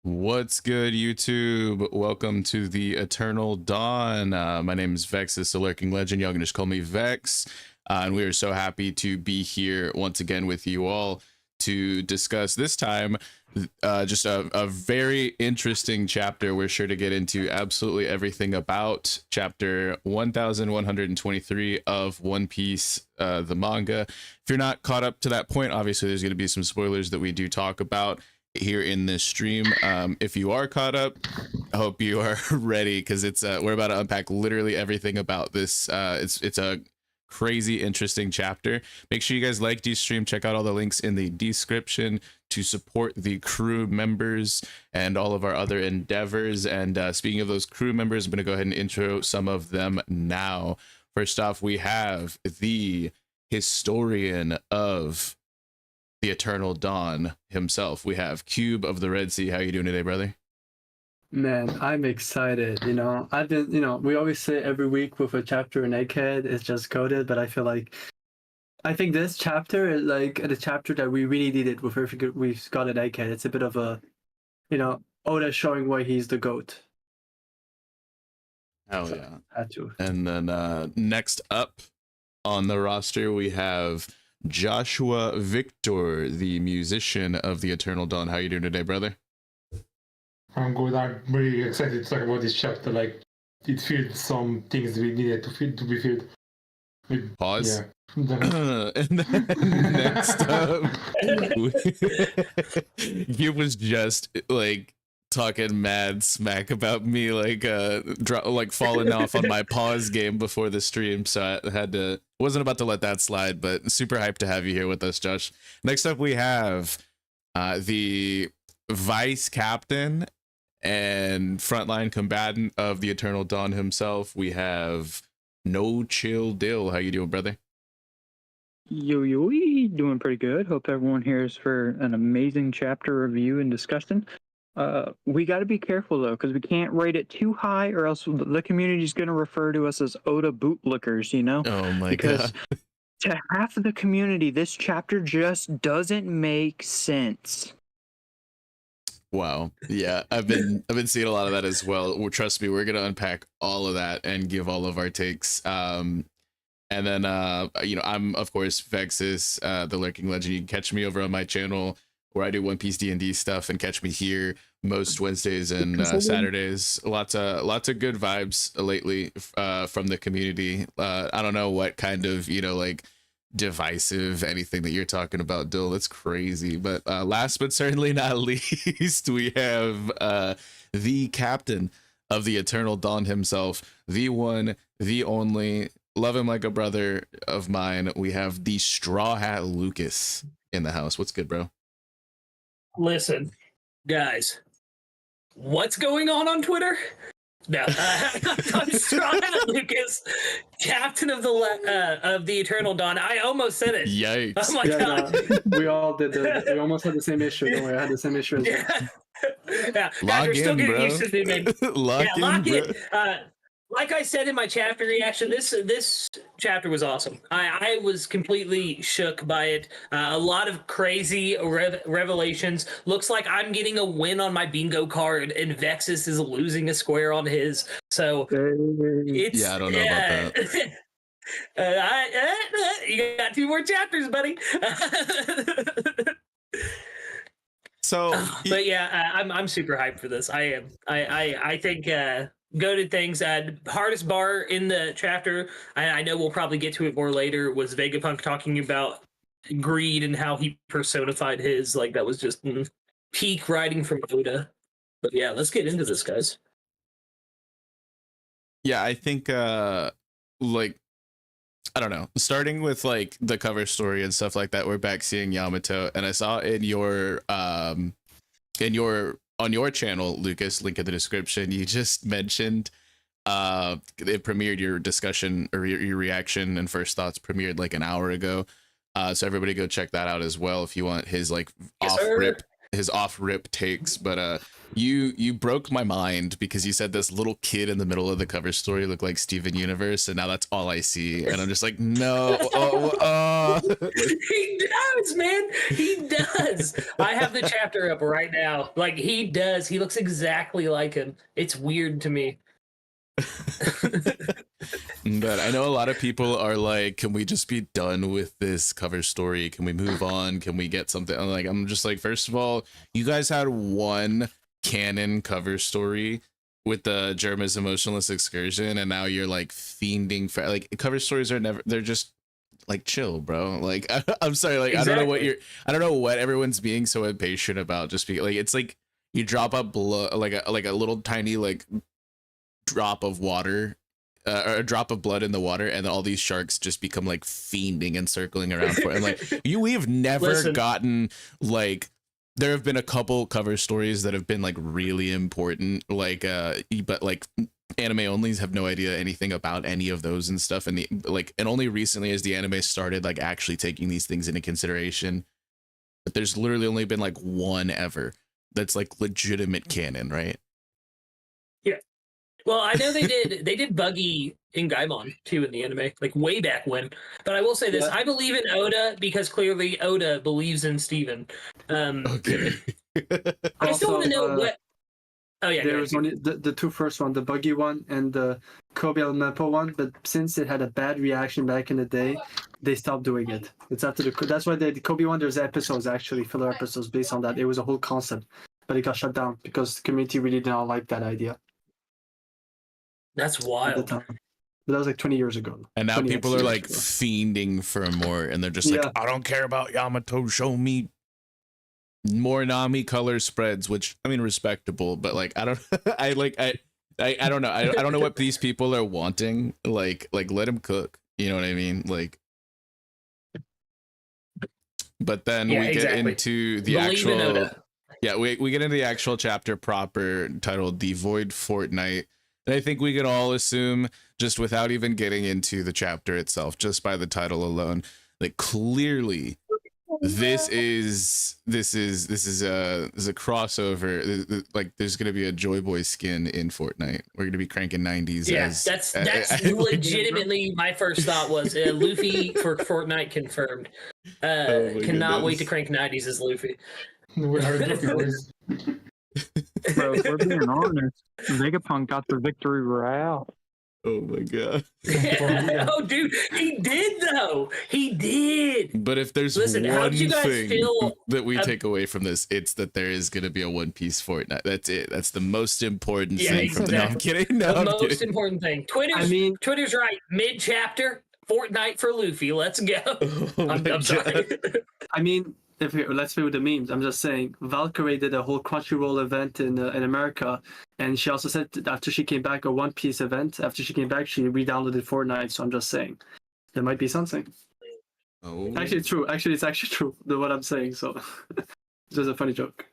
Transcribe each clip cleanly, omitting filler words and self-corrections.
What's good, YouTube? Welcome to the Eternal Dawn. My name is vexyz, the Lurking Legend. Y'all can just call me Vex. And we are so happy to be here once again with you all to discuss this time just a very interesting chapter. We're sure to get into absolutely everything about chapter 1123 of One Piece, the manga. If you're not caught up to that point, obviously there's going to be some spoilers that we do talk about here in this stream. If you are caught up, I hope you are ready, because it's we're about to unpack literally everything about this. It's a crazy interesting chapter. Make sure you guys like the stream, check out all the links in the description to support the crew members and all of our other endeavors. And speaking of those crew members, I'm going to go ahead and intro some of them now. First off, we have the historian of the Eternal Dawn himself. We have Kube of the Red Sea. How you doing today, brother? Man, I'm excited. I've been, we always say every week with a chapter in Egghead, it's just coded, but I think this chapter is like the chapter that we really needed with everything we've got in Egghead. It's a bit of a, Oda showing why he's the GOAT. Hell yeah. Had to. And then next up on the roster, we have Joshua Vykthor, the musician of the Eternal Dawn. How you doing today, brother? I'm good. I'm really excited to talk about this chapter. Like, it filled some things we needed to be filled. Pause. Yeah. And then next up, he was just like talking mad smack about me, like falling off on my pause game before the stream, so I wasn't about to let that slide. But super hyped to have you here with us, Josh. Next up, we have the vice captain and frontline combatant of the Eternal Dawn himself. We have NoChillDill. How you doing, brother? Yo, doing pretty good. Hope everyone here is for an amazing chapter review and discussion. We got to be careful though, because we can't rate it too high, or else the community is going to refer to us as Oda bootlickers. Oh my god! To half of the community, this chapter just doesn't make sense. Wow. Yeah, I've been seeing a lot of that as well. Well, trust me, we're gonna unpack all of that and give all of our takes. And then I'm of course vexyz, the Lurking Legend. You can catch me over on my channel where I do One Piece D&D stuff, and catch me here most Wednesdays and Saturdays. Lots of good vibes lately from the community. I don't know what kind of like divisive anything that you're talking about, Dill. That's crazy. But last but certainly not least, we have the captain of the Eternal Dawn himself, the one, the only, love him like a brother of mine. We have the Straw Hat Lucas in the house. What's good, bro? Listen, guys, what's going on Twitter? No, I'm Straw Hat Lucas, captain of the Eternal Dawn. I almost said it. Yikes! Oh my god! No, we all did. We almost had the same issue. Don't worry, I had the same issue. Yeah. Log We're still in, getting bro. used to the name. Lock in. Like I said in my chapter reaction, this chapter was awesome. I was completely shook by it. A lot of crazy revelations. Looks like I'm getting a win on my bingo card, and vexyz is losing a square on his. So it's I don't know about that. You got 2 more chapters, buddy. So, but yeah, I'm super hyped for this. I am. I think. Goated things. Hardest bar in the chapter, I know we'll probably get to it more later, was Vegapunk talking about greed and how he personified his. Like, that was just peak writing from Oda. But yeah, let's get into this, guys. Yeah, I think I don't know, starting with like the cover story and stuff like that, we're back seeing Yamato, and I saw in your on your channel, Lucas, link in the description, you just mentioned it premiered, your discussion or your reaction and first thoughts premiered like an hour ago. So everybody go check that out as well if you want his like off rip his off rip takes, but you broke my mind because you said this little kid in the middle of the cover story looked like Steven Universe, and now that's all I see, and I'm just like, no. He does, man. He does. I have the chapter up right now. Like, he does. He looks exactly like him. It's weird to me. But I know a lot of people are like, can we just be done with this cover story? Can we move on? Can we get something? I'm just like, first of all, you guys had one canon cover story with the Germa's Emotionless Excursion, and now you're like fiending for like cover stories are never, they're just like, chill, bro. Like, I'm sorry, like Exactly. I don't know what everyone's being so impatient about. Just because like it's like you drop up blood, like a little tiny like drop of water, or a drop of blood in the water, and then all these sharks just become like fiending and circling around for it. And like we've never Listen. gotten like, there have been a couple cover stories that have been like really important, like but like anime onlys have no idea anything about any of those and stuff, and and only recently as the anime started like actually taking these things into consideration. But there's literally only been like one ever that's like legitimate canon, right? Well, I know they did Buggy in Gaimon too in the anime, like way back when. But I will say this: I believe in Oda because clearly Oda believes in Steven. Okay. I still want to know Also, what. Oh yeah, There go was ahead. only the two first one, the buggy one and the Kobe Mepo one, but since it had a bad reaction back in the day, they stopped doing it. It's after that's why the Kobe one, there's episodes, actually filler episodes based on that. It was a whole concept, but it got shut down because the community really did not like that idea That's at the wild. time. But that was like 20 years ago. And now 20 people are years like ago. fiending for more, and they're just like, Yeah. I don't care about Yamato, show me more Nami color spreads, which I mean respectable, but like I don't I don't know. I don't know what these people are wanting. Like let them cook. You know what I mean? Like, but then Yeah, we get exactly. into the Believe in actual Oda. yeah, we get into the actual chapter proper titled The Void Fortnight. And I think we can all assume, just without even getting into the chapter itself, just by the title alone, like clearly this is a crossover. Like there's gonna be a Joy Boy skin in Fortnite. We're gonna be cranking 90s. Yeah, as, that's legitimately my first thought was Luffy for Fortnite confirmed. Oh my Cannot wait to goodness. crank 90s as Luffy. We are Luffy boys. Bro, if we're being honest, Vegapunk got the victory royale. Oh my god. Oh, dude, he did though. He did. But if there's Listen, how one did you guys thing feel that we ab- take away from this, it's that there is going to be a One Piece Fortnite. That's it. That's the most important Yeah, thing from the. No, I'm exactly. kidding. No, The I'm most kidding. important thing. I mean, Twitter's right. Mid chapter, Fortnite for Luffy. Let's go. Oh my I'm sorry. God. I mean, let's play with the memes. I'm just saying, Valkyrie did a whole Crunchyroll event in America, and she also said that after she came back, a One Piece event. After she came back, she re-downloaded Fortnite. So I'm just saying, there might be something. Oh. Actually, it's true. Actually, it's actually true. What I'm saying. So it's just a funny joke.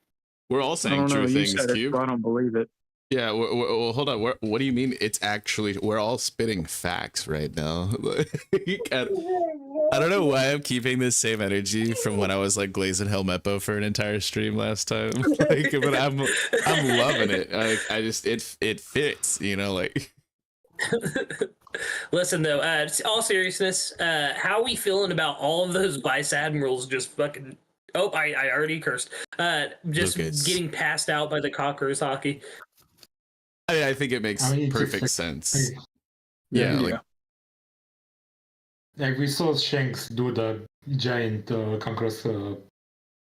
We're all I saying don't know. true You things, said it, Cube. so I don't believe it. Yeah. Well, hold on. What do you mean? It's actually we're all spitting facts right now. I don't know why I'm keeping this same energy from when I was like glazing Helmeppo for an entire stream last time. Like, but I'm loving it. I just it fits. You know, like. Listen though, all seriousness, how are we feeling about all of those vice admirals just fucking? Oh, I already cursed. Just Lucas. getting passed out by the Conquerors hockey. I think it makes I mean, it's perfect just sense. like, Yeah, like like we saw Shanks do the giant conquerors.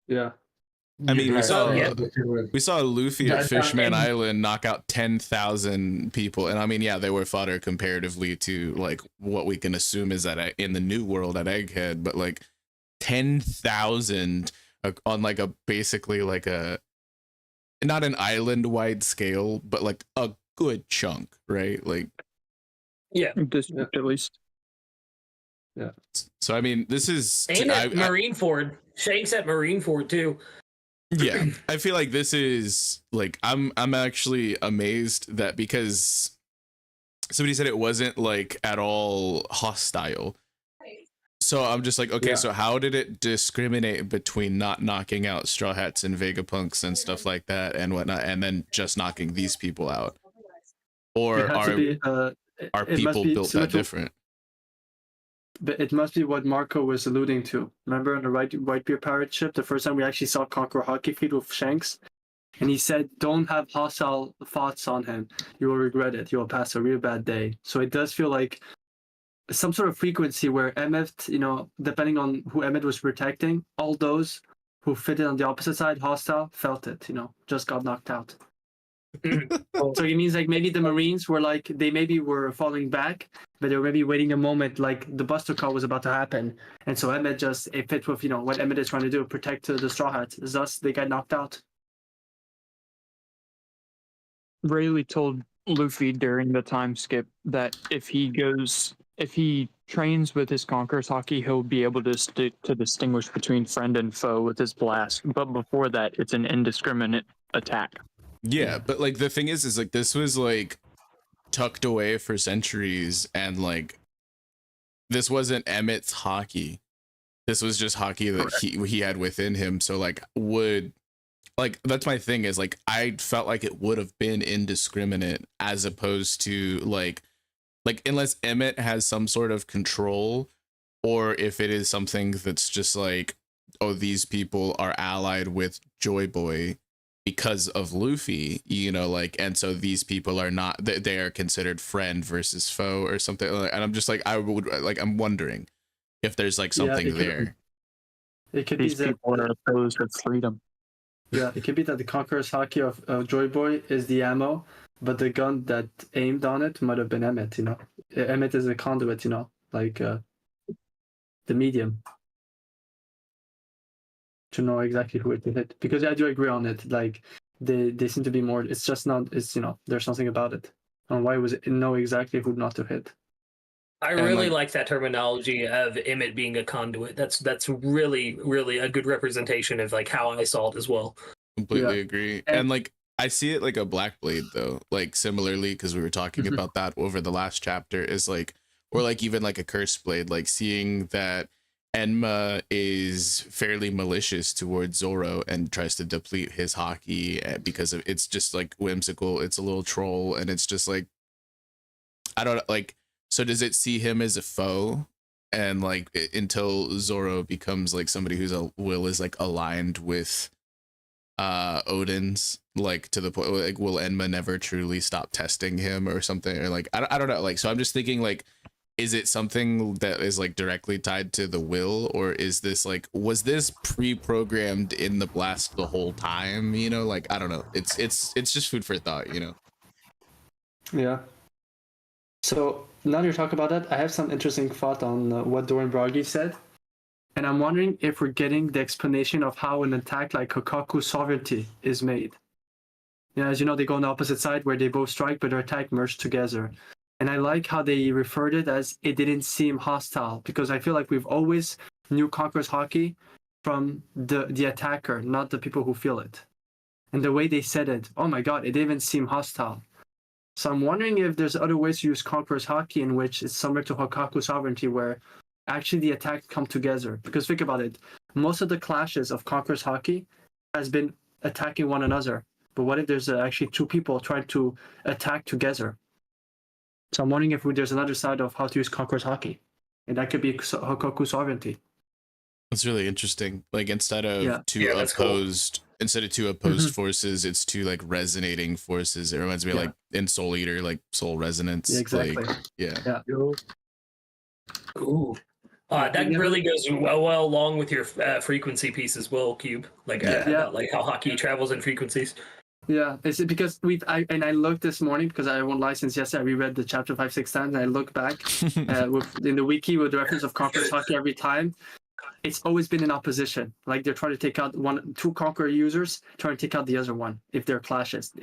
Yeah. I mean, we saw- Yeah. we saw Luffy Yeah, at Fishman and- Island knock out 10,000 people, and I mean, yeah, they were fodder comparatively to like what we can assume is that in the new world at Egghead, but like 10,000 on like a basically like a not an island wide scale, but like a good chunk, right? Like, District, at least. so I mean, this is And at Marineford. Shanks at Marineford too. yeah, I feel like this is like I'm actually amazed that because somebody said it wasn't like at all hostile. So I'm just like, okay, Yeah. so how did it discriminate between not knocking out Straw Hats and Vegapunks and stuff like that and whatnot, and then just knocking these people out? Or It had to be. are It must people be built similar that to- different? But it must be what Marco was alluding to. Remember on the Whitebeard pirate ship, the first time we actually saw Conqueror Hockey feed with Shanks? And he said, don't have hostile thoughts on him. You will regret it. You will pass a real bad day. So it does feel like some sort of frequency where Emmet, depending on who Emmet was protecting, all those who fitted on the opposite side, hostile, felt it, just got knocked out. So it means like maybe the Marines were like, they maybe were falling back, but they were maybe waiting a moment like the Buster call was about to happen. And so Emmet just, it fit with, what Emmet is trying to do, protect the Straw Hats. Thus, they got knocked out. Rayleigh told Luffy during the time skip that if he trains with his Conqueror's Hockey, he'll be able to distinguish between friend and foe with his blast. But before that, it's an indiscriminate attack. Yeah, but like the thing is like this was like tucked away for centuries, and like this wasn't Emmett's hockey. This was just hockey that he had within him. So like that's my thing is like I felt like it would have been indiscriminate as opposed to like unless Emmett has some sort of control, or if it is something that's just like, oh, these people are allied with Joy Boy because of Luffy, and so these people are not, they are considered friend versus foe or something. And I'm just like, I'm wondering if there's like something there. It could These be that. people are opposed to freedom. Yeah, it could be that the Conqueror's Hockey of Joy Boy is the ammo, but the gun that aimed on it might have been Emmet, Emmet is a conduit, like the medium. To know exactly who it will hit. Because I do agree on it. Like, they seem to be more, it's just not, it's, there's something about it. And why was it know exactly who not to hit. I really like that terminology of Emmett being a conduit. That's really, really a good representation of like how I saw it as well. Completely agree. And like I see it like a Black Blade though, like similarly, because we were talking about that over the last chapter, is like, or like even like a Cursed Blade, like seeing that Enma is fairly malicious towards Zoro and tries to deplete his hockey because of it's just like whimsical, it's a little troll, and it's just like, I don't like, so does it see him as a foe? And like until Zoro becomes like somebody whose will is like aligned with Odin's, like to the point like, will Enma never truly stop testing him or something, or like I don't know, like, so I'm just thinking like, is it something that is like directly tied to the will, or is this like, was this pre-programmed in the blast the whole time? Like I don't know, it's just food for thought. Yeah. So now that you're talking about that, I have some interesting thought on what Doran Bragi said. And I'm wondering if we're getting the explanation of how an attack like Hokaku Sovereignty is made. As you know, they go on the opposite side where they both strike, but their attack merged together. And I like how they referred it as it didn't seem hostile, because I feel like we've always knew Conqueror's Hockey from the attacker, not the people who feel it. And the way they said it, oh my god, it didn't seem hostile. So I'm wondering if there's other ways to use Conqueror's Hockey in which it's similar to Hokaku Sovereignty, where actually the attacks come together. Because think about it, most of the clashes of Conqueror's Hockey has been attacking one another. But what if there's actually two people trying to attack together? So I'm wondering if there's another side of how to use Conqueror's Hockey. And that could be Hokaku Sovereignty. That's really interesting. Like instead of two opposed forces, it's two like resonating forces. It reminds me of like in Soul Eater, like soul resonance. Yeah, exactly. Like, Ooh. That really goes well along with your frequency piece as well, Kube. Like about like how hockey travels in frequencies. Yeah, it's because I looked this morning because I won license yesterday. I reread the chapter 5, 6 times, and I look back in the wiki with the reference of Conqueror's Hockey every time. It's always been in opposition. Like they're trying to take out two Conqueror users, trying to take out the other one if there are clashes.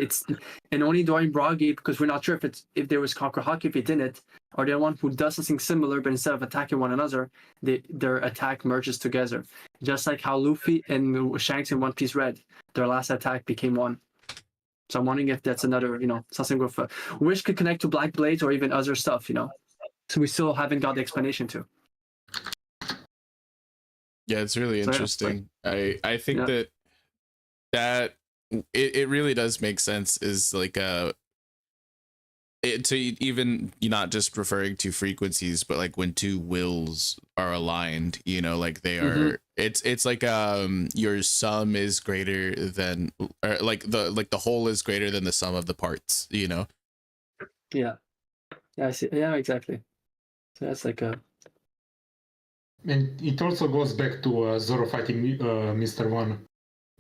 And only Dorian Broggy, because we're not sure if there was Conqueror Hockey, if it didn't, or the one who does something similar, but instead of attacking one another, their attack merges together. Just like how Luffy and Shanks in One Piece Red, their last attack became one. So I'm wondering if that's another, something with which could connect to Black Blades or even other stuff, So we still haven't got the explanation to. Yeah, it's really So, yeah, interesting. I think Yeah. that it really does make sense, is like to even, you're not just referring to frequencies, but like when two wills are aligned, you know, like they Mhm. are, it's like your sum is greater than, or like the whole is greater than the sum of the parts, you know. Yeah. I see. Yeah, exactly. So that's like a. And it also goes back to Zoro fighting Mr. One.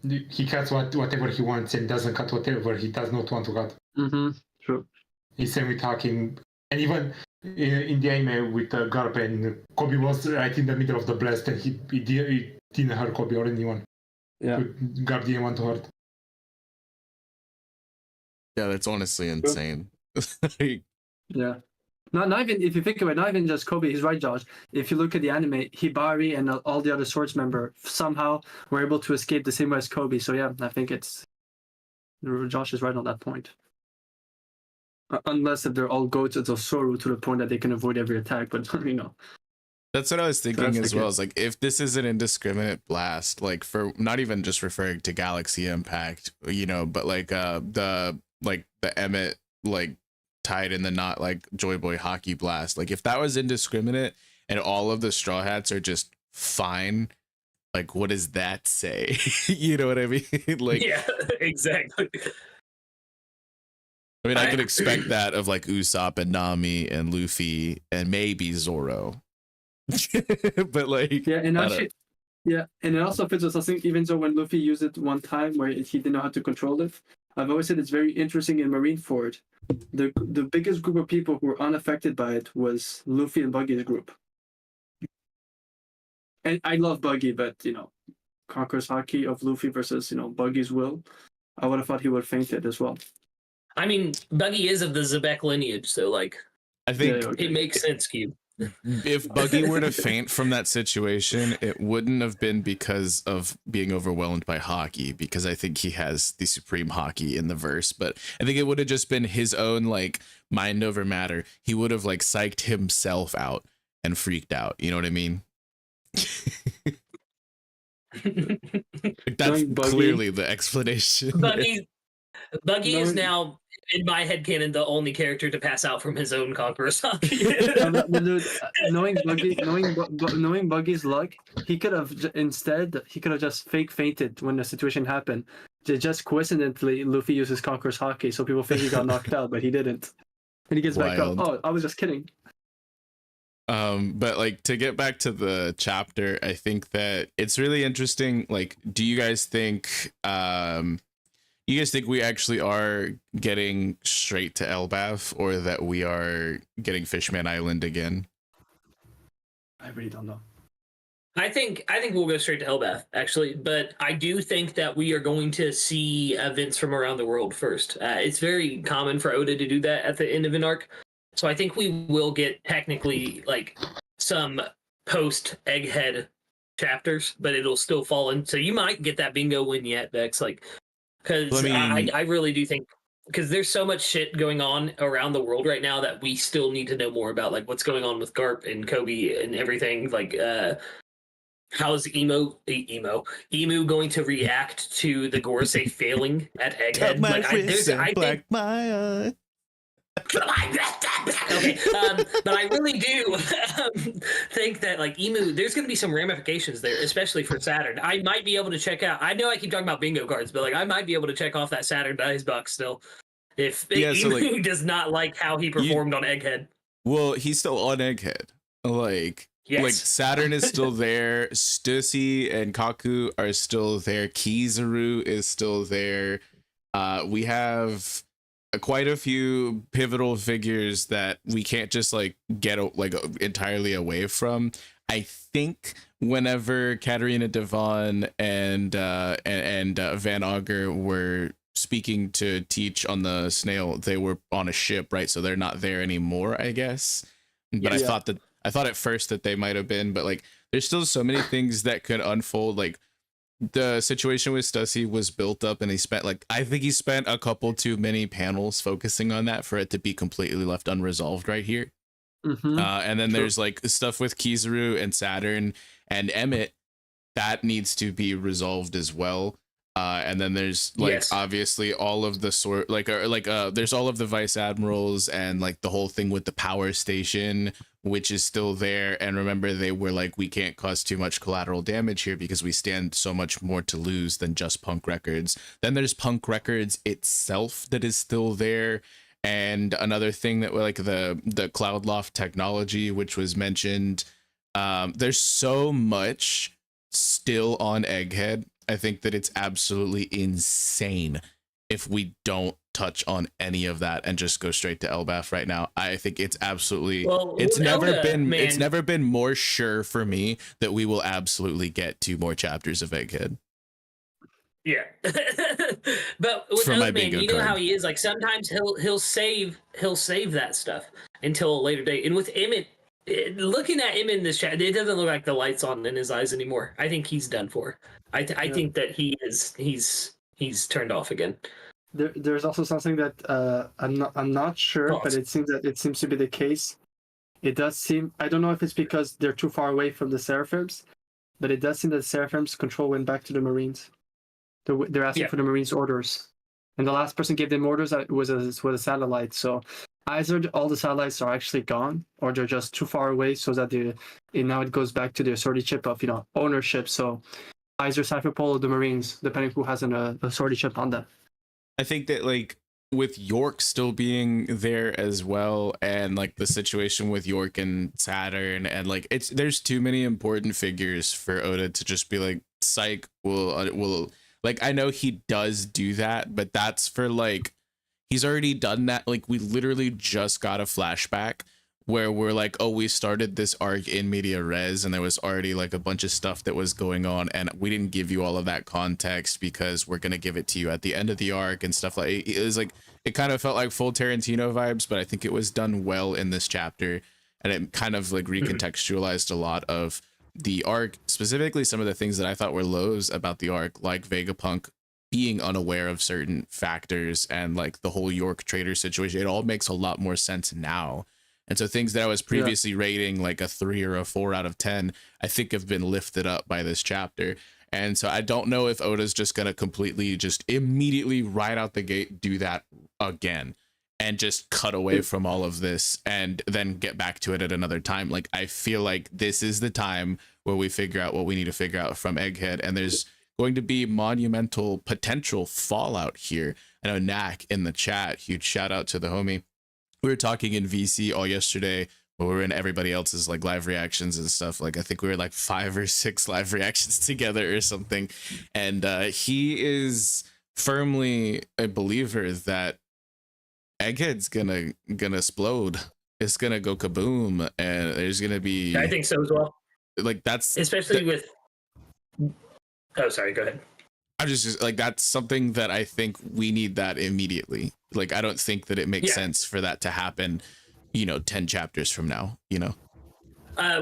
He cuts whatever he wants and doesn't cut whatever he does not want to cut. True. He's same with hacking. And even in the anime with Garp, and Kobe was right in the middle of the blast, and he didn't hurt Kobe or anyone. Yeah. Garp didn't want to hurt. Yeah, that's honestly insane. Yeah. Not even, if you think about it, not even just Kobe. He's right, Josh. If you look at the anime, Hibari and all the other Swords member somehow were able to escape the same way as Kobe. So yeah, I think Josh is right on that point. Unless if they're all goats of Zoro to the point that they can avoid every attack, but you know. That's what I was thinking that's as like well. Is like, if this is an indiscriminate blast, like, for not even just referring to galaxy impact, you know, but like the Emmett like tied in the knot, like Joy Boy hockey blast. Like, if that was indiscriminate and all of the Straw Hats are just fine, like, what does that say? You know what I mean? Like, Yeah, exactly. I mean, I could expect that of like Usopp and Nami and Luffy and maybe Zoro. But like, Yeah, and actually, yeah, and it also fits with something. Even though when Luffy used it one time where he didn't know how to control it, I've always said it's very interesting in Marineford. The biggest group of people who were unaffected by it was Luffy and Buggy's group. And I love Buggy, but you know, Conqueror's Haki of Luffy versus, you know, Buggy's will. I would have thought he would have fainted as well. I mean, Buggy is of the Zebek lineage, so like, I think it makes sense, Cube. if Buggy were to faint from that situation, it wouldn't have been because of being overwhelmed by hockey, because I think he has the supreme hockey in the verse, but I think it would have just been his own like mind over matter. He would have like psyched himself out and freaked out. You know what I mean? That's clearly the explanation. Buggy is now, in my headcanon, the only character to pass out from his own Conqueror's Haki. knowing Buggy's luck, he could have just fake fainted when the situation happened. Just coincidentally, Luffy uses Conqueror's Haki, so people think he got knocked out, but he didn't. And he gets back up. Oh, I was just kidding. But like, to get back to the chapter, I think that it's really interesting. Like, do you guys think we actually are getting straight to Elbaf, or that we are getting Fishman Island again? I really don't know. I think we'll go straight to Elbaf, actually, but I do think that we are going to see events from around the world first. It's very common for Oda to do that at the end of an arc, so I think we will get technically like some post Egghead chapters, but it'll still fall in. So you might get that bingo win yet, Vex, like. Because I really do think, because there's so much shit going on around the world right now that we still need to know more about, like what's going on with Garp and Kobe and everything. Like, how's Emu going to react to the Gorosei failing at Egghead? Okay, but I really do think that like Emu, there's going to be some ramifications there, especially for Saturn. I might be able to check out. I know I keep talking about bingo cards, but like I might be able to check off that Saturn dice box still if Emu does not like how he performed on Egghead. Well, he's still on Egghead. Like, yes. Like Saturn is still there. Stussy and Kaku are still there. Kizaru is still there. We have quite a few pivotal figures that we can't just like get like entirely away from. I think whenever Katarina Devon and Van Auger were speaking to Teach on the snail, they were on a ship, right? So they're not there anymore, I guess. But Yeah. I thought at first that they might have been, but like there's still so many things that could unfold. Like the situation with Stussy was built up, and I think he spent a couple too many panels focusing on that for it to be completely left unresolved right here. Mm-hmm. And then there's like stuff with Kizaru and Saturn and Emmett. that needs to be resolved as well. And then there's like Yes. obviously all of the there's all of the vice admirals and like the whole thing with the power station, which is still there. And remember, they were like, we can't cause too much collateral damage here because we stand so much more to lose than just Punk Records. Then there's Punk Records itself that is still there. And another thing that like the Cloudloft technology, which was mentioned, there's so much still on Egghead. I think that it's absolutely insane if we don't touch on any of that and just go straight to Elbaf right now. I think it's absolutely it's never been more sure for me that we will absolutely get 2 more chapters of Egghead. Yeah. But with For my Oatman, bingo you know card. how he is. Like sometimes he'll save that stuff until a later date. And with Emmett, looking at him in this chat, it doesn't look like the lights on in his eyes anymore. I think he's done for. I think that he's turned off again. There's also something that I'm not sure, but it seems to be the case. It does seem, I don't know if it's because they're too far away from the Seraphims, but it does seem that the Seraphims' control went back to the Marines. They're asking for the Marines' orders, and the last person gave them orders was a satellite. So either all the satellites are actually gone, or they're just too far away, so that now it goes back to the authority chip of ownership. So either Cypherpole or the Marines, depending who has an authority chip on them. I think that like with York still being there as well, and like the situation with York and Saturn, and like there's too many important figures for Oda to just be like, psych, will like, I know he does do that, but that's for like, he's already done that. Like, we literally just got a flashback where we're like, oh, we started this arc in media res, and there was already like a bunch of stuff that was going on, and we didn't give you all of that context because we're gonna give it to you at the end of the arc and stuff. Like, it was like, it kind of felt like full Tarantino vibes, but I think it was done well in this chapter, and it kind of like recontextualized a lot of the arc, specifically some of the things that I thought were lows about the arc, like Vegapunk being unaware of certain factors and like the whole York trader situation. It all makes a lot more sense now. And so things that I was previously rating like a 3 or a 4 out of 10, I think have been lifted up by this chapter. And so I don't know if Oda's just going to completely just immediately right out the gate do that again and just cut away from all of this and then get back to it at another time. Like, I feel like this is the time where we figure out what we need to figure out from Egghead, and there's going to be monumental potential fallout here. I know Knack in the chat, huge shout out to the homie. We were talking in VC all yesterday, but we were in everybody else's like live reactions and stuff. Like, I think we were like 5 or 6 live reactions together or something. And he is firmly a believer that Egghead's gonna explode. It's gonna go kaboom, and there's gonna be. I think so as well. Like, that's especially with. Oh, sorry. Go ahead. I'm just like, that's something that I think we need that immediately. Like, I don't think that it makes sense for that to happen, 10 chapters from now,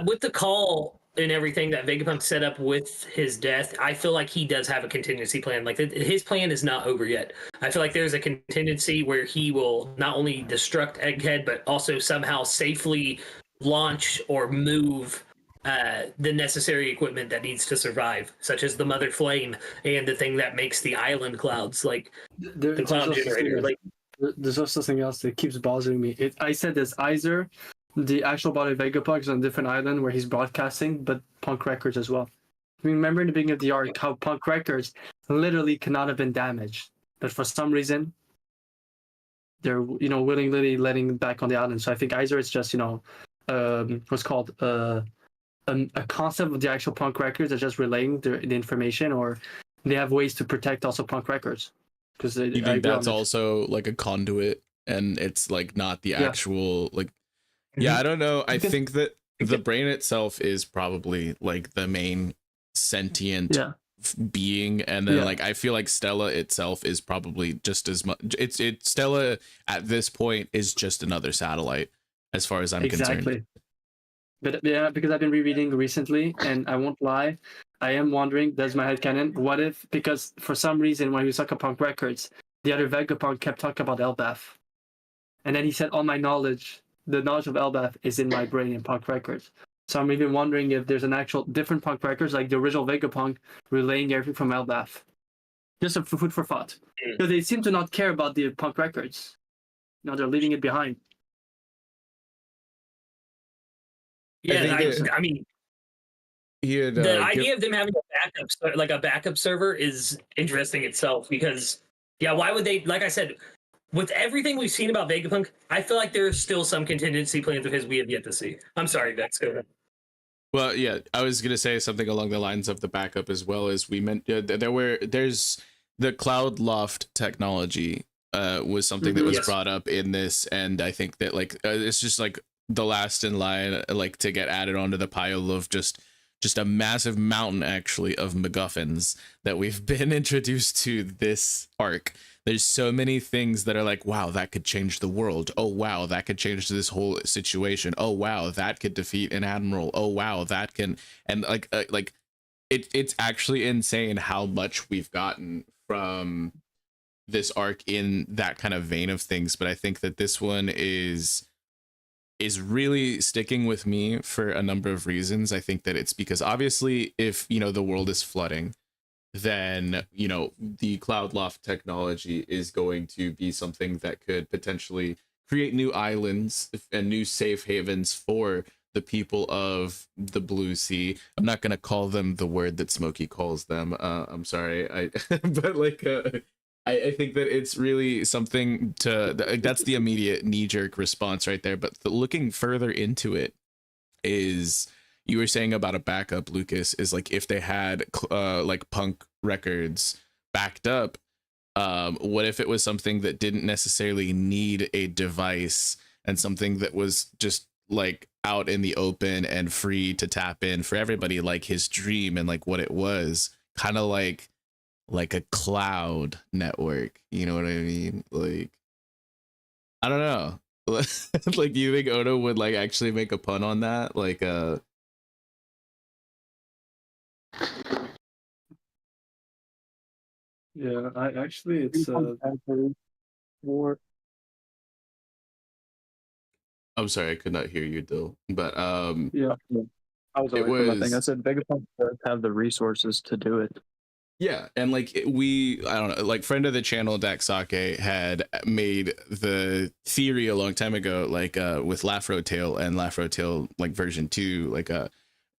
With the call and everything that Vegapunk set up with his death, I feel like he does have a contingency plan. Like, his plan is not over yet. I feel like there's a contingency where he will not only destruct Egghead, but also somehow safely launch or move the necessary equipment that needs to survive, such as the Mother Flame and the thing that makes the island clouds, like the cloud generator. Like, there's also something else that keeps bothering me. I said this, either the actual body of Vegapunk is on a different island where he's broadcasting, but Punk Records as well. I mean, remember in the beginning of the arc how Punk Records literally cannot have been damaged, but for some reason they're willingly letting it back on the island. So I think either it's just what's called a concept of the actual Punk Records are just relaying the information, or they have ways to protect also Punk Records. Because you think that's also like a conduit, and it's like not the actual like. Yeah, I don't know. I think that the brain itself is probably like the main sentient being, and then like I feel like Stella itself is probably just as much. It's Stella at this point is just another satellite, as far as I'm concerned. But yeah, because I've been rereading recently, and I won't lie, I am wondering, that's my headcanon, what if, because for some reason when he was talking about Punk Records, the other Vegapunk kept talking about Elbaf. And then he said, all my knowledge, the knowledge of Elbaf is in my brain in Punk Records. So I'm even wondering if there's an actual different punk records, like the original Vegapunk, relaying everything from Elbaf. Just a food for thought. Because they seem to not care about the punk records. You know, they're leaving it behind. Yeah, I mean, the idea of them having a backup server is interesting itself because, yeah, why would they? Like I said, with everything we've seen about Vegapunk, I feel like there's still some contingency plans of his we have yet to see. I'm sorry, Vex, go ahead. Well, yeah, I was gonna say something along the lines of the backup as well as we meant. There's the Cloud Loft technology was something that was brought up in this, and I think that like it's just like the last in line, like to get added onto the pile of just a massive mountain actually of MacGuffins that we've been introduced to this arc. There's so many things that are like, wow, that could change the world. Oh, wow, that could change this whole situation. Oh, wow, that could defeat an admiral. Oh, wow, that can, and like it's actually insane how much we've gotten from this arc in that kind of vein of things. But I think that this one is really sticking with me for a number of reasons. I think that it's because obviously if, you know, the world is flooding, then, you know, the Cloud Loft technology is going to be something that could potentially create new islands and new safe havens for the people of the Blue Sea. I'm not going to call them the word that Smokey calls them. I'm sorry. But like, I think that it's really something that's the immediate knee-jerk response right there. But looking further into it is, you were saying about a backup, Lucas, is like if they had like punk records backed up, what if it was something that didn't necessarily need a device and something that was just like out in the open and free to tap in for everybody, like his dream and like what it was, kind of like a cloud network, you know what I mean? Like, I don't know. Like, do you think Oda would like actually make a pun on that? Like, Yeah, it's I'm sorry, I could not hear you, Dill. But yeah, I was away from my thing. I said Vegapunk does have the resources to do it. yeah, and like I don't know, like friend of the channel Daxake had made the theory a long time ago, like with Lafro Tail and Lafro Tail like version 2, like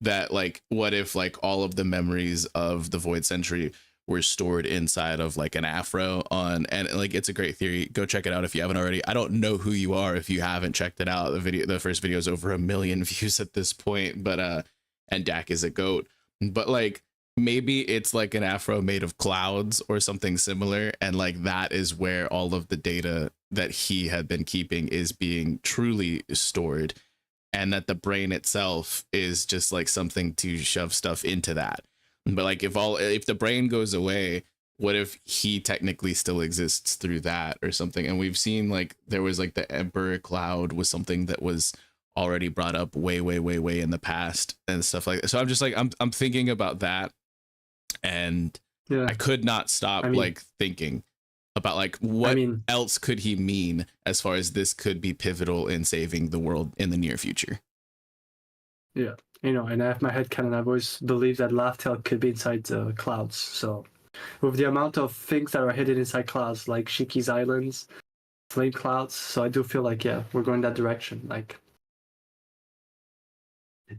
that like what if like all of the memories of the Void Century were stored inside of like an afro and like it's a great theory. Go check it out if you haven't already. I don't know who you are if you haven't checked it out. The first video is over 1 million views at this point, but and Dak is a goat. But like maybe it's like an afro made of clouds or something similar, and like that is where all of the data that he had been keeping is being truly stored, and that the brain itself is just like something to shove stuff into that. But like if the brain goes away, what if he technically still exists through that or something? And we've seen like there was like the Emperor Cloud was something that was already brought up way in the past and stuff like that. So I'm just like I'm thinking about that, and yeah, I could not stop like thinking about like what else could he mean as far as this could be pivotal in saving the world in the near future. Yeah. You know, and I have my headcanon, I've always believed that Laugh-Tail could be inside the clouds. So, with the amount of things that are hidden inside clouds, like Shiki's Islands, Flame Clouds, so I do feel like, yeah, we're going that direction. Like,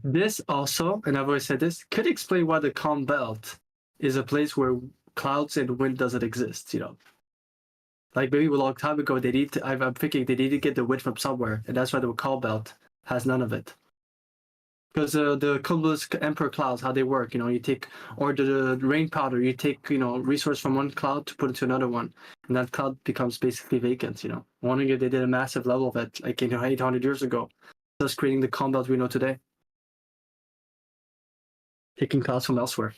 this also, and I've always said this, could explain why the Calm Belt is a place where clouds and wind doesn't exist, you know. Like, maybe a long time ago, I'm thinking they need to get the wind from somewhere, and that's why the Calm Belt has none of it. Because the Cumulus Emperor clouds, how they work, you know, you take, or the rain powder, you take, you know, resource from one cloud to put it to another one, and that cloud becomes basically vacant, you know. I'm wondering if they did a massive level of it, like, you know, 800 years ago, thus creating the Calm Belt we know today. Taking clouds from elsewhere.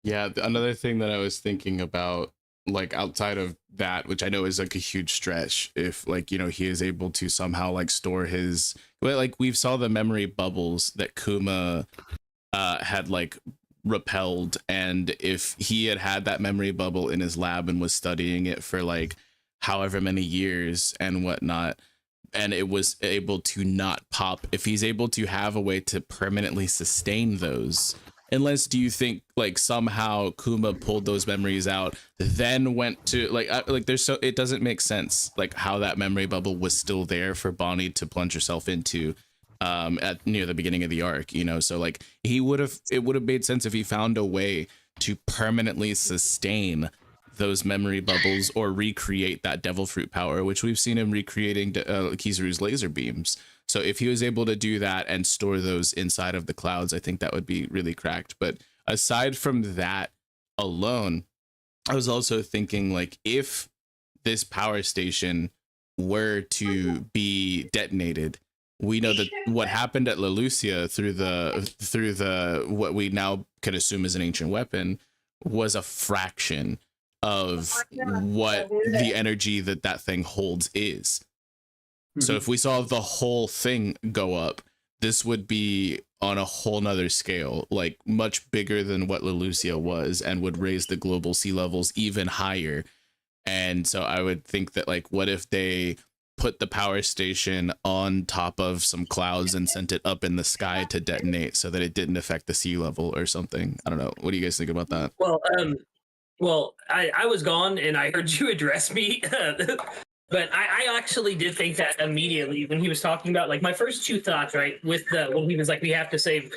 Yeah, another thing that I was thinking about, like outside of that, which I know is like a huge stretch, if like, you know, he is able to somehow like store his, like we've saw the memory bubbles that Kuma had like repelled, and if he had that memory bubble in his lab and was studying it for like however many years and whatnot, and it was able to not pop, if he's able to have a way to permanently sustain those, unless do you think like somehow Kuma pulled those memories out, then went to like there's so it doesn't make sense like how that memory bubble was still there for Bonnie to plunge herself into at near the beginning of the arc, you know. So like it would have made sense if he found a way to permanently sustain those memory bubbles or recreate that devil fruit power, which we've seen him recreating Kizaru's laser beams. So if he was able to do that and store those inside of the clouds, I think that would be really cracked. But aside from that alone, I was also thinking like if this power station were to be detonated, we know that what happened at Lelucia through the what we now can assume is an ancient weapon was a fraction of what the energy that thing holds is. So if we saw the whole thing go up, this would be on a whole nother scale, like much bigger than what Lelucia was, and would raise the global sea levels even higher. And so I would think that like, what if they put the power station on top of some clouds and sent it up in the sky to detonate so that it didn't affect the sea level or something? I don't know. What do you guys think about that? Well, I was gone and I heard you address me, but I actually did think that immediately when he was talking about like my first two thoughts, right? With when he was like, we have to save.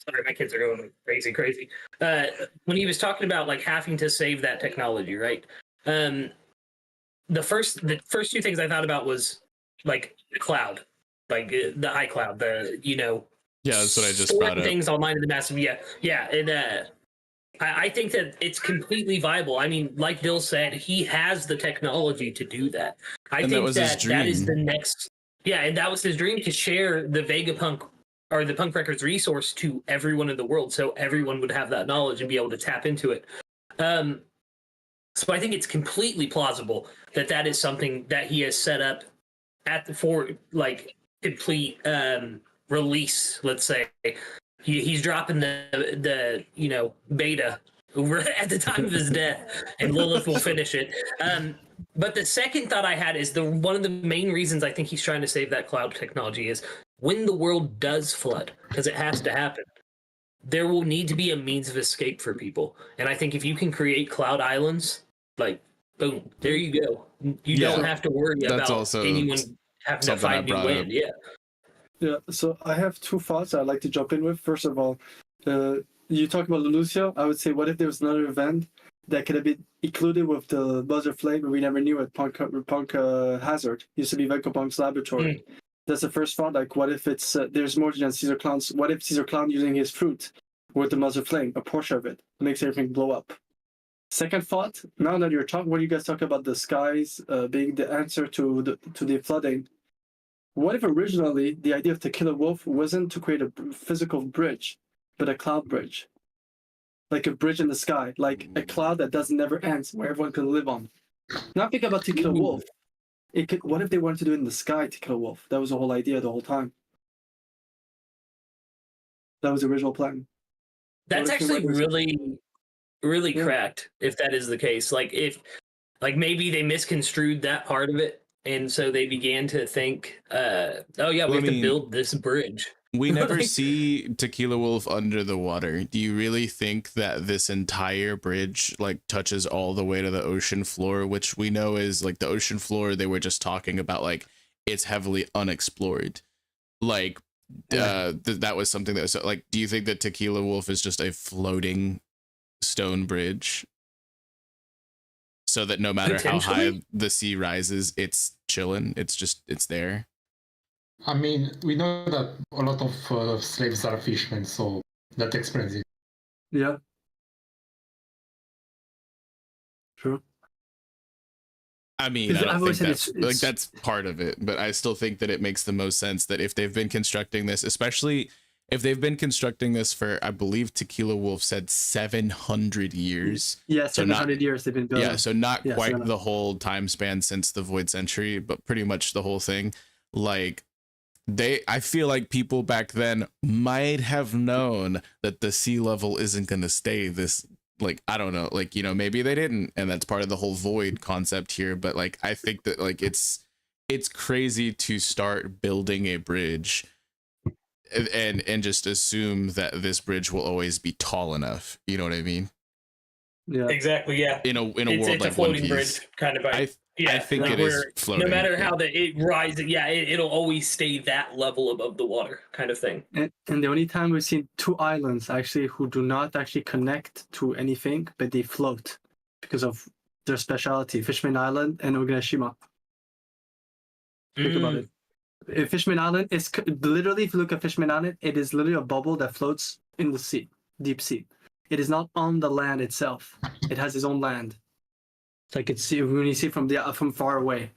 Sorry, my kids are going crazy. When he was talking about like having to save that technology, right? The first two things I thought about was like the cloud, like the high cloud, Yeah, that's what I just brought up. Things online in the massive, yeah, and I think that it's completely viable. I mean, like Dill said, he has the technology to do that. I think that is the next. Yeah, and that was his dream, to share the Vegapunk or the Punk Records resource to everyone in the world, so everyone would have that knowledge and be able to tap into it. So I think it's completely plausible that is something that he has set up for like complete release. Let's say he's dropping the beta over at the time of his death, and Lilith will finish it. But the second thought I had is one of the main reasons I think he's trying to save that cloud technology is when the world does flood, because it has to happen, there will need to be a means of escape for people. And I think if you can create cloud islands, like boom, there you go. You don't have to worry about anyone having to find new land. Yeah, so I have two thoughts I'd like to jump in with. First of all, you talk about Lelucia. I would say, what if there was another event that could have been included with the Buzzer Flame, but we never knew it? Punk Hazard used to be Vegapunk's laboratory. That's the first thought. Like, what if it's there's more than Caesar Clown's? What if Caesar Clown using his fruit with the Buzzer Flame, a portion of it, makes everything blow up? Second thought. Now that you're talking, what you guys talk about the skies being the answer to the flooding. What if originally the idea of Tequila Wolf wasn't to create a physical bridge, but a cloud bridge? Like a bridge in the sky, like a cloud that never ends, where everyone can live on. Not think about Tequila Wolf. What if they wanted to do it in the sky, Tequila Wolf? That was the whole idea the whole time. That was the original plan. That's actually really cracked, if that is the case. Like maybe they misconstrued that part of it. And so they began to think, we have to build this bridge. We never see Tequila Wolf under the water. Do you really think that this entire bridge like touches all the way to the ocean floor, which we know is like the ocean floor? They were just talking about like it's heavily unexplored. Like that was something that was like, do you think that Tequila Wolf is just a floating stone bridge? So that no matter how high the sea rises, it's chilling. It's there. I mean, we know that a lot of slaves are fishermen, so that explains it. Yeah. True. I mean, I don't think that's part of it, but I still think that it makes the most sense that if they've been constructing this, especially if they've been constructing this for, I believe Tequila Wolf said 700 years. Yeah, 700 years they've been building. Yeah, so not quite the whole time span since the Void Century, but pretty much the whole thing. Like, I feel like people back then might have known that the sea level isn't going to stay this, like, I don't know, like, maybe they didn't. And that's part of the whole void concept here. But like, I think that like it's it's crazy to start building a bridge and just assume that this bridge will always be tall enough. You know what I mean? Yeah. Exactly. Yeah. In a world It's like a floating One Piece, bridge kind of. I think like it is where floating. No matter yeah. how it rises, it'll always stay that level above the water, kind of thing. And the only time we've seen two islands actually who do not actually connect to anything, but they float because of their speciality, Fishman Island and Ogashima. Think about it. Fishman Island is literally, if you look at Fishman Island, it is literally a bubble that floats in the sea, deep sea. It is not on the land itself. It has its own land. It's like it's when you see from far away.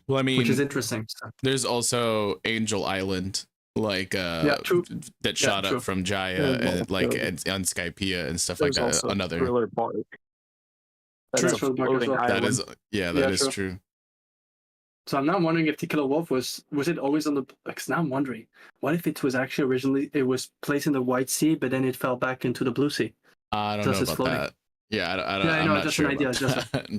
Well, I mean, which is interesting. So. There's also Angel Island, like that shot up from Jaya and like on Skypea and stuff like that. Another thriller bark. That is that is true. So I'm now wondering if the Killer Wolf was it always on the? Because now I'm wondering, what if it was actually originally it was placed in the White Sea, but then it fell back into the Blue Sea. I don't know about that. Yeah, I don't. I'm not just sure an idea,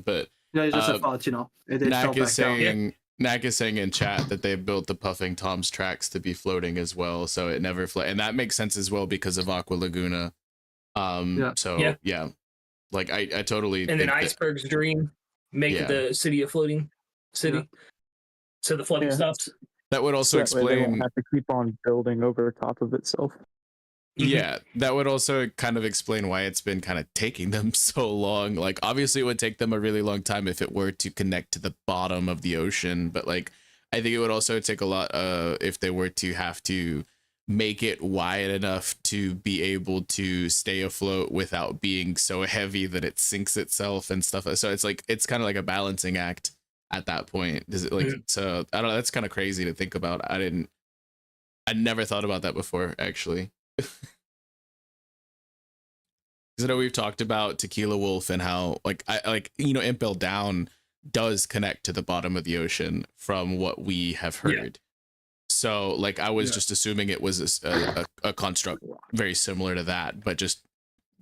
but yeah, it's just a thought, you know. It Knack fell is back down. saying Knack is saying in chat that they built the Puffing Tom's tracks to be floating as well, so it never and that makes sense as well because of Aqua Laguna. So yeah, like I totally. And then Iceberg's dream make the city a floating city. Yeah. So the flooding stops. That would also explain. They won't have to keep on building over top of itself. Yeah, that would also kind of explain why it's been kind of taking them so long. Like, obviously, it would take them a really long time if it were to connect to the bottom of the ocean. But like, I think it would also take a lot if they were to have to make it wide enough to be able to stay afloat without being so heavy that it sinks itself and stuff. So it's like it's kind of like a balancing act. At that point, does it like so? I don't know. That's kind of crazy to think about. I never thought about that before, actually. Because I know we've talked about Tequila Wolf and how Impel Down does connect to the bottom of the ocean from what we have heard. Yeah. So like I was just assuming it was a construct very similar to that, but just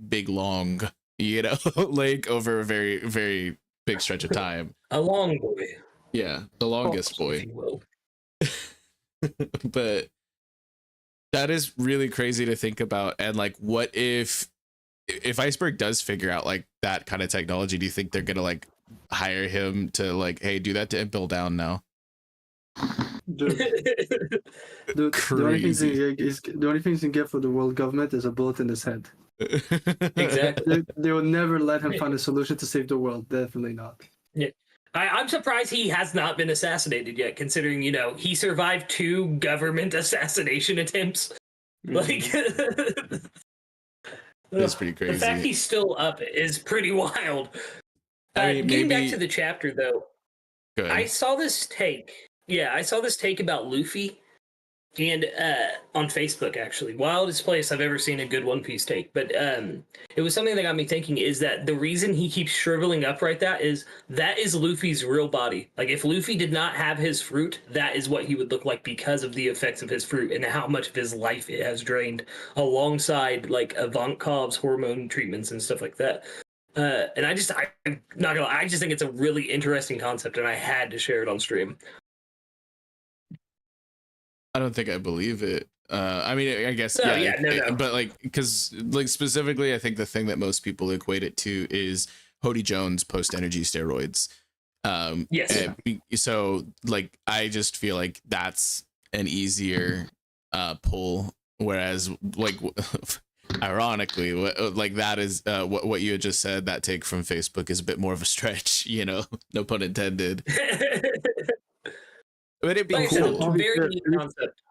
big long, like over a very very big stretch of time. A long boy. Yeah, the longest boy. But that is really crazy to think about. And like, what if Iceberg does figure out like that kind of technology? Do you think they're gonna like hire him to like, hey, do that to Impel Down now? The only thing he can get for the world government is a bullet in his head. Exactly. They will never let him find a solution to save the world. Definitely not. Yeah. I'm surprised he has not been assassinated yet, considering, he survived 2 government assassination attempts. Like, that's pretty crazy. The fact he's still up is pretty wild. Getting back to the chapter, though, I saw this take. Yeah, I saw this take about Luffy, and on Facebook, actually. Wildest place I've ever seen a good One Piece take. But it was something that got me thinking, is that the reason he keeps shriveling up right that is Luffy's real body. Like, if Luffy did not have his fruit, that is what he would look like because of the effects of his fruit and how much of his life it has drained, alongside, like, Ivankov's hormone treatments and stuff like that. And I'm not gonna lie, I just think it's a really interesting concept, and I had to share it on stream. I don't think I believe it. I mean, I guess no. But like, because like specifically, I think the thing that most people equate it to is Hody Jones post energy steroids. Yes. So like, I just feel like that's an easier pull, whereas like, ironically, like that is what you had just said. That take from Facebook is a bit more of a stretch, no pun intended. But it'd be cool. Very neat concept.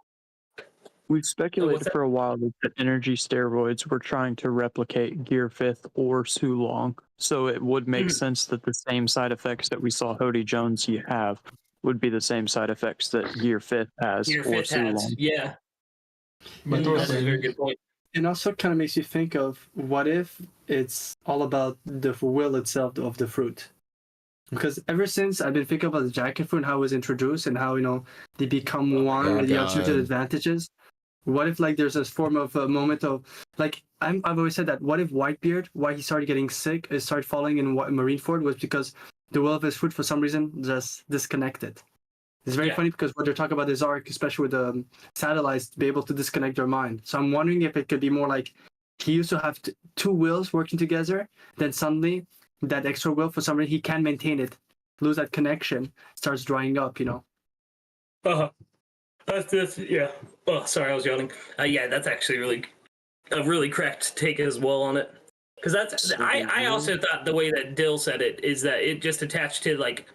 We've speculated for a while that energy steroids were trying to replicate Gear 5th or Sulong, so it would make sense that the same side effects that we saw Hody Jones have would be the same side effects that Gear 5th has or Sulong. Yeah. But that's a very good point. It also kind of makes you think of, what if it's all about the will itself of the fruit? Because ever since I've been thinking about the jacket fruit and how it was introduced and how, they become one with the unlimited advantages. What if like there's this form of a moment of like, I've always said that, what if Whitebeard, why he started getting sick, started falling in Marineford, was because the will of his fruit for some reason just disconnected. It's very funny because what they're talking about this arc, especially with the satellites, to be able to disconnect their mind. So I'm wondering if it could be more like he used to have two wills working together, then suddenly that extra will, for some reason, he can't maintain it, lose that connection, starts drying up, you know? That's yeah. Oh, sorry, I was yawning. Yeah, that's actually a really correct take as well on it. Because I also thought the way that Dill said it is that it just attached to, like,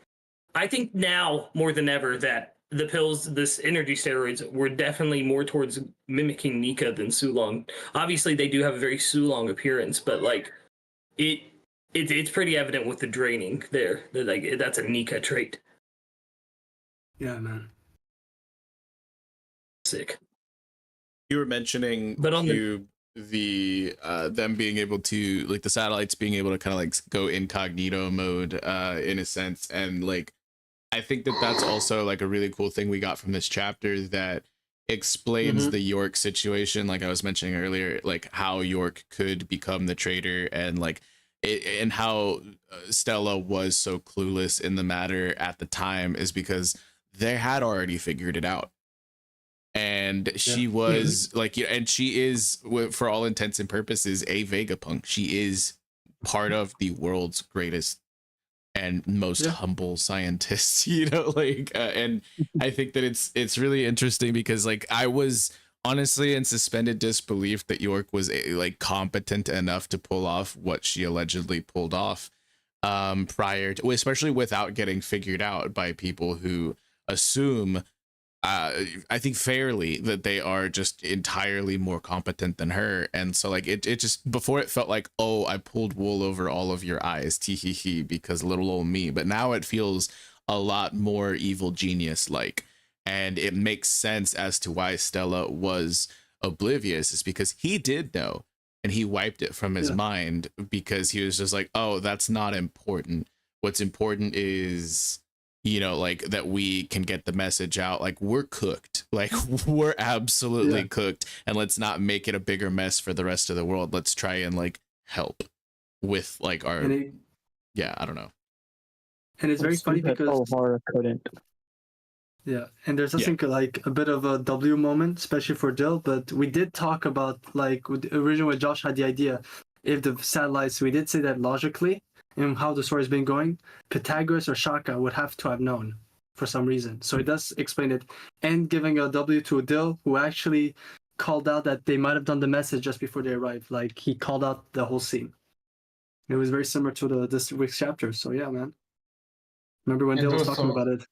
I think now more than ever that the pills, this energy steroids, were definitely more towards mimicking Nika than Sulong. Obviously, they do have a very Sulong appearance, but like it's pretty evident with the draining there that like that's a Nika trait. Yeah, man. Sick. You were mentioning But on Cube, the them being able to, like, the satellites being able to kind of like go incognito mode in a sense, and like I think that that's also like a really cool thing we got from this chapter that explains the York situation, like I was mentioning earlier, like how York could become the traitor, and like and how Stella was so clueless in the matter at the time is because they had already figured it out. And she was like, and she is, for all intents and purposes, a Vegapunk. She is part of the world's greatest and most humble scientists, you know, like, and I think that it's really interesting because, like, I was honestly in suspended disbelief that York was like competent enough to pull off what she allegedly pulled off prior to, especially without getting figured out by people who assume, I think fairly, that they are just entirely more competent than her. And so like it just, before it felt like, oh, I pulled wool over all of your eyes, tee because little old me, but now it feels a lot more evil genius like, and it makes sense as to why Stella was oblivious, is because he did know and he wiped it from his mind, because he was just like, oh, that's not important. What's important is, you know, like that we can get the message out, like we're cooked, like we're absolutely cooked, and let's not make it a bigger mess for the rest of the world. Let's try and like help with like our I don't know. And it's very funny because couldn't. Yeah, and there's I think like a bit of a W moment, especially for Dill. But we did talk about, like, originally when Josh had the idea, if the satellites, we did say that logically, and how the story's been going, Pythagoras or Shaka would have to have known for some reason. So it does explain it, and giving a W to Dill, who actually called out that they might have done the message just before they arrived. Like, he called out the whole scene. It was very similar to this week's chapter. So yeah, man. Remember when Dill was talking about it?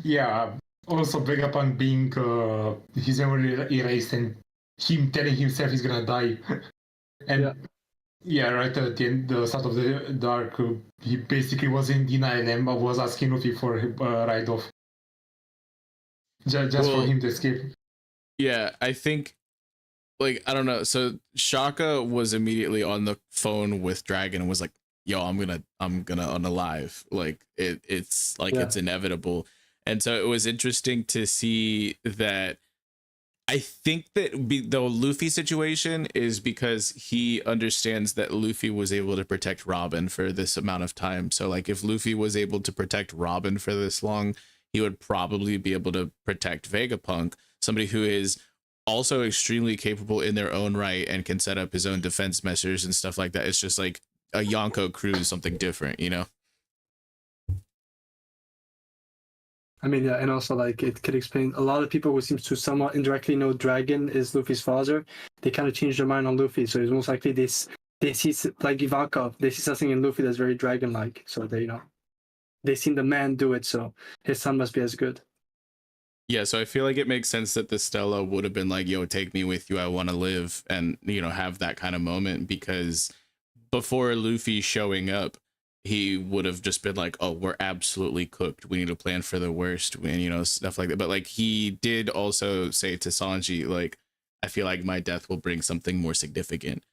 Yeah. Also, Vegapunk being his memory erased and him telling himself he's gonna die. And right at the end, the start of the dark, he basically was in denial and was asking Luffy for a ride off. Just for him to escape. Yeah, I think, like, I don't know. So Shaka was immediately on the phone with Dragon and was like, yo, I'm gonna unalive. Like it's like it's inevitable. And so it was interesting to see that. I think that the Luffy situation is because he understands that Luffy was able to protect Robin for this amount of time. So like if Luffy was able to protect Robin for this long, he would probably be able to protect Vegapunk, somebody who is also extremely capable in their own right and can set up his own defense measures and stuff like that. It's just like a Yonko crew is something different, you know? I mean, yeah, and also, like, it could explain a lot of people who seems to somewhat indirectly know Dragon is Luffy's father. They kind of changed their mind on Luffy, so it's most likely they see, like Ivankov, they see something in Luffy that's very Dragon-like. So they, you know, they seen the man do it, so his son must be as good. Yeah, so I feel like it makes sense that the Stella would have been like, yo, take me with you, I want to live, and, you know, have that kind of moment, because before Luffy showing up, he would have just been like, oh, we're absolutely cooked, we need to plan for the worst, and, you know, stuff like that. But like he did also say to Sanji, like, I feel like my death will bring something more significant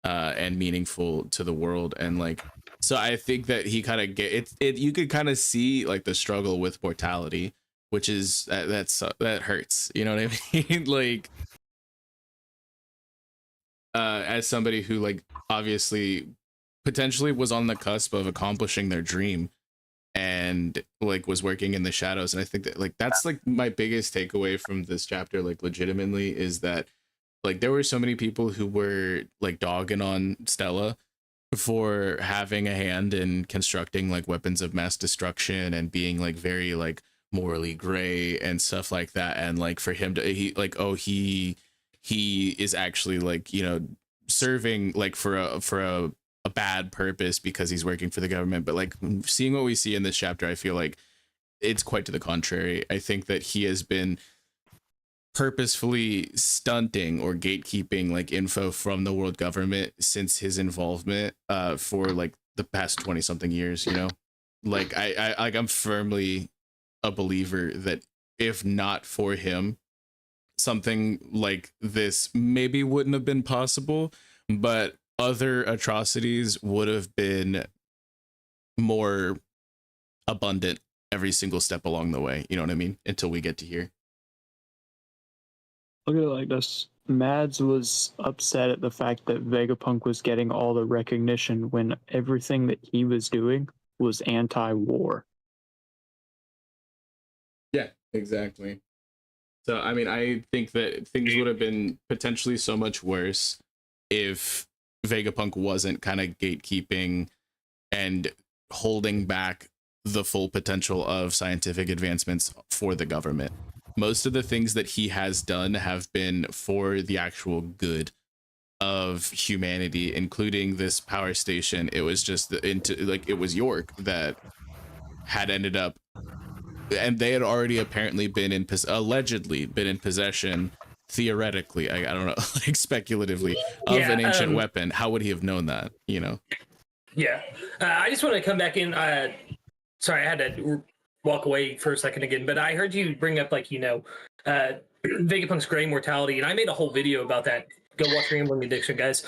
and meaningful to the world. And like, so I think that he kind of get it, you could kind of see like the struggle with mortality, which is that hurts, you know what I mean? Like as somebody who, like, obviously potentially was on the cusp of accomplishing their dream, and and like was working in the shadows. And I think that like that's like my biggest takeaway from this chapter, like legitimately, is that like there were so many people who were like dogging on Stella for having a hand in constructing like weapons of mass destruction and being like very like morally gray and stuff like that. And like for him to he is actually like, you know, serving like for a bad purpose because he's working for the government. But like seeing what we see in this chapter, I feel like it's quite to the contrary. I think that he has been purposefully stunting or gatekeeping like info from the world government since his involvement for like the past 20 something years, you know. Like I'm firmly a believer that if not for him, something like this maybe wouldn't have been possible, but other atrocities would have been more abundant every single step along the way, you know what I mean, until we get to here. Look at it like this. Mads was upset at the fact that Vegapunk was getting all the recognition when everything that he was doing was anti-war. Yeah, exactly. So, I mean, I think that things would have been potentially so much worse if Vegapunk wasn't kind of gatekeeping and holding back the full potential of scientific advancements for the government. Most of the things that he has done have been for the actual good of humanity, including this power station. It was just it was York that had ended up, and they had already apparently been allegedly been in possession, theoretically, I don't know, like speculatively, of an ancient weapon. How would he have known that, you know? Yeah. I just want to come back in. Sorry, I had to walk away for a second again, but I heard you bring up, like, you know, Vegapunk's gray mortality, and I made a whole video about that. Go watch Rambling Addiction, guys.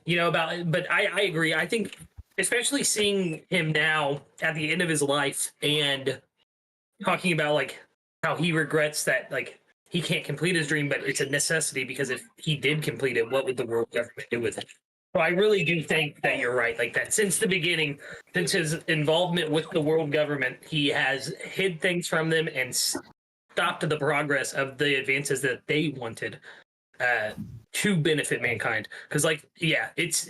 You know, but I agree. I think, especially seeing him now at the end of his life and talking about, like, how he regrets that, like, he can't complete his dream, but it's a necessity because if he did complete it, what would the world government do with it? So I really do think that you're right. Like that since the beginning, since his involvement with the world government, he has hid things from them and stopped the progress of the advances that they wanted to benefit mankind. Because, like, yeah, it's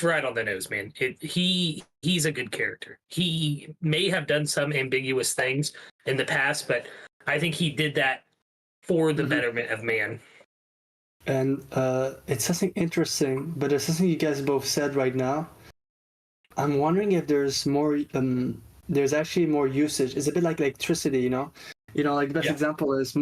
right on the nose, man. He's a good character. He may have done some ambiguous things in the past, but I think he did that for the betterment of man. And it's something interesting, but there's something you guys both said right now. I'm wondering if there's more, there's actually more usage. It's a bit like electricity, you know? You know, like the best example is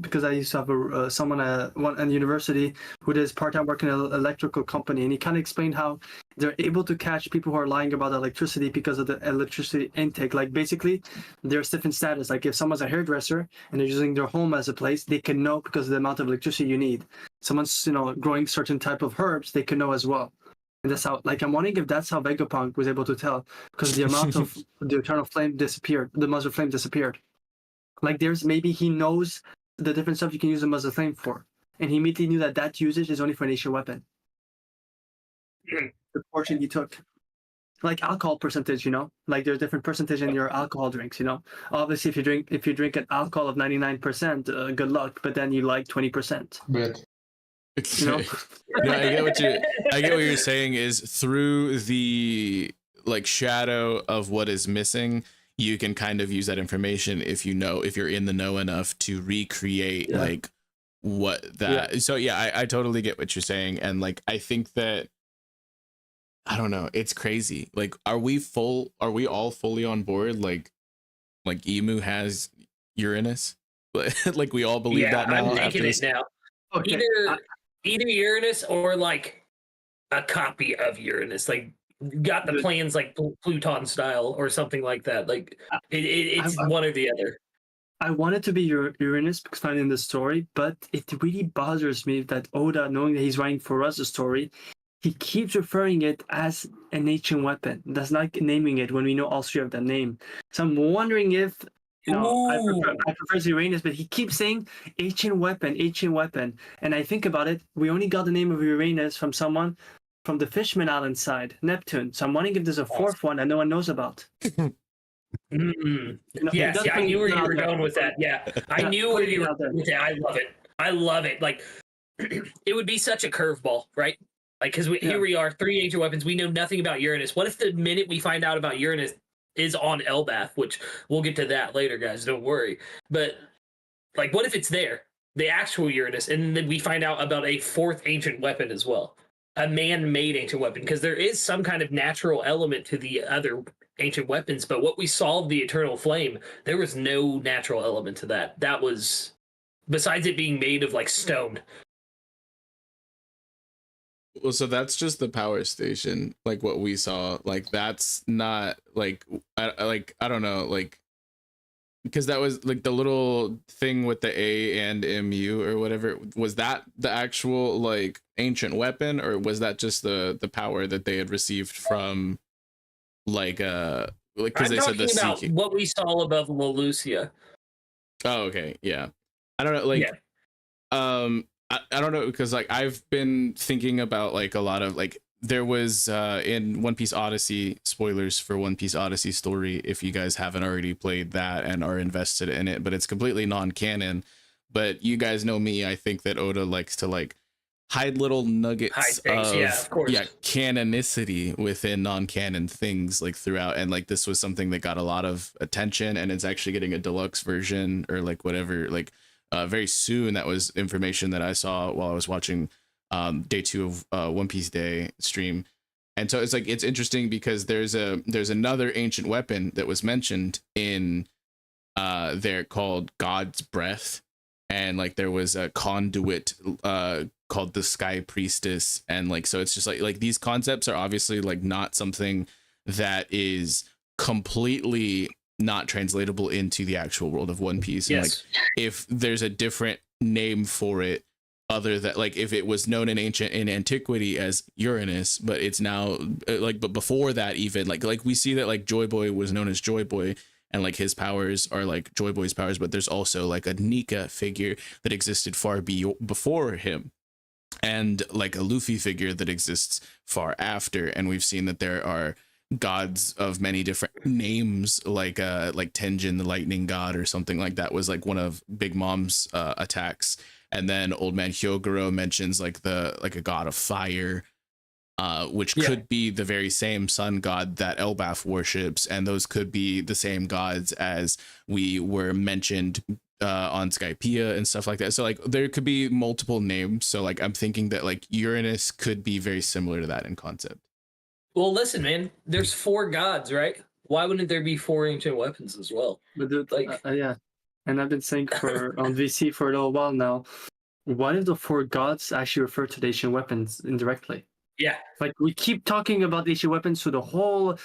because I used to have someone at university who does part-time work in an electrical company, and he kind of explained how they're able to catch people who are lying about electricity because of the electricity intake. Like basically, there's different status. Like if someone's a hairdresser and they're using their home as a place, they can know because of the amount of electricity you need. Someone's, you know, growing certain type of herbs, they can know as well. And that's how, like, I'm wondering if that's how Vegapunk was able to tell, because the amount of the eternal flame disappeared, the muzzle flame disappeared. Like there's maybe he knows the different stuff you can use a muzzle flame for, and he immediately knew that usage is only for an ancient weapon. The portion he took, like alcohol percentage, you know, like there's different percentage in your alcohol drinks, you know. Obviously, if you drink an alcohol of 99%, good luck. But then you like 20%. But you know? No, I get what you're saying is through the like shadow of what is missing, you can kind of use that information if you're in the know enough to recreate like what that. So yeah, I totally get what you're saying. And like, I think that, I don't know, it's crazy. Like, are we all fully on board? Like Emu has Uranus? Like we all believe that now? I'm thinking it now. Okay. Either Uranus or like a copy of Uranus, like got the plans like Pluton style or something like that. Like it's one or the other. I want it to be Uranus because finding in the story, but it really bothers me that Oda, knowing that he's writing for us a story, he keeps referring it as an ancient weapon. That's not naming it when we know all three of that name. So I'm wondering if, you know, I prefer Uranus, but he keeps saying ancient weapon. And I think about it, we only got the name of Uranus from someone from the Fishman Island side, Neptune. So I'm wondering if there's a fourth one that no one knows about. Mm. You know, Yes, just yeah, I putting knew where it you out were there. going with that. Yeah, I Yeah, knew where putting you it were out there. going with that. I love it. I love it. Like, it would be such a curveball, right? Like, because Yeah. here we are, 3 ancient weapons. We know nothing about Uranus. What if the minute we find out about Uranus is on Elbath, which we'll get to that later, guys. Don't worry. But like, what if it's there, the actual Uranus, and then we find out about a fourth ancient weapon as well, a man-made ancient weapon? Because there is some kind of natural element to the other ancient weapons, but what we saw, the Eternal Flame, there was no natural element to that. That was, besides it being made of like stone. Well, so that's just the power station, like what we saw. Like that's not like I don't know, like because that was like the little thing with the A and MU or whatever. Was that the actual like ancient weapon, or was that just the power that they had received from like because I'm they said the talking about CQ. what we saw above Lelucia. Oh, okay, yeah. I don't know, like I don't know, because like I've been thinking about like a lot of like there was in One Piece Odyssey, spoilers for One Piece Odyssey story if you guys haven't already played that and are invested in it, but it's completely non-canon. But you guys know me, I think that Oda likes to like hide little nuggets things, of, yeah, of course. canonicity within non-canon things like throughout, and like this was something that got a lot of attention, and it's actually getting a deluxe version or like whatever, like very soon. That was information that I saw while I was watching day 2 of One Piece Day stream. And so it's like it's interesting because there's another ancient weapon that was mentioned in there called God's Breath, and like there was a conduit called the Sky Priestess, and like so it's just like these concepts are obviously like not something that is completely not translatable into the actual world of One Piece. And like if there's a different name for it other than like if it was known in antiquity as Uranus, but it's now like, but before that even like we see that like Joy Boy was known as Joy Boy, and like his powers are like Joy Boy's powers, but there's also like a Nika figure that existed far before him, and like a Luffy figure that exists far after. And we've seen that there are gods of many different names, like Tenjin the lightning god or something like that was like one of Big Mom's attacks. And then Old Man Hyogoro mentions like a god of fire, which could be the very same sun god that Elbaf worships, and those could be the same gods as we were mentioned on Skypiea and stuff like that. So like there could be multiple names. So like I'm thinking that like Uranus could be very similar to that in concept. Well, listen, man, there's 4 gods, right? Why wouldn't there be 4 ancient weapons as well? But dude, yeah, and I've been saying for on VC for a little while now. What if the 4 gods actually refer to the ancient weapons indirectly? Yeah, like we keep talking about the ancient weapons through the whole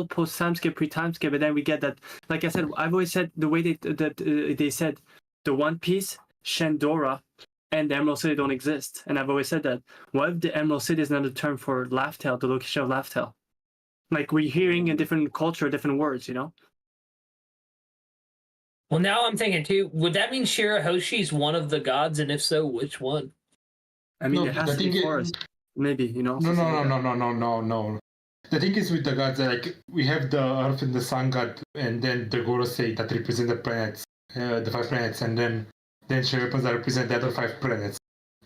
post time skip, pre time skip, and then we get that. Like I said, I've always said the way they said the One Piece, Shandora, and the Emerald City don't exist, and I've always said that. What if the Emerald City is another term for Laugh-Tale, the location of Laugh-Tale? Like we're hearing a different culture, different words, you know. Well, now I'm thinking too, would that mean Shirahoshi's one of the gods? And if so, which one? I mean, it has to be forest. Maybe, you know. No. The thing is with the gods, like we have the Earth and the Sun god, and then the Gorosei that represent the planets, the 5 planets, and then Shirapans that represent the other 5 planets.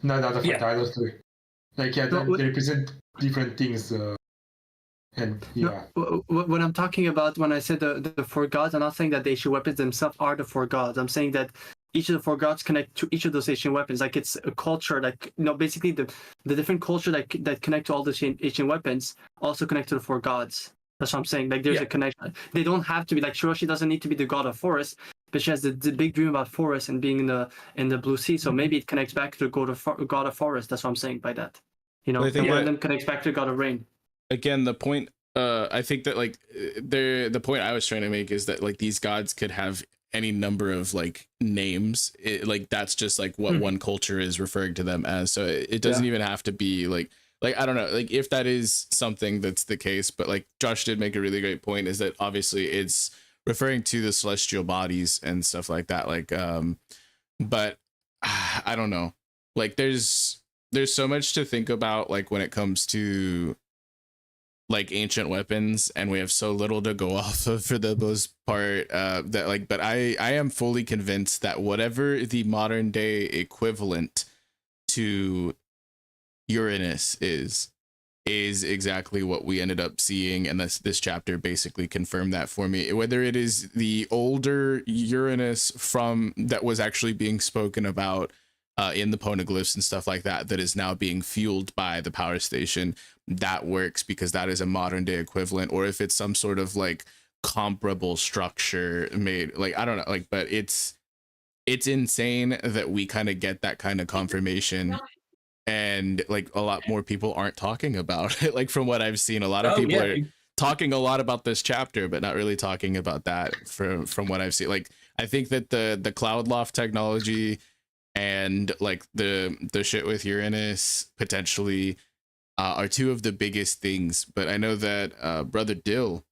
Not the other 5, the other 3. Like they represent different things. And yeah. No, what I'm talking about when I said the 4 gods, I'm not saying that the ancient weapons themselves are the 4 gods. I'm saying that each of the 4 gods connect to each of those ancient weapons. Like it's a culture, like basically the different culture that connect to all the ancient weapons also connect to the 4 gods. That's what I'm saying. Like there's a connection. They don't have to be like Shiroshi doesn't need to be the god of forest, but she has the big dream about forest and being in the blue sea. So maybe it connects back to the god of forest. That's what I'm saying by that. You know, and one of them connects back to the god of rain. Again, the point I think that like the point I was trying to make is that like these gods could have any number of like names. Like that's just like what one culture is referring to them as. So it doesn't even have to be like I don't know, like if that is something that's the case. But like Josh did make a really great point, is that obviously it's referring to the celestial bodies and stuff like that. Like but I don't know, like there's so much to think about, like when it comes to like ancient weapons, and we have so little to go off of for the most part, that like, but I am fully convinced that whatever the modern day equivalent to Uranus is exactly what we ended up seeing, and this chapter basically confirmed that for me. Whether it is the older Uranus from that was actually being spoken about in the poneglyphs and stuff like that, that is now being fueled by the power station, that works because that is a modern day equivalent, or if it's some sort of like comparable structure made, like I don't know, like, but it's insane that we kind of get that kind of confirmation. And like a lot more people aren't talking about it. Like from what I've seen, a lot of people are talking a lot about this chapter, but not really talking about that from what I've seen. Like I think that the cloud loft technology and like the shit with Uranus potentially are two of the biggest things. But I know that Brother Dill,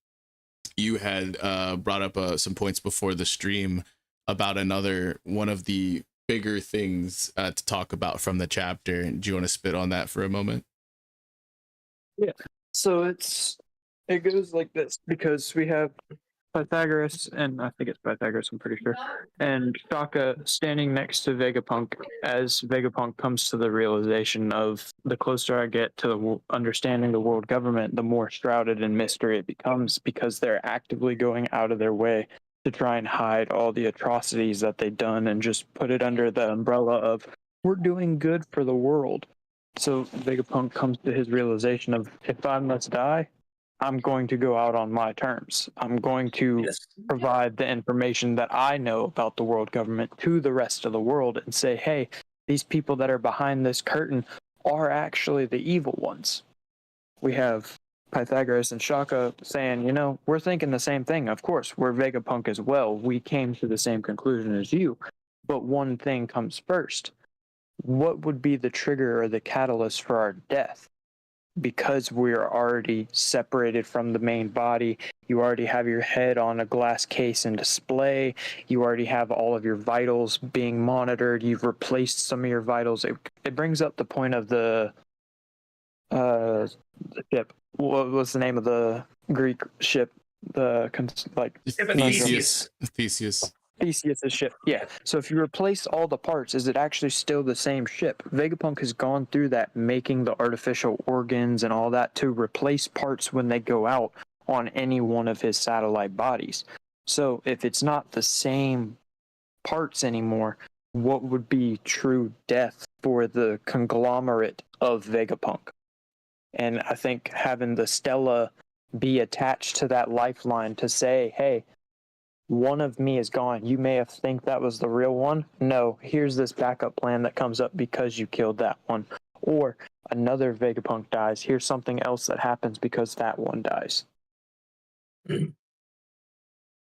you had brought up some points before the stream about another one of the bigger things to talk about from the chapter. Do you want to spit on that for a moment? Yeah. So it goes like this, because we have Pythagoras, and I think it's Pythagoras, I'm pretty sure, and Shaka standing next to Vegapunk as Vegapunk comes to the realization of the closer I get to understanding the world government, the more shrouded in mystery it becomes, because they're actively going out of their way to try and hide all the atrocities that they've done and just put it under the umbrella of we're doing good for the world. So Vegapunk comes to his realization of, if I must die, I'm going to go out on my terms. I'm going to provide the information that I know about the world government to the rest of the world and say, hey, these people that are behind this curtain are actually the evil ones. We have Pythagoras and Shaka saying, you know, we're thinking the same thing. Of course, we're Vegapunk as well. We came to the same conclusion as you. But one thing comes first. What would be the trigger or the catalyst for our death? Because we're already separated from the main body, you already have your head on a glass case and display, you already have all of your vitals being monitored, you've replaced some of your vitals. It brings up the point of the ship. What was the name of the Greek ship? Theseus. Theseus' ship. Yeah. So if you replace all the parts, is it actually still the same ship? Vegapunk has gone through that, making the artificial organs and all that to replace parts when they go out on any one of his satellite bodies. So if it's not the same parts anymore, what would be true death for the conglomerate of Vegapunk? And I think having the Stella be attached to that lifeline to say, hey, one of me is gone. You may have think that was the real one. No, here's this backup plan that comes up because you killed that one. Or another Vegapunk dies. Here's something else that happens because that one dies.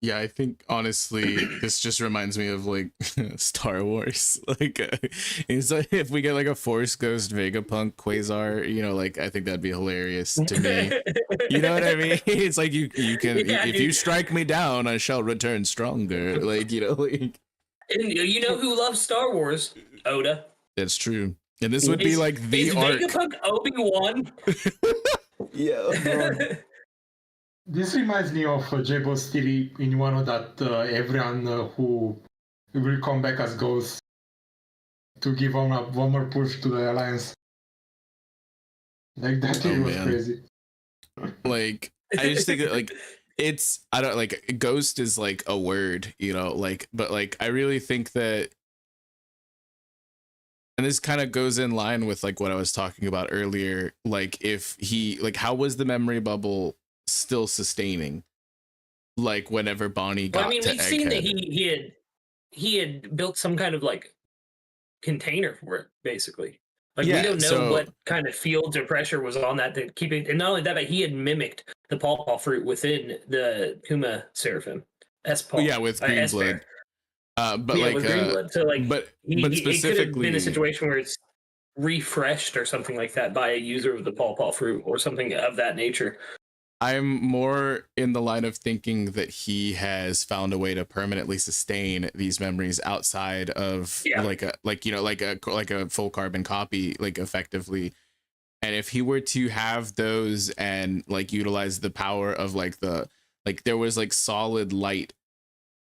Yeah, I think honestly, this just reminds me of like Star Wars. Like, it's like if we get like a Force Ghost Vegapunk Quasar, you know, like I think that'd be hilarious to me. You know what I mean? It's like you can if you strike me down, I shall return stronger. Like, you know, like. And you know who loves Star Wars? Oda. That's true. And this would be like the arc. Vegapunk Obi-Wan? Yeah. This reminds me of Jebo's theory in one of that everyone who will come back as ghosts to give one more push to the alliance. Like that theory was crazy. Like I just think that, like it's I don't like ghost is like a word, you know, like but like I really think that, and this kind of goes in line with like what I was talking about earlier, like if he like how was the memory bubble still sustaining, like whenever Bonnie got we've Egghead. seen that he had built some kind of like container for it, basically. Like we don't know what kind of fields or pressure was on that to keep it, and not only that, but he had mimicked the pawpaw fruit within the Kuma seraphim. With green blood. But yeah, like with green blood. So like but specifically it could have been a situation where it's refreshed or something like that by a user of the pawpaw fruit or something of that nature. I'm more in the line of thinking that he has found a way to permanently sustain these memories outside of like a full carbon copy, like effectively. And if he were to have those and like utilize the power of like there was like solid light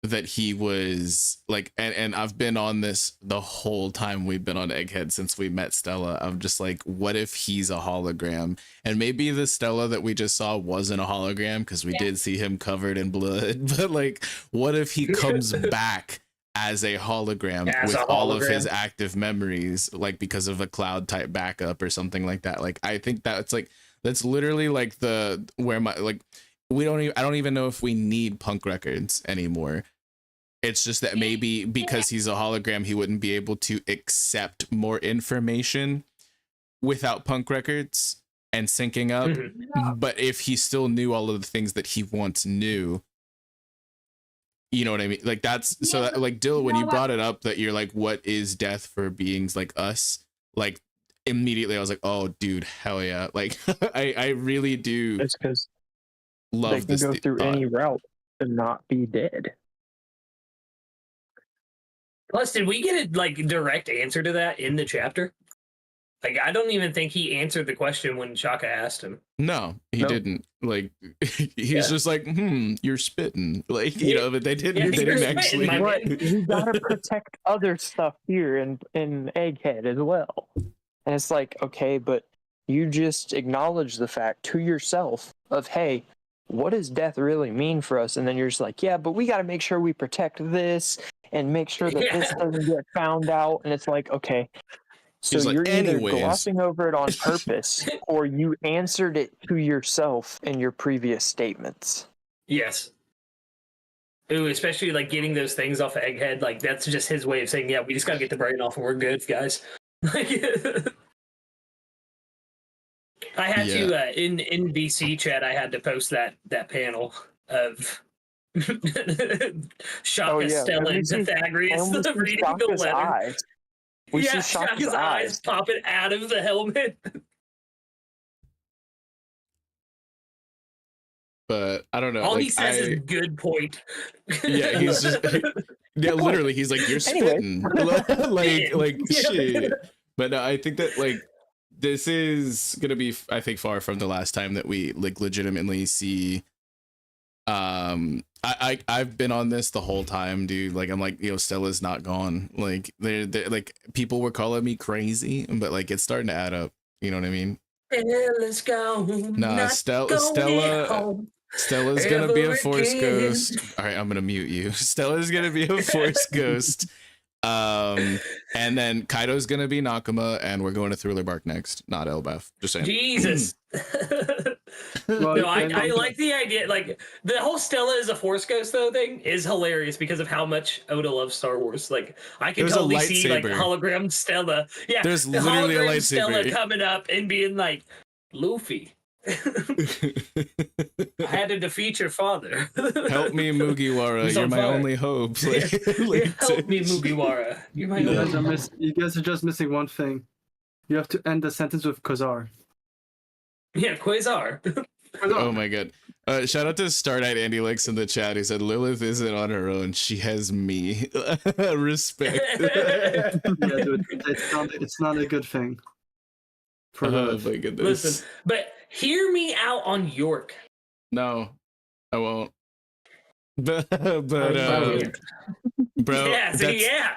that he was like, and I've been on this the whole time we've been on Egghead since we met Stella. I'm just like, what if he's a hologram? And maybe the Stella that we just saw wasn't a hologram because we did see him covered in blood. But like, what if he comes back as a hologram with all of his active memories, like because of a cloud type backup or something like that? Like, I think that's like, that's literally like I don't even know if we need punk records anymore. It's just that maybe because he's a hologram, he wouldn't be able to accept more information without punk records and syncing up. But if he still knew all of the things that he once knew, you know what I mean? Like that's so that, like Dill, when you brought it up that you're like, what is death for beings like us? Like immediately I was like, oh dude, hell yeah. Like I really do. It's because love they can go through any route and not be dead. Plus, did we get a like direct answer to that in the chapter? Like, I don't even think he answered the question when Shaka asked him. No, he didn't. Like, he's just like, you're spitting. Like, you know, but they didn't actually. You gotta protect other stuff here in Egghead as well. And it's like, okay, but you just acknowledge the fact to yourself of, hey, what does death really mean for us? And then you're just like, yeah, but we got to make sure we protect this and make sure that this doesn't get found out. And it's like, okay, so like, you're either glossing over it on purpose or you answered it to yourself in your previous statements. Yes. Ooh, especially like getting those things off of Egghead. Like, that's just his way of saying, yeah, we just got to get the brain off and we're good, guys. I had to in VC chat. I had to post that panel of Shaka, Stella, and Pythagoras reading the letter. Eyes. We see Shaka's eyes popping out of the helmet. But I don't know. All like, he says is "good point." Yeah, he's just literally. He's like, "You're spitting," like shit. But no, I think that like. This is gonna be, I think, far from the last time that we like legitimately see. I've been on this the whole time, dude. Like I'm like, Stella's not gone. Like they're like people were calling me crazy, but like it's starting to add up. You know what I mean? Stella's gone. Nah, Stella's gonna be a Force ghost. All right, I'm gonna mute you. Stella's gonna be a Force ghost. And then Kaido's gonna be Nakama, and we're going to Thriller Bark next, not Elbaf. Just saying. Jesus. No, I like the idea. Like the whole Stella is a Force ghost though thing is hilarious because of how much Oda loves Star Wars. Like I can totally see like hologram Stella. Yeah, there's literally a lightsaber. Stella coming up and being like, Luffy. I had to defeat your father. Help me, Mugiwara. You're my only hope. Help me, Mugiwara. You're my only hope. You guys are just missing one thing. You have to end the sentence with Khazar. Yeah, Quasar. Oh my god. Shout out to Starnight Andy Likes in the chat. He said Lilith isn't on her own. She has me. Respect. Yeah, dude, it's not a good thing. Oh my goodness. Listen, but hear me out on York. No, I won't. But bro, yeah,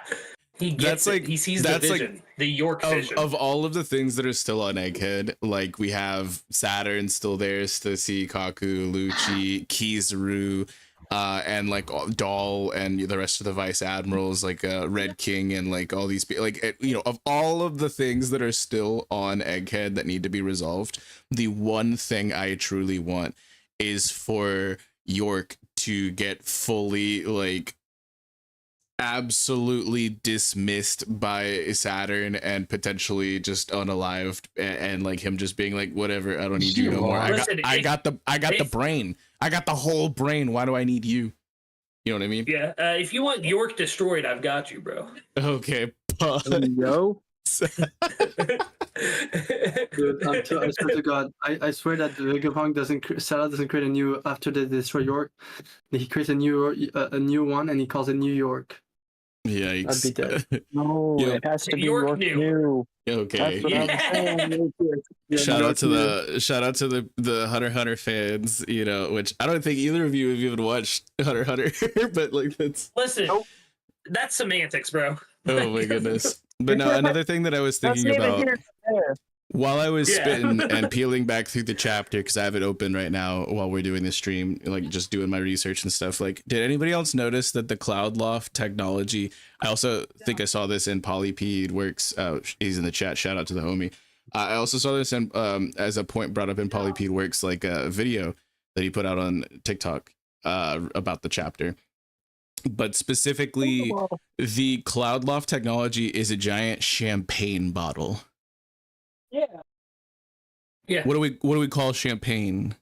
he gets it. He sees the vision, the York vision. Of all of the things that are still on Egghead, like we have Saturn still there to see Kaku, Lucci, Kizaru, and like Doll and the rest of the vice admirals, like Red King and like all these people, like of all of the things that are still on Egghead that need to be resolved, the one thing I truly want is for York to get fully like absolutely dismissed by Saturn and potentially just unalived, and like him just being like, whatever, I don't need you no more. I got the brain. I got the whole brain. Why do I need you? You know what I mean? Yeah. If you want York destroyed, I've got you, bro. Okay. Yo. Dude, I swear to God, I swear that Vegapunk Stella doesn't create a new after they destroy York. He creates a new one and he calls it New York. Yikes. I'd be dead. No, Yo. it has to be York York New. New. Okay. That's what I'm saying. Yeah, Shout York out to the Hunter x Hunter fans, you know, which I don't think either of you have even watched Hunter x Hunter, but like that's Listen, Nope. that's semantics, bro. oh my goodness. But no, another thing that I was That's thinking neither about here nor there. while I was Yeah. spitting and peeling back through the chapter, because I have it open right now while we're doing this stream, like just doing my research and stuff. Like, did anybody else notice that the Cloud Loft technology? I also think I saw this in Polypede Works. He's in the chat. Shout out to the homie. I also saw this in as a point brought up in Polypede Works, like a video that he put out on TikTok about the chapter. But specifically, the Cloud Loft technology is a giant champagne bottle. Yeah. Yeah. What do we call champagne?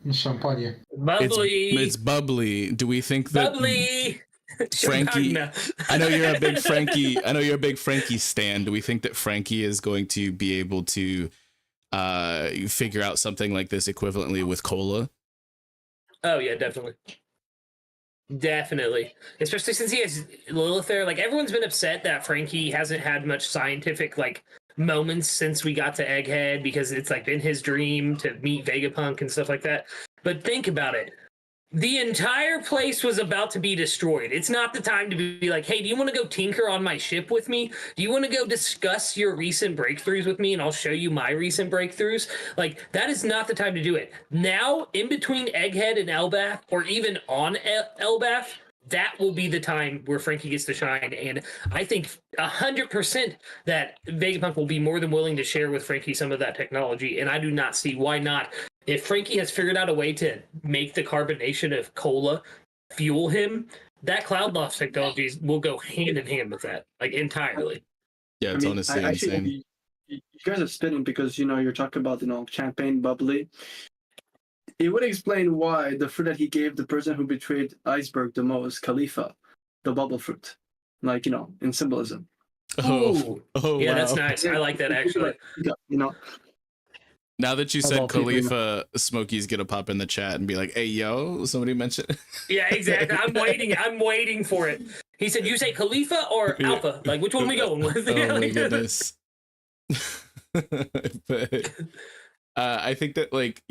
Champagne. Bubbly. It's bubbly. Do we think that bubbly. Frankie? Champagne. I know you're a big Frankie. I know you're a big Frankie stan. Do we think that Frankie is going to be able to figure out something like this equivalently with cola? Oh yeah, definitely. Definitely. Especially since he has Lilith there. Like everyone's been upset that Frankie hasn't had much scientific like moments since we got to Egghead because it's like been his dream to meet Vegapunk and stuff like that. But think about it. The entire place was about to be destroyed. It's not the time to be like, hey, do you want to go tinker on my ship with me? Do you want to go discuss your recent breakthroughs with me and I'll show you my recent breakthroughs? Like, that is not the time to do it. Now, in between Egghead and Elbaf, or even on Elbaf, that will be the time where Frankie gets to shine. And I think 100% that Vegapunk will be more than willing to share with Frankie some of that technology. And I do not see why not. If Frankie has figured out a way to make the carbonation of cola fuel him, that Cloud Loft technology will go hand in hand with that, like entirely. Yeah, it's honestly insane. You guys are spinning because you're talking about champagne bubbly. It would explain why the fruit that he gave the person who betrayed Iceberg the most, Khalifa, the bubble fruit, like in symbolism. Oh, yeah, wow. that's nice. I like that actually. Now that you Of said all people. Khalifa, Smokey's gonna pop in the chat and be like, "Hey, yo, somebody mentioned." Yeah, exactly. I'm waiting for it. He said, "You say Khalifa or Yeah. Alpha? Like, which one we going with?" Oh my goodness. But I think that like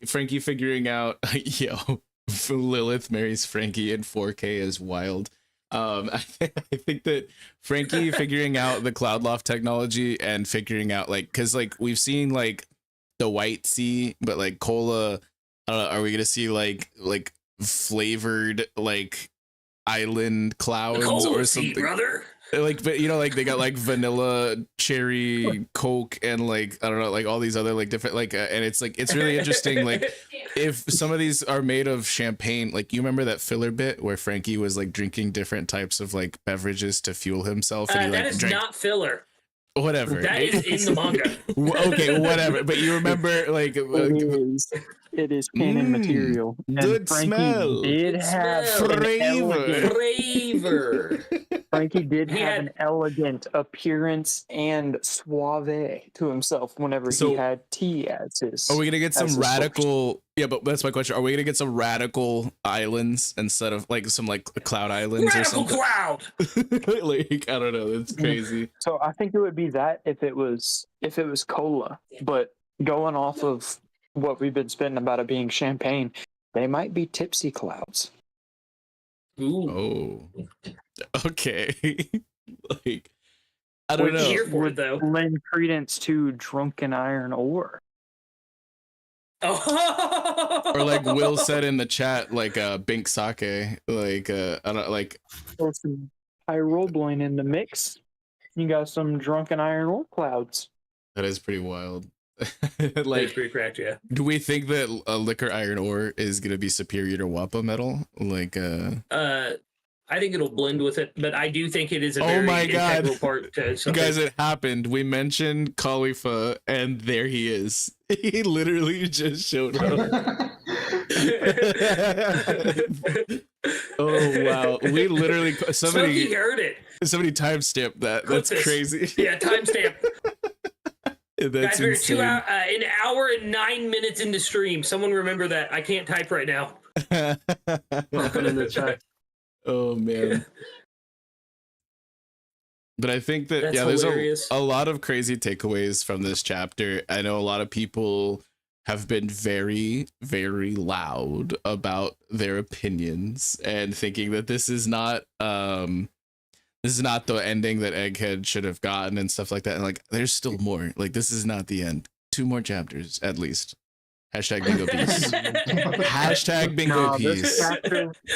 Frankie figuring out yo Lilith marries Frankie in 4K is wild. I think that Frankie figuring out the Cloud Loft technology and figuring out because we've seen the White Sea, but cola. I don't know, are we gonna see like flavored island clouds or something? brother. But they got vanilla, cherry, Coke, and I don't know, all these other different and it's really interesting. If some of these are made of champagne, you remember that filler bit where Frankie was drinking different types of beverages to fuel himself, and he That is drank not filler. whatever. That is in the manga. Okay, whatever. But you remember It is canon material. And good Frankie smell. did Good have smell. an elegant- Flavor. Frankie did He have had- an elegant appearance and suave to himself whenever So- he had tea as his. Are we gonna get some as his radical? Yeah, but that's my question. Are we gonna get some radical islands instead of some cloud islands or Radical something? cloud. I don't know. That's crazy. So I think it would be that if it was cola, but going off of what we've been spitting about it being champagne, they might be tipsy clouds. Ooh. Oh, okay. I don't Which know. Here for it, though. Lend credence to drunken iron ore. Oh. Or Will said in the chat, Bink Sake, I don't Throw some pyrobline in the mix. You got some drunken iron ore clouds. that is pretty wild. That's pretty cracked, yeah. Do we think that liquor iron ore is gonna be superior to Wappa metal? I think it'll blend with it, but I do think it is a Oh very my God. integral part to You something. guys, it happened. We mentioned Khalifa, and there he is. He literally just showed up. Oh wow! We literally Smokey somebody heard it. timestamped that. Clip That's this. crazy. Yeah, timestamp. That's Guys, we're insane. an hour and 9 minutes into stream. Someone remember that. I can't type right now. Put it in the chat. Oh man. But I think that That's there's hilarious. a lot of crazy takeaways from this chapter. I know a lot of people have been very, very loud about their opinions and thinking that this is not the ending that Egghead should have gotten and stuff like that. And like, there's still more. Like, this is not the end. 2 more chapters at least. Hashtag bingo piece. Hashtag bingo piece.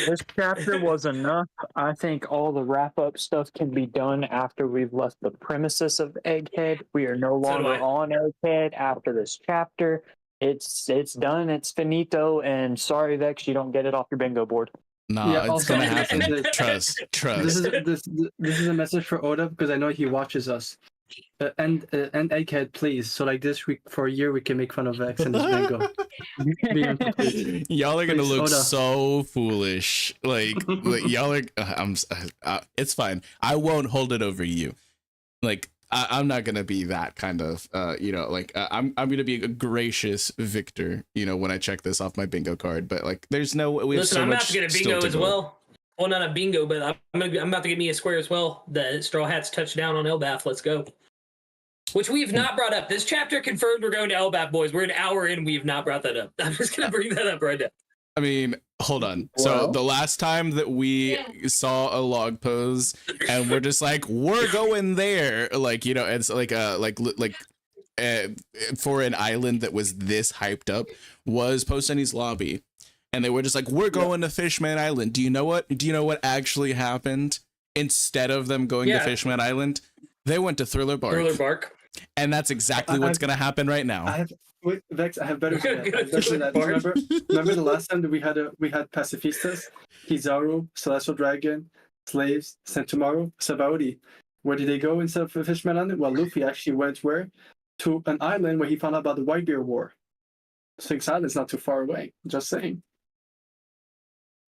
This chapter was enough. I think all the wrap up stuff can be done after we've left the premises of Egghead. We are no So do longer I. on Egghead after this chapter. It's done. It's finito. And sorry, Vex, you don't get it off your bingo board. Nah, Yeah, it's also, gonna happen. this- Trust. This is a message for Oda because I know he watches us. And Egghead, please. So like this week for a year we can make fun of Vex and his bingo. Y'all are gonna Please, look Oda. so foolish. Like y'all are. It's fine. I won't hold it over you. Like I'm not gonna be that kind of. I'm gonna be a gracious victor. When I check this off my bingo card. But like, there's no. We have Listen, so I'm much about to get a still bingo to as go. well. Well, not a bingo, but I'm about to get me a square as well. The Straw Hats touchdown on Elbaf. Let's go. Which we have not brought up. This chapter confirmed we're going to Elbaf, boys. We're an hour in. We have not brought that up. I'm just going to bring that up right now. I mean, hold on. So Well. the last time that we saw a log pose and we're just like, we're going there, like, it's like for an island that was this hyped up was Post Sunny's lobby. And they were just like, we're going to Fishman Island. Do you know what actually happened? Instead of them going to Fishman Island, they went to Thriller Bark. Thriller Bark. And that's exactly what's going to happen right now. Vex, I have better than that. Thriller Bark. Remember the last time that we had pacifistas, Kizaru, Celestial Dragon, slaves, Sentomaru, Sabaody. Where did they go instead of Fishman Island? Well, Luffy actually went where? To an island where he found out about the Whitebeard War. Sphinx Island's not too far away. Just saying.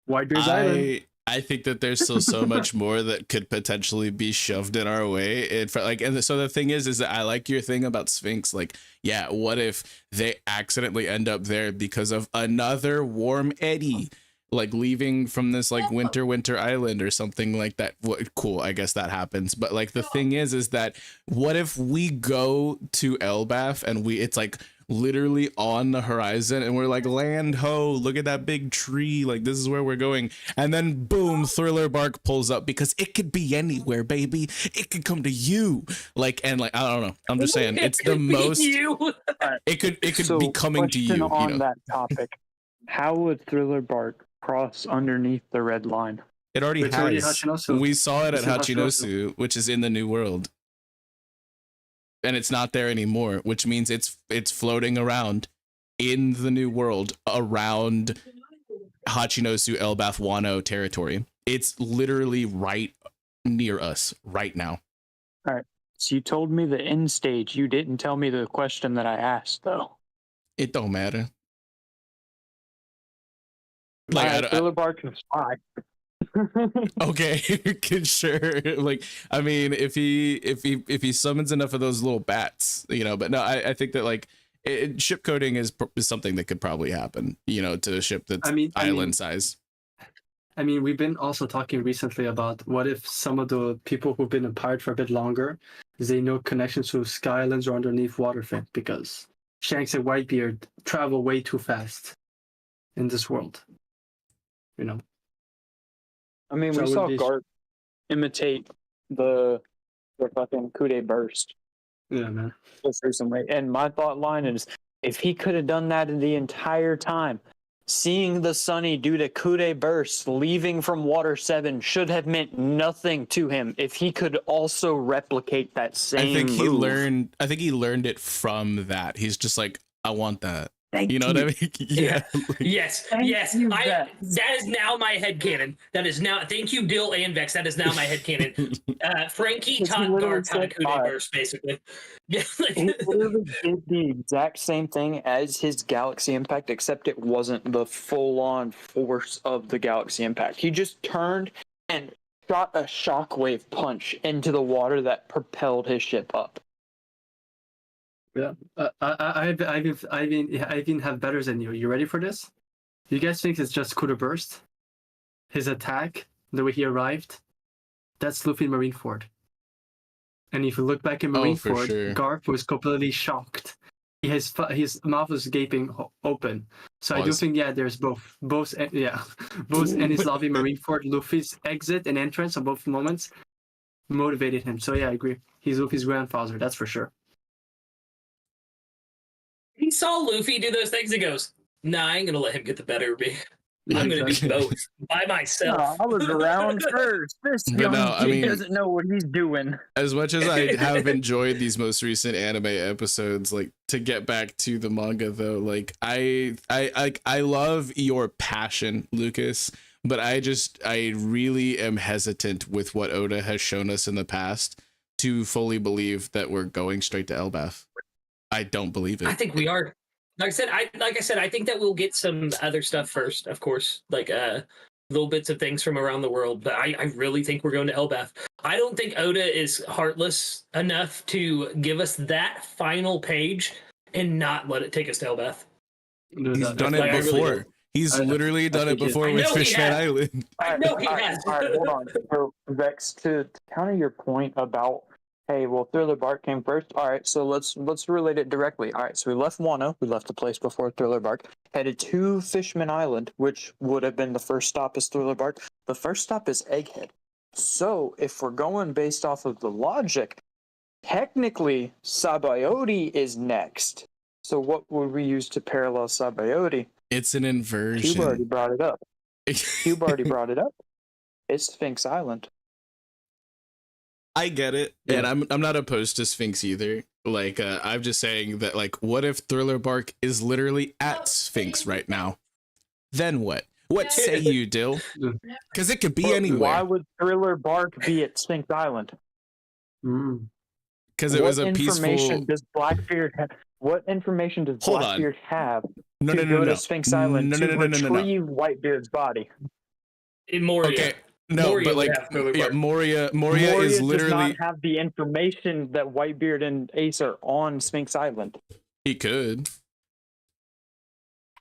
Whitebeard's Island. I think that there's still so much more that could potentially be shoved in our way. And so the thing is that I like your thing about Sphinx. Like, yeah, what if they accidentally end up there because of another warm eddy, like leaving from this like winter island or something like that? Cool, I guess that happens. But like the thing is that what if we go to Elbaf and it's like literally on the horizon and we're like, land ho, look at that big tree, like this is where we're going, and then boom, Thriller Bark pulls up, because it could be anywhere, baby. It could come to you, and I don't know, I'm just saying, it's the most it could be coming to you. On that topic, how would Thriller Bark cross underneath the red line? It already It's already has. Hachinosu. We saw it at It's in Hachinosu, which is in the New World. And it's not there anymore, which means it's floating around in the New World around Hachinosu, Elbaf, Wano territory. It's literally right near us right now. All right. So you told me the end stage. You didn't tell me the question that I asked, though. It don't matter. Thriller Bark can fly. Okay, sure. Like, I mean, if he summons enough of those little bats, but no, I think that like ship coding is something that could probably happen, to a ship that's island size. I mean, we've been also talking recently about what if some of the people who've been a pirate for a bit longer, they know connections to Sky Islands or underneath Waterfront, because Shanks and Whitebeard travel way too fast in this world. I mean, So we it saw would be- Garp imitate the fucking Kube burst Yeah, man. just recently. And my thought line is, if he could have done that the entire time, seeing the Sunny do the Kube burst leaving from Water 7 should have meant nothing to him if he could also replicate that same I think he move. learned it from that. He's just like, I want that. Thank You know what I mean? Yeah. Yes. Thank you, Vex. That is now my headcanon. That is now. Thank you, Dill and Vex. That is now my headcanon. Frankie Because he taught literally Garp how to said, Kube burst, basically. Yeah. He literally did the exact same thing as his Galaxy Impact, except it wasn't the full-on force of the Galaxy Impact. He just turned and shot a shockwave punch into the water that propelled his ship up. Yeah. I even have better than you. You ready for this? You guys think it's just Kuda burst? His attack the way he arrived, that's Luffy in Marineford. And if you look back in Marineford, sure. Garp was completely shocked. His mouth was gaping open. So I do think, yeah, there's both Enies Lobby, Marineford, Luffy's exit and entrance on both moments motivated him. So yeah, I agree. He's Luffy's grandfather, that's for sure. He saw Luffy do those things and goes, "Nah, I ain't gonna let him get the better of me. Yeah, I'm gonna exactly. do both by myself." No, I was around first. This But young no, I kid mean- doesn't know what he's doing. As much as I have enjoyed these most recent anime episodes, like to get back to the manga though, like I love your passion, Lucas, but I really am hesitant with what Oda has shown us in the past to fully believe that we're going straight to Elbaf. I don't believe it. I think we are. Like I said, I think that we'll get some other stuff first, of course, like little bits of things from around the world. But I really think we're going to Elbaf. I don't think Oda is heartless enough to give us that final page and not let it take us to Elbaf. He's done like, it I really before. don't. He's literally done it think he- before I with know he Fishman has. Island. I know he all right, has. all right, hold on. So, Vex, to counter your point about, hey, well, Thriller Bark came first. All right, so let's relate it directly. All right, so we left Wano. We left the place before Thriller Bark. Headed to Fishman Island, which would have been the first stop as Thriller Bark. The first stop is Egghead. So if we're going based off of the logic, technically Sabaody is next. So what would we use to parallel Sabaody? It's an Cube inversion. already brought it up. Cube already brought it up. It's Sphinx Island. I get it, Yeah. and I'm not opposed to Sphinx either. Like, I'm just saying that, like, what if Thriller Bark is literally at Sphinx right now? Then what? What say you, Dill? Because it could be But anywhere. Why would Thriller Bark be at Sphinx Island? Because it was a information peaceful. does Blackbeard have? What information does Hold on. Blackbeard have No, to no, no, go no. to Sphinx Island No, to no, no, no, no, no, no. retrieve Whitebeard's body? In Moria. Okay, no, Moria but would like, have Thriller yeah, Bark. Moria Moria is does literally. not have the information that Whitebeard and Ace are on Sphinx Island. He could.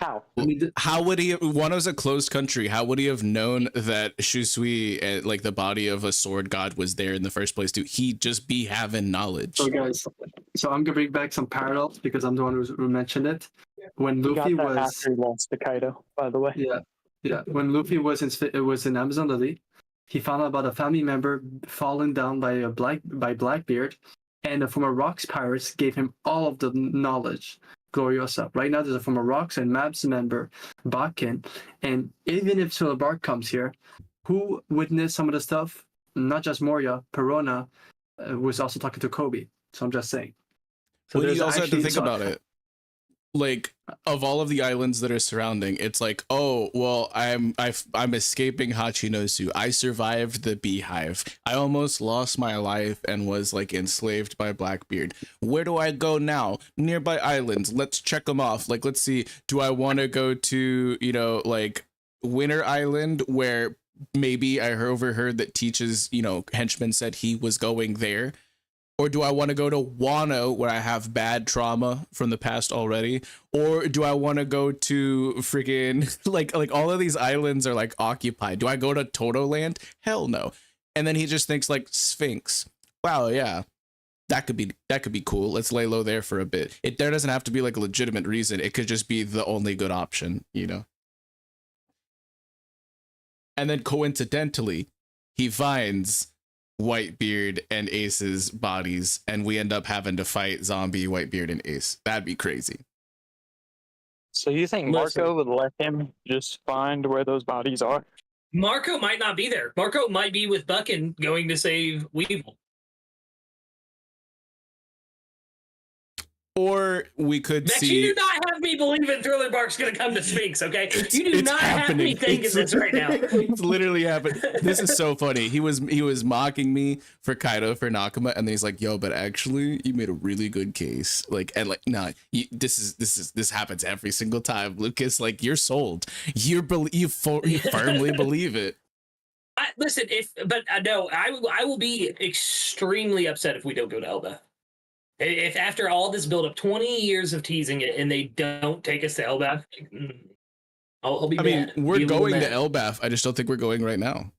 How? I mean, How would he? Wano's a closed country. How would he have known that Shusui and like the body of a sword god was there in the first place? Too, he just be having knowledge. So guys, so I'm gonna bring back some parallels because I'm the one who mentioned it. When He got Luffy that was after he lost to Kaido, by the way. yeah, when Luffy was in Amazon Lily, he found out about a family member fallen down by Blackbeard, and the former Rocks pirates gave him all of the knowledge. Gloriosa. Right now, there's a former Rocks and Maps member, Bakken, and even if Thriller Bark comes here, who witnessed some of the stuff? Not just Moria, Perona was also talking to Kube. So I'm just saying. So Well, there's you also have to actually- think about it. Like, of all of the islands that are surrounding, it's like, oh, well, I'm escaping Hachinosu. I survived the beehive. I almost lost my life and was like enslaved by Blackbeard. Where do I go now? Nearby islands. Let's check them off. Like, let's see. Do I want to go to, like Winter Island, where maybe I overheard that Teach's, henchman said he was going there? Or do I want to go to Wano, where I have bad trauma from the past already? Or do I want to go to freaking like all of these islands are like occupied? Do I go to Toto Land? Hell no. And then he just thinks like Sphinx. Wow, yeah, that could be cool. Let's lay low there for a bit. There doesn't have to be like a legitimate reason. It could just be the only good option, And then coincidentally, he finds Whitebeard and Ace's bodies, and we end up having to fight zombie Whitebeard and Ace. That'd be crazy. So you think Listen. Marco would let him just find where those bodies are? Marco might not be there. Marco might be with Buckin going to save Weevil. Or we could Vex, see. you do not have me believing Thriller Bark's going to come to Sphinx, okay? You do It's not have me happening. thinking this right now. It's literally happening. This is so funny. He was mocking me for Kaido for Nakama, and then he's like, "Yo, but actually, you made a really good case." This happens every single time, Lucas. Like, you're sold. You firmly believe it. Listen, no, I will be extremely upset if we don't go to Elba. If after all this build up, 20 years of teasing it, and they don't take us to Elbaf, I'll be mad. I mean, we're Be a little going to mad. Elbaf. I just don't think we're going right now.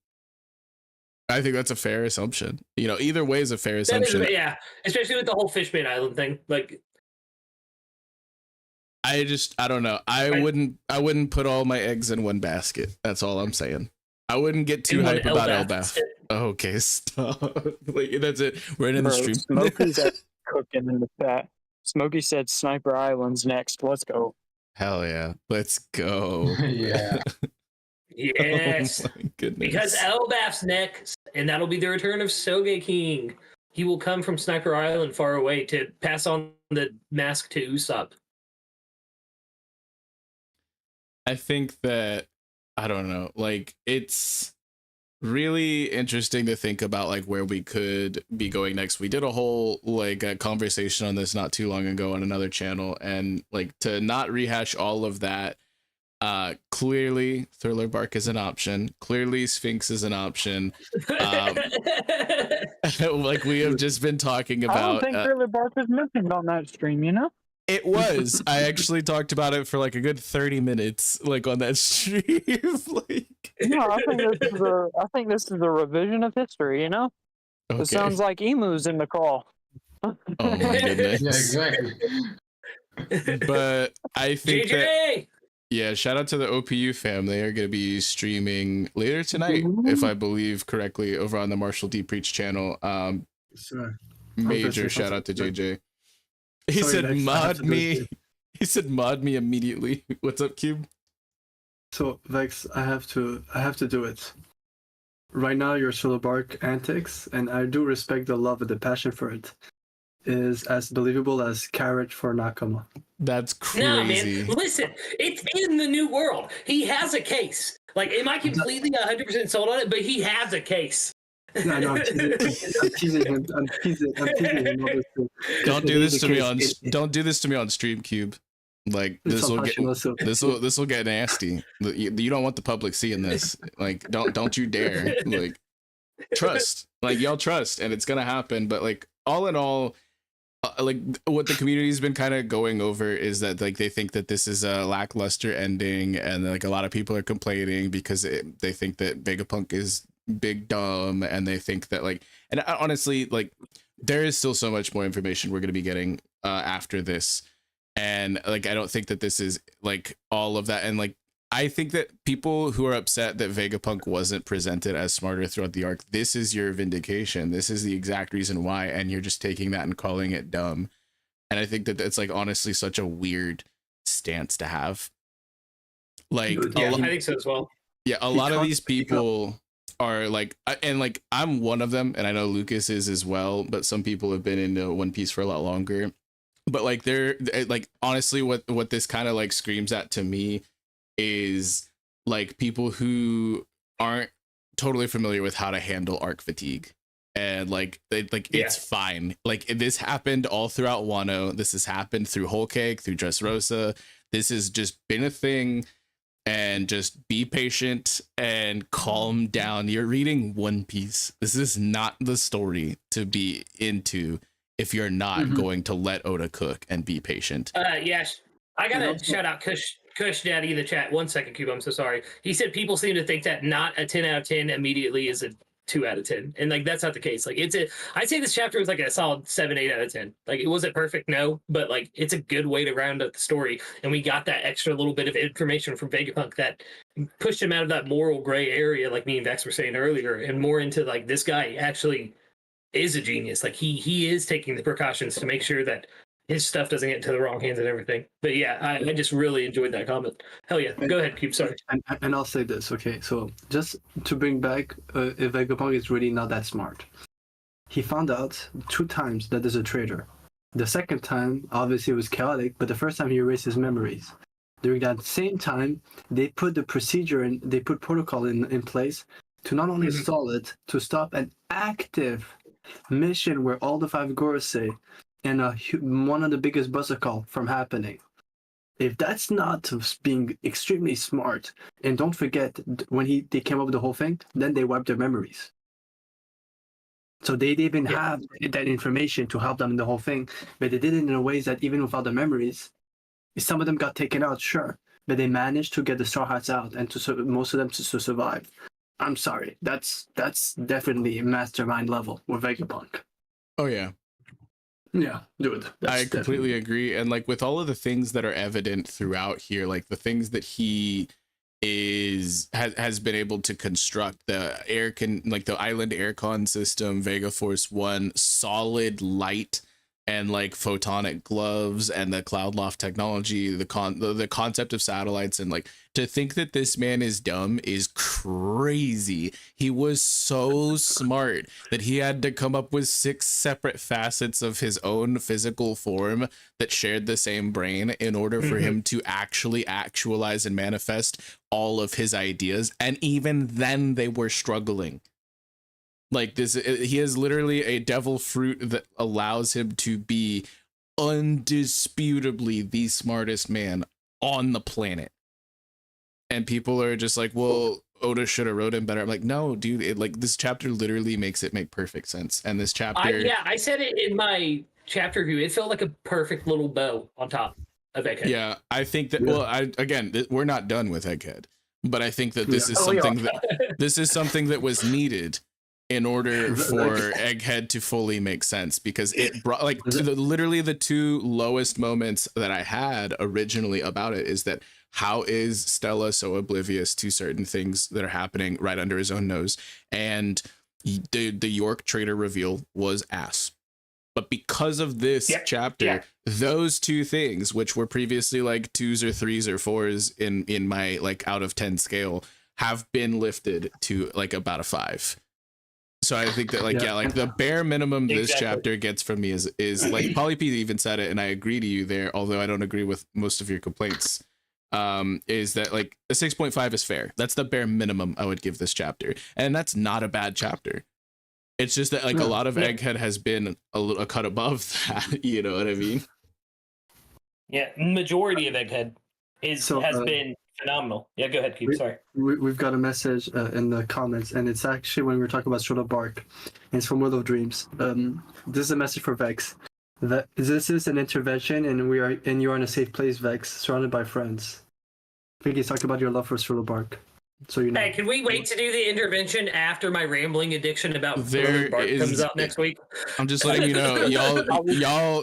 I think that's a fair assumption. You know, either way is a fair That is, assumption. yeah, especially with the whole Fishman Island thing. Like, I don't know. I Right. wouldn't put all my eggs in one basket. That's all I'm saying. I wouldn't get too in one hype about Elbath. Elbath. Okay, stop. Like, that's it. We're in the Bro, stream. Smokey's cooking in the chat. Smokey said Sniper Island's next. Let's go. Hell yeah. Let's go. Yeah. Yes. Oh my goodness. Because Elbath's next, and that'll be the return of Soge King. He will come from Sniper Island far away to pass on the mask to Usopp. I think that, I don't know, like, it's really interesting to think about like where we could be going next. We did a whole like a conversation on this not too long ago on another channel, and like to not rehash all of that, clearly Thriller Bark is an option, clearly Sphinx is an option. Like we have just been talking I don't about, think Thriller Bark was mentioned on that stream, you know? it was, I actually talked about it for like a good 30 minutes like on that stream. Like, No, I think this is a revision of history, you know? okay. It sounds like emus in the call. Oh my goodness. Yeah, exactly. But I think that, JJ! yeah, shout out to the OPU fam. They are going to be streaming later tonight, if I believe correctly, over on the Marshall D Preach channel. Sure. Major shout out to JJ. He Sorry, said Vex, I have mod to do it me. too. He said mod me immediately. What's up, Cube? So Vex, I have to do it. Right now, your Thriller Bark antics, and I do respect the love and the passion for it, is as believable as Carrot for Nakama. That's No, crazy. man. Listen, it's in the new world. He has a case. Like, am I completely 100% sold on it? But he has a case. No, I'm teasing him. I'm teasing him. Obviously. Don't do It this is to the me case. on. It- Don't do this to me on stream, Cube. Like it's this will get unprofessional, so- this will get nasty. You don't want the public seeing this. Like don't you dare. Like trust. Like y'all trust, and it's gonna happen. But like all in all, like what the community's been kind of going over is that like they think that this is a lackluster ending, and like a lot of people are complaining because they think that Vegapunk is big dumb, and they think that like, and honestly, like there is still so much more information we're going to be getting after this, and like I don't think that this is like all of that. And like I think that people who are upset that Vegapunk wasn't presented as smarter throughout the arc, this is your vindication. This is the exact reason why, and you're just taking that and calling it dumb. And I think that it's like honestly such a weird stance to have. Like Yeah, I think so as well. yeah, a lot of these people are like, and like I'm one of them, and I know Lucas is as well, but some people have been into One Piece for a lot longer. But like they're like honestly what this kind of like screams at to me is like people who aren't totally familiar with how to handle arc fatigue. And like it's fine. Like this happened all throughout Wano. This has happened through Whole Cake, through Dressrosa. This has just been a thing. And just be patient and calm down. You're reading One Piece. This is not the story to be into if you're not going to let Oda cook and be patient. Yes. I gotta shout out Kush Daddy in the chat. 1 second, Cube. I'm so sorry. He said people seem to think that not a 10 out of 10 immediately is a 2 out of 10, and like that's not the case. Like I'd say this chapter was like a solid 7, 8 out of 10. Like it wasn't perfect, no, but like it's a good way to round up the story, and we got that extra little bit of information from Vegapunk that pushed him out of that moral gray area, like me and Vex were saying earlier, and more into like this guy actually is a genius. Like he is taking the precautions to make sure that his stuff doesn't get into the wrong hands and everything. But yeah, I just really enjoyed that comment. Hell yeah. Go ahead, Cube. Sorry. And I'll say this, okay? So just to bring back, if Vegapunk is really not that smart. He found out 2 times that there's a traitor. The second time, obviously, it was chaotic, but the first time he erased his memories. During that same time, they put the procedure and they put protocol in place to not only stall it, to stop an active mission where all the 5 Gorosei and one of the biggest buzzer call from happening. If that's not being extremely smart, and don't forget when they came up with the whole thing, then they wiped their memories. So they didn't have that information to help them in the whole thing, but they did it in a ways that even without the memories, some of them got taken out, sure, but they managed to get the Straw Hats out and most of them to survive. I'm sorry. That's definitely mastermind level with Vegapunk. Oh yeah. Yeah, dude. I completely agree. And like with all of the things that are evident throughout here, like the things that he has been able to construct, the island aircon system, Vega Force 1, solid light and like photonic gloves, and the cloud loft technology, the concept of satellites, and like to think that this man is dumb is crazy. He was so smart that he had to come up with 6 separate facets of his own physical form that shared the same brain in order for him to actually actualize and manifest all of his ideas. And even then they were struggling. Like this, he is literally a devil fruit that allows him to be undisputably the smartest man on the planet. And people are just like, well, Oda should have wrote him better. I'm like, no, dude, like this chapter literally makes it make perfect sense. And this chapter, I said it in my chapter review. It felt like a perfect little bow on top of Egghead. Yeah, I think that. Well, we're not done with Egghead, but I think that this is this is something that was needed in order for Egghead to fully make sense, because it brought like literally the 2 lowest moments that I had originally about it is that how is Stella so oblivious to certain things that are happening right under his own nose, and the York trader reveal was ass. But because of this chapter, those 2 things, which were previously like 2s or 3s or 4s in my like out of 10 scale, have been lifted to like about a 5. So I think that like like the bare minimum this chapter gets from me is like Poly P even said it, and I agree to you there, although I don't agree with most of your complaints. Is that like a 6.5 is fair. That's the bare minimum I would give this chapter, and that's not a bad chapter. It's just that like a lot of Egghead has been a cut above that. You know what I mean? Yeah, majority of Egghead has been phenomenal. Yeah, go ahead, Kube. Sorry. We've got a message in the comments, and it's actually when we were talking about Short of Bark. And it's from Willow Dreams. This is a message for Vex. This is an intervention, and you are in a safe place, Vex, surrounded by friends. I think he's talking about your love for Short of Bark. So you know. Hey, can we wait to do the intervention after my rambling addiction about Short of Bark comes out next week? I'm just letting you know,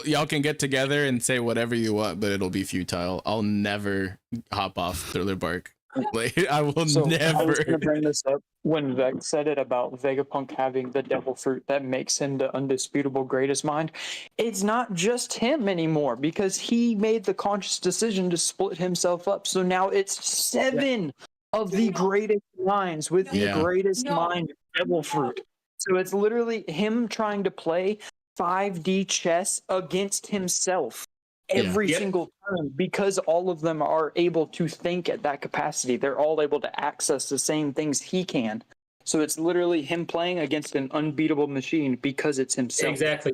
y'all can get together and say whatever you want, but it'll be futile. I'll never hop off Thriller Bark. Like I will never. I was gonna bring this up when Vex said it about Vegapunk having the devil fruit that makes him the undisputable greatest mind. It's not just him anymore, because he made the conscious decision to split himself up. So now it's 7 of the greatest minds with the greatest mind devil fruit. So it's literally him trying to play 5D chess against himself every single turn, because all of them are able to think at that capacity. They're all able to access the same things he can. So it's literally him playing against an unbeatable machine because it's himself. Exactly.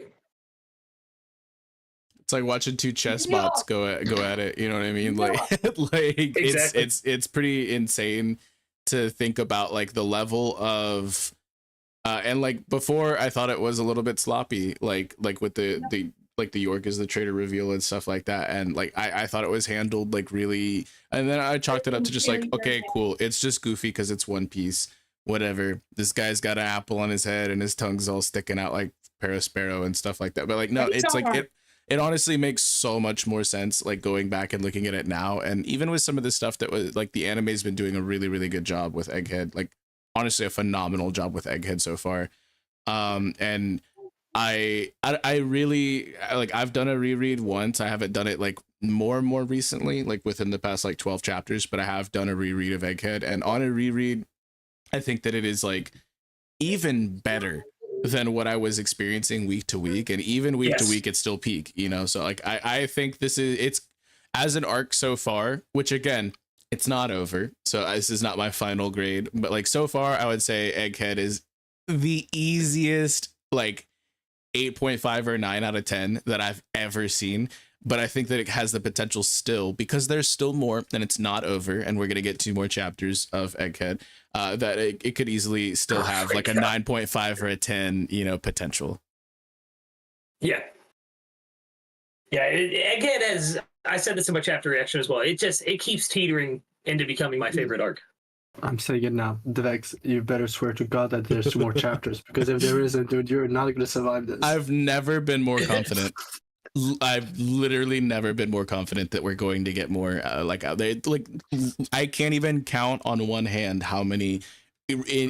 It's like watching 2 chess bots go at it. You know what I mean? Like, it's pretty insane to think about like the level of, and like before I thought it was a little bit sloppy, like with the York is the trader reveal and stuff like that. And like, I thought it was handled like really, and then I chalked it up to just like, okay, cool. It's just goofy because it's One Piece, whatever. This guy's got an apple on his head and his tongue's all sticking out like Parasparrow and stuff like that. But like, no, it's like, it honestly makes so much more sense, like going back and looking at it now. And even with some of the stuff that was like, the anime's been doing a really, really good job with Egghead, like honestly, a phenomenal job with Egghead so far. And I really like, I've done a reread once. I haven't done it like more recently, like within the past like 12 chapters, but I have done a reread of Egghead, and on a reread, I think that it is like even better than what I was experiencing week to week, and even week to week it's still peak, you know. So like I think it's as an arc so far, which again, it's not over, so this is not my final grade, but like so far I would say Egghead is the easiest like 8.5 or 9 out of 10 that I've ever seen. But I think that it has the potential still, because there's still more and it's not over, and we're going to get 2 more chapters of Egghead, that it could easily still have like a 9.5 or a 10, you know, potential. Yeah. Yeah, Egghead has, I said this in my chapter reaction as well, it keeps teetering into becoming my favorite arc. I'm saying it now. Vex, you better swear to God that there's 2 more chapters, because if there isn't, dude, you're not gonna survive this. I've never been more confident. I've literally never been more confident that we're going to get more like out there. Like I can't even count on one hand how many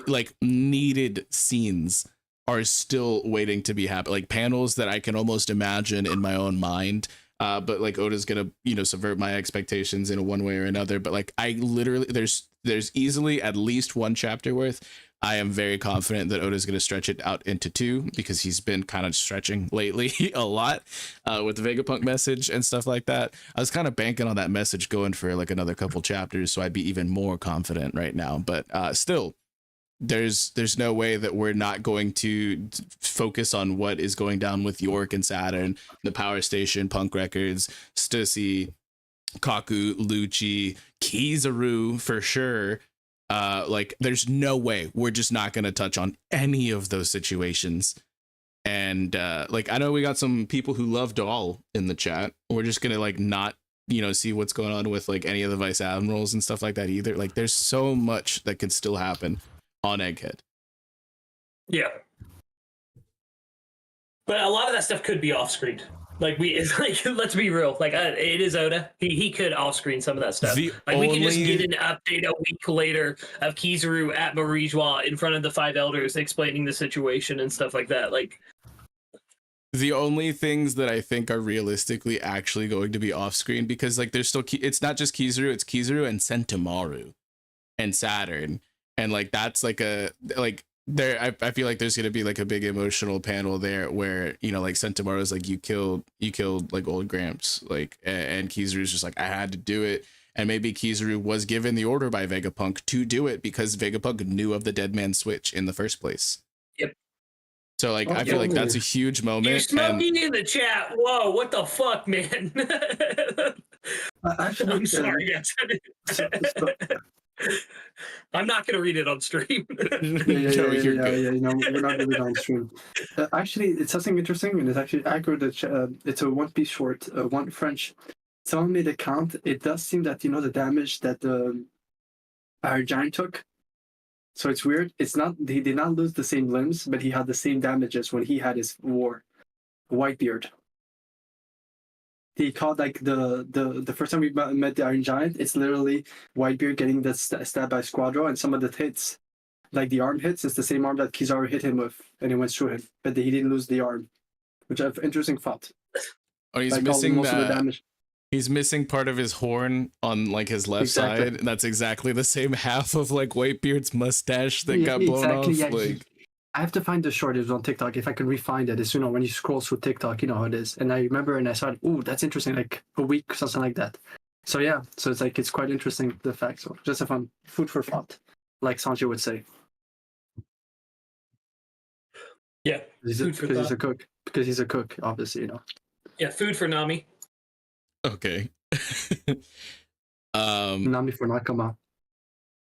like needed scenes are still waiting to be happened. Like panels that I can almost imagine in my own mind. But like Oda's gonna, you know, subvert my expectations in one way or another. But like I literally there's easily at least 1 chapter worth. I am very confident that Oda's going to stretch it out into 2 because he's been kind of stretching lately a lot with the Vegapunk message and stuff like that. I was kind of banking on that message going for like another couple chapters, so I'd be even more confident right now. But still, there's no way that we're not going to focus on what is going down with York and Saturn, the Power Station, Punk Records, Stussy, Kaku, Lucci, Kizaru for sure. Like there's no way we're just not going to touch on any of those situations. And like I know we got some people who love Doll in the chat. We're just going to like not, you know, see what's going on with like any of the vice admirals and stuff like that either. Like there's so much that could still happen on Egghead. Yeah. But a lot of that stuff could be off screen. Like like let's be real. Like it is Oda. He could off screen some of that stuff. We can just get an update a week later of Kizaru at Marijwa in front of the 5 elders explaining the situation and stuff like that. Like the only things that I think are realistically actually going to be off screen, because like there's still it's not just Kizaru, it's Kizaru and Sentomaru and Saturn, and like that's like a like. There, I feel like there's gonna be like a big emotional panel there where, you know, like Sentomaru's like you killed like old Gramps, like, and Kizaru's just like I had to do it, and maybe Kizaru was given the order by Vegapunk to do it because Vegapunk knew of the dead man switch in the first place. Yep. So like I feel like that's a huge moment. You're smoking in the chat. Whoa, what the fuck, man? Actually, I'm sorry. Yes. I'm not going to read it on stream. Yeah. You know, we're not really on stream. Actually, it's something interesting, and it's actually accurate. It's a One Piece short, one French. Someone made a count. It does seem that, you know, the damage that the Iron Giant took. So it's weird. It's not, he did not lose the same limbs, but he had the same damages when he had his war. Whitebeard. He called like the first time we met the Iron Giant, it's literally Whitebeard getting the stabbed by Squadro, and some of the hits, like the arm hits, it's the same arm that Kizaru hit him with, and it went through him, but he didn't lose the arm, which I've interesting thought. Oh, he's like missing most of the damage. He's missing part of his horn on like his left side. And that's exactly the same half of like Whitebeard's mustache that got blown off. Yeah, like I have to find the short. It was on TikTok. If I can re-find it, it's, you know, when you scroll through TikTok, you know how it is. And I remember, and I saw it. Ooh, that's interesting. Like a week, something like that. So yeah, so it's like it's quite interesting, the fact. So just a fun food for thought, like Sanji would say. Yeah, because he's a cook. Because he's a cook, obviously, you know. Yeah, food for Nami. Okay. Nami for Nakama.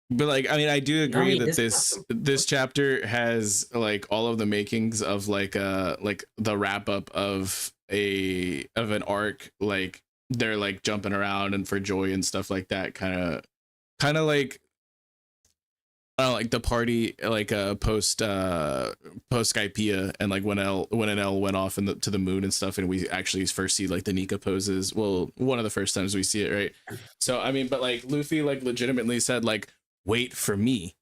But like, I mean, I do agree that this this chapter has like all of the makings of like the wrap up of an arc. Like they're like jumping around and for joy and stuff like that. Kind of like, I don't know, like the party, like post Skypea, and like when an L went off to the moon and stuff, and we actually first see like the Nika poses. Well, one of the first times we see it, right? So I mean, but like Luffy like legitimately said like, wait for me.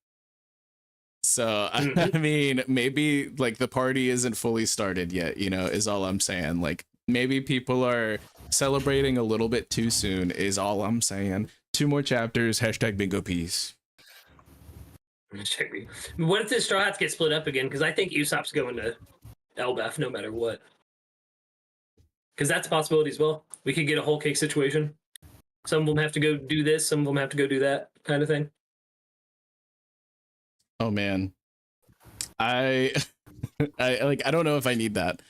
So I mean, maybe like the party isn't fully started yet, you know, is all I'm saying. Like maybe people are celebrating a little bit too soon is all I'm saying. 2 more chapters, #bingo peace. What if the Straw Hats get split up again? Because I think Usopp's going to Elbaf no matter what. Because that's a possibility as well. We could get a whole cake situation. Some of them have to go do this, some of them have to go do that kind of thing. Oh man, I don't know if I need that,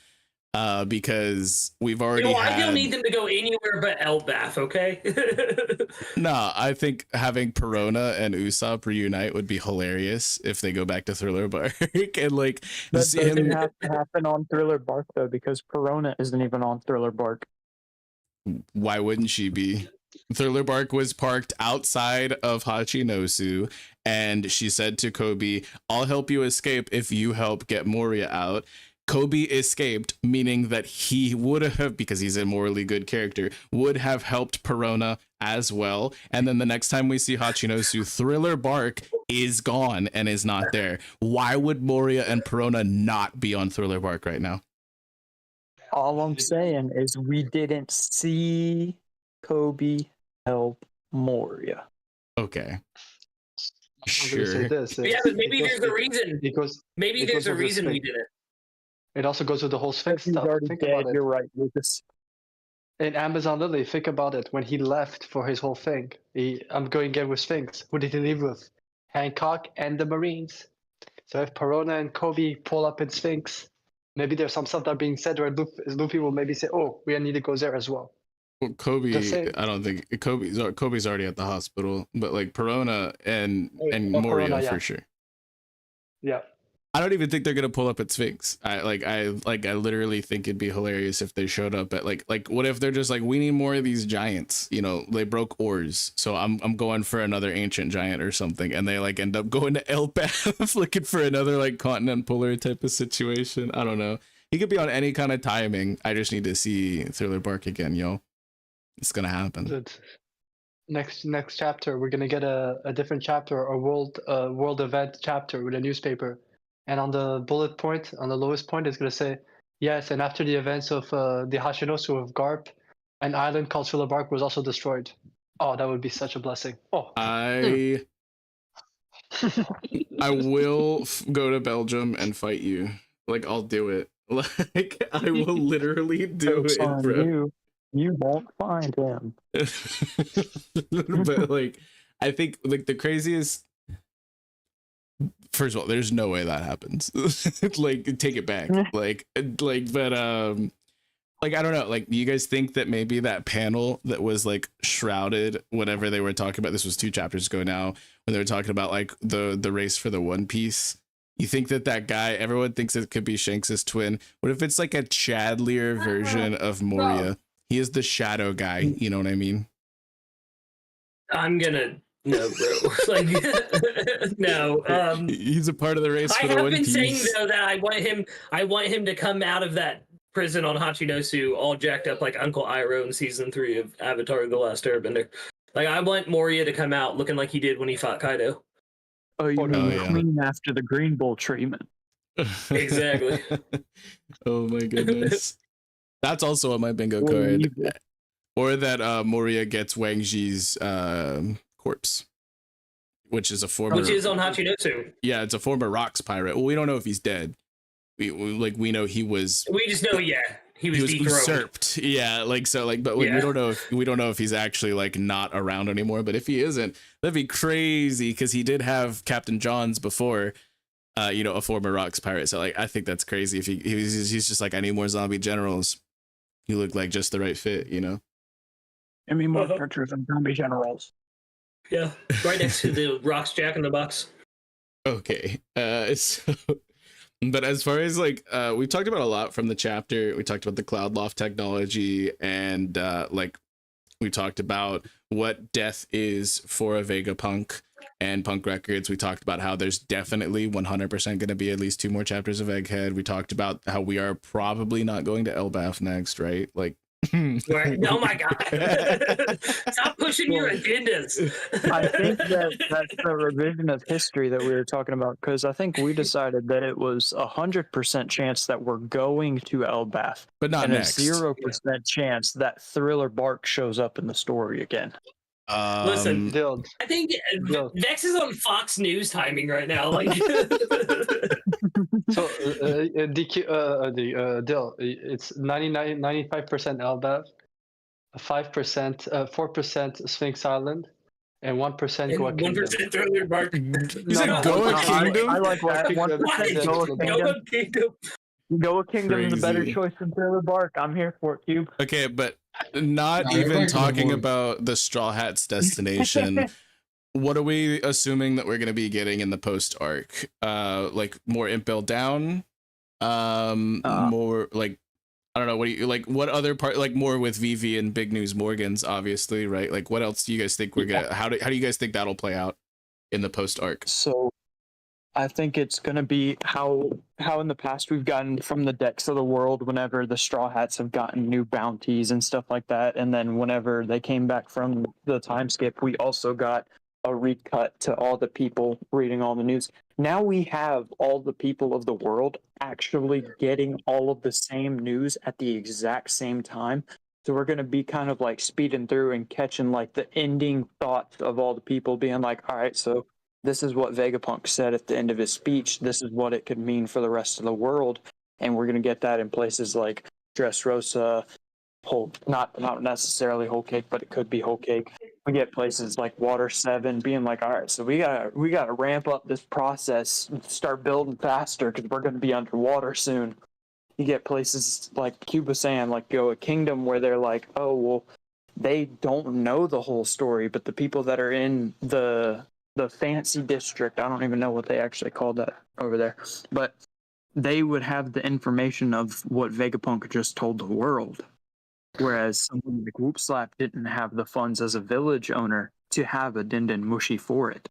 because we've already. I don't need them to go anywhere but Elbaf, okay? No, I think having Perona and Usopp reunite would be hilarious if they go back to Thriller Bark and like That see doesn't him. have to happen on Thriller Bark though, because Perona isn't even on Thriller Bark. Why wouldn't she be? Thriller Bark was parked outside of Hachinosu, and she said to Kube, "I'll help you escape if you help get Moria out." Kube escaped, meaning that he would have, because he's a morally good character, would have helped Perona as well. And then the next time we see Hachinosu, Thriller Bark is gone and is not there. Why would Moria and Perona not be on Thriller Bark right now? All I'm saying is we didn't see Kube help Moria. Okay. I'm gonna say Sure. this. Yeah, but maybe there's a reason. Because Maybe there's a reason we did it. it also goes with the whole Sphinx He's stuff. already Think dead. about it. You're right, Lucas. In Amazon Lily, think about it. When he left for his whole thing, I'm going again with Sphinx. Who did he leave with? Hancock and the Marines. So if Perona and Kube pull up in Sphinx, maybe there's some stuff that being said where Luffy will maybe say, "Oh, we need to go there as well." Well, Kube, The same. I don't think Kobe's already at the hospital, but like Perona and Oh, Moria Perona, yeah. for sure. Yeah. I don't even think they're gonna pull up at Sphinx. I literally think it'd be hilarious if they showed up at like what if they're just like, we need more of these giants, you know, they broke oars, so I'm going for another ancient giant or something, and they like end up going to Elbaf looking for another like continent puller type of situation. I don't know. He could be on any kind of timing. I just need to see Thriller Bark again, yo. It's gonna happen. Good. Next chapter, we're gonna get a different chapter, a world event chapter with a newspaper, and on the bullet point, on the lowest point, it's gonna say, yes, and after the events of the Hachinosu of Garp, an island called Thriller Bark was also destroyed. Oh, that would be such a blessing. Oh, I will go to Belgium and fight you. Like, I'll do it. Like, I will literally do Joke's it, on bro. You won't find him. But like, I think like the craziest. First of all, there's no way that happens. Like, take it back. Like, but like, I don't know. Like, do you guys think that maybe that panel that was like shrouded, whatever they were talking about, this was 2 chapters ago now, when they were talking about like the race for the One Piece. You think that guy, everyone thinks it could be Shanks' twin. What if it's like a Chadlier version of Moria? He is the shadow guy. You know what I mean? I'm gonna no, bro. Like no. He's a part of the race for I the have One been Piece. saying though that I want him to come out of that prison on Hachinosu all jacked up like Uncle Iroh in season 3 of Avatar: The Last Airbender. Like, I want Moria to come out looking like he did when he fought Kaido. Oh, you mean yeah. clean after the Green Bull treatment? Exactly. Oh my goodness. That's also on my bingo card. Or that Moria gets Wang Ji's corpse, which is a former. Which is on Hachinosu. Yeah, it's a former Rocks pirate. Well, we don't know if he's dead. We know he was. We just know, yeah, he was dethroned. Usurped. Yeah, like so, like, but Yeah. we don't know if he's actually like not around anymore. But if he isn't, that'd be crazy because he did have Captain Johns before. You know, a former Rocks pirate. So like, I think that's crazy. If he's just like, I need more zombie generals. You look like just the right fit, you know. I mean, more pictures of zombie generals. Yeah, right next to the Rocks Jack in the Box. Okay. So, but as far as like, we talked about a lot from the chapter. We talked about the Cloud Loft technology, and like, we talked about what death is for a Vegapunk and Punk Records. We talked about how there's definitely 100% going to be at least 2 more chapters of Egghead. We talked about how we are probably not going to Elbaf next, right? Like, Right. Oh my god! Stop pushing your agendas. I think that's the revision of history that we were talking about, because I think we decided that it was 100% chance that we're going to Elbaf, but not and next. a 0% chance that Thriller Bark shows up in the story again. Listen, Dill, I think Vex is on Fox News timing right now. Like, so Dill, it's 95% Elbaf, 5%, 4% Sphinx Island, and 1% Goa Kingdom. 1% Thriller Bark. You said Goa Kingdom? I like that. Goa 1% Goa Kingdom. Kingdom. Goa Kingdom. Goa Kingdom is a better Crazy. choice than Thriller Bark. I'm here for it, Cube. Okay, but not No, even everybody's talking on board. about the Straw Hat's destination. What are we assuming that we're going to be getting in the post arc? Like more Impel Down, more like I don't know, what do you like, what other part, like more with Vivi and Big News Morgans, obviously, right? Like what else do you guys think we're gonna, how do you guys think that'll play out in the post arc? So I think it's going to be how in the past we've gotten from the decks of the world whenever the Straw Hats have gotten new bounties and stuff like that. And then whenever they came back from the time skip, we also got a recut to all the people reading all the news. Now we have all the people of the world actually getting all of the same news at the exact same time. So we're going to be kind of like speeding through and catching like the ending thoughts of all the people being like, all right, so this is what Vegapunk said at the end of his speech. This is what it could mean for the rest of the world. And we're going to get that in places like Dressrosa, not necessarily Whole Cake, but it could be Whole Cake. We get places like Water 7 being like, all right, so we gotta ramp up this process, start building faster because we're going to be underwater soon. You get places like Kube saying, like Go Kingdom, where they're like, oh, well, they don't know the whole story, but the people that are in the fancy district, I don't even know what they actually called that over there, but they would have the information of what Vegapunk just told the world. Whereas someone like Whoop Slap didn't have the funds as a village owner to have a Dindin Mushi for it.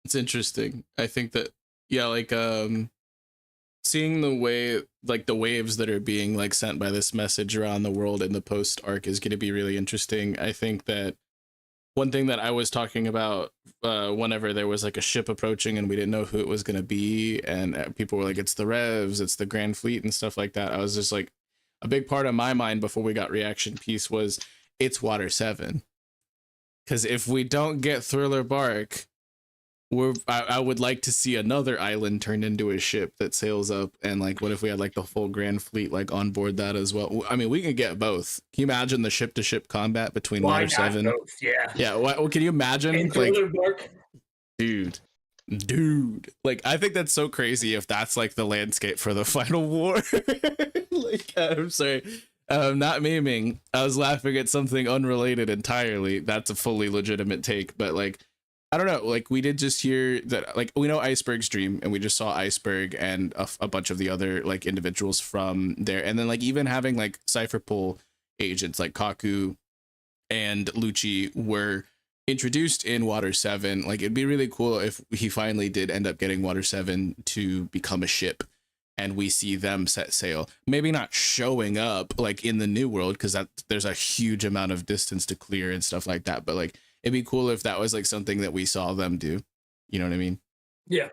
It's interesting. I think that, yeah, like seeing the way, like the waves that are being like sent by this message around the world in the post arc is going to be really interesting. I think that one thing that I was talking about whenever there was like a ship approaching and we didn't know who it was going to be, and people were like, it's the Revs, it's the Grand Fleet and stuff like that. I was just like, a big part of my mind before we got reaction piece was it's Water 7. Because if we don't get Thriller Bark, I would like to see another island turned into a ship that sails up, and like what if we had like the full Grand Fleet like on board that as well? I mean, we can get both. Can you imagine the ship to ship combat between Water 7? Both? Yeah. Well, can you imagine? And Like, Bark. dude, like I think that's so crazy if that's like the landscape for the final war. Like, I'm sorry, not memeing. I was laughing at something unrelated entirely. That's a fully legitimate take, but like, I don't know, like we did just hear that, like we know Iceberg's dream, and we just saw Iceberg and a bunch of the other like individuals from there, and then like even having like Cypher Pool agents like Kaku and Lucci were introduced in Water 7. Like it'd be really cool if he finally did end up getting Water 7 to become a ship, and we see them set sail. Maybe not showing up like in the new world, because that there's a huge amount of distance to clear and stuff like that, but like it'd be cool if that was like something that we saw them do. You know what I mean? Yeah.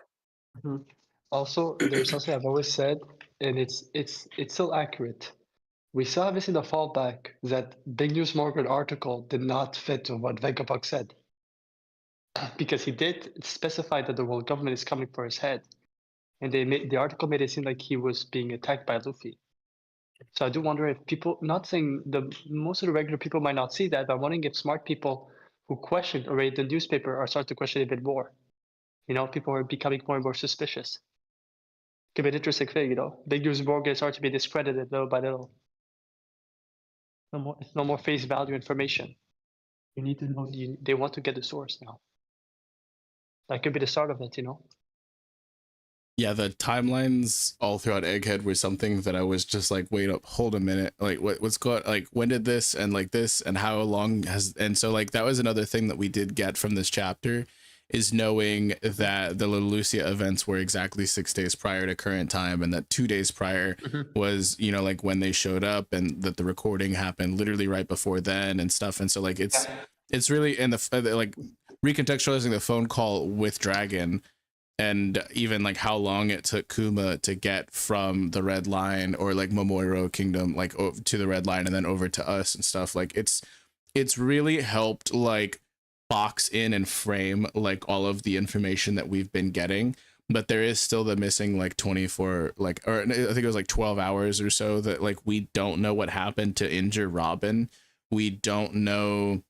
Mhm. Also, there's something I've always said, and it's still accurate. We saw this in the fallback that Big News Morgan article did not fit to what Vegapunk said, because he did specify that the world government is coming for his head, and the article made it seem like he was being attacked by Luffy. So I do wonder if people, not saying most of the regular people might not see that, but I'm wondering if smart people who question or read the newspaper are starting to question a bit more. You know, people are becoming more and more suspicious. Could be an interesting thing, you know. Big News Morgan starts to be discredited little by little. It's no more face value information. You need to know. They want to get the source now. That could be the start of it, you know. Yeah, the timelines all throughout Egghead were something that I was just like, wait up, hold a minute, like what's going, like when did this and like this and how long has, and so like that was another thing that we did get from this chapter, is knowing that the Little Lucia events were exactly 6 days prior to current time, and that 2 days prior was, you know, like when they showed up, and that the recording happened literally right before then and stuff. And so like it's really, and the like recontextualizing the phone call with Dragon, and even like how long it took Kuma to get from the Red Line or like Momoiro Kingdom like to the Red Line and then over to us and stuff. Like it's really helped like box in and frame like all of the information that we've been getting, but there is still the missing like 24 like, or I think it was like 12 hours or so that like we don't know what happened to injure Robin. We don't know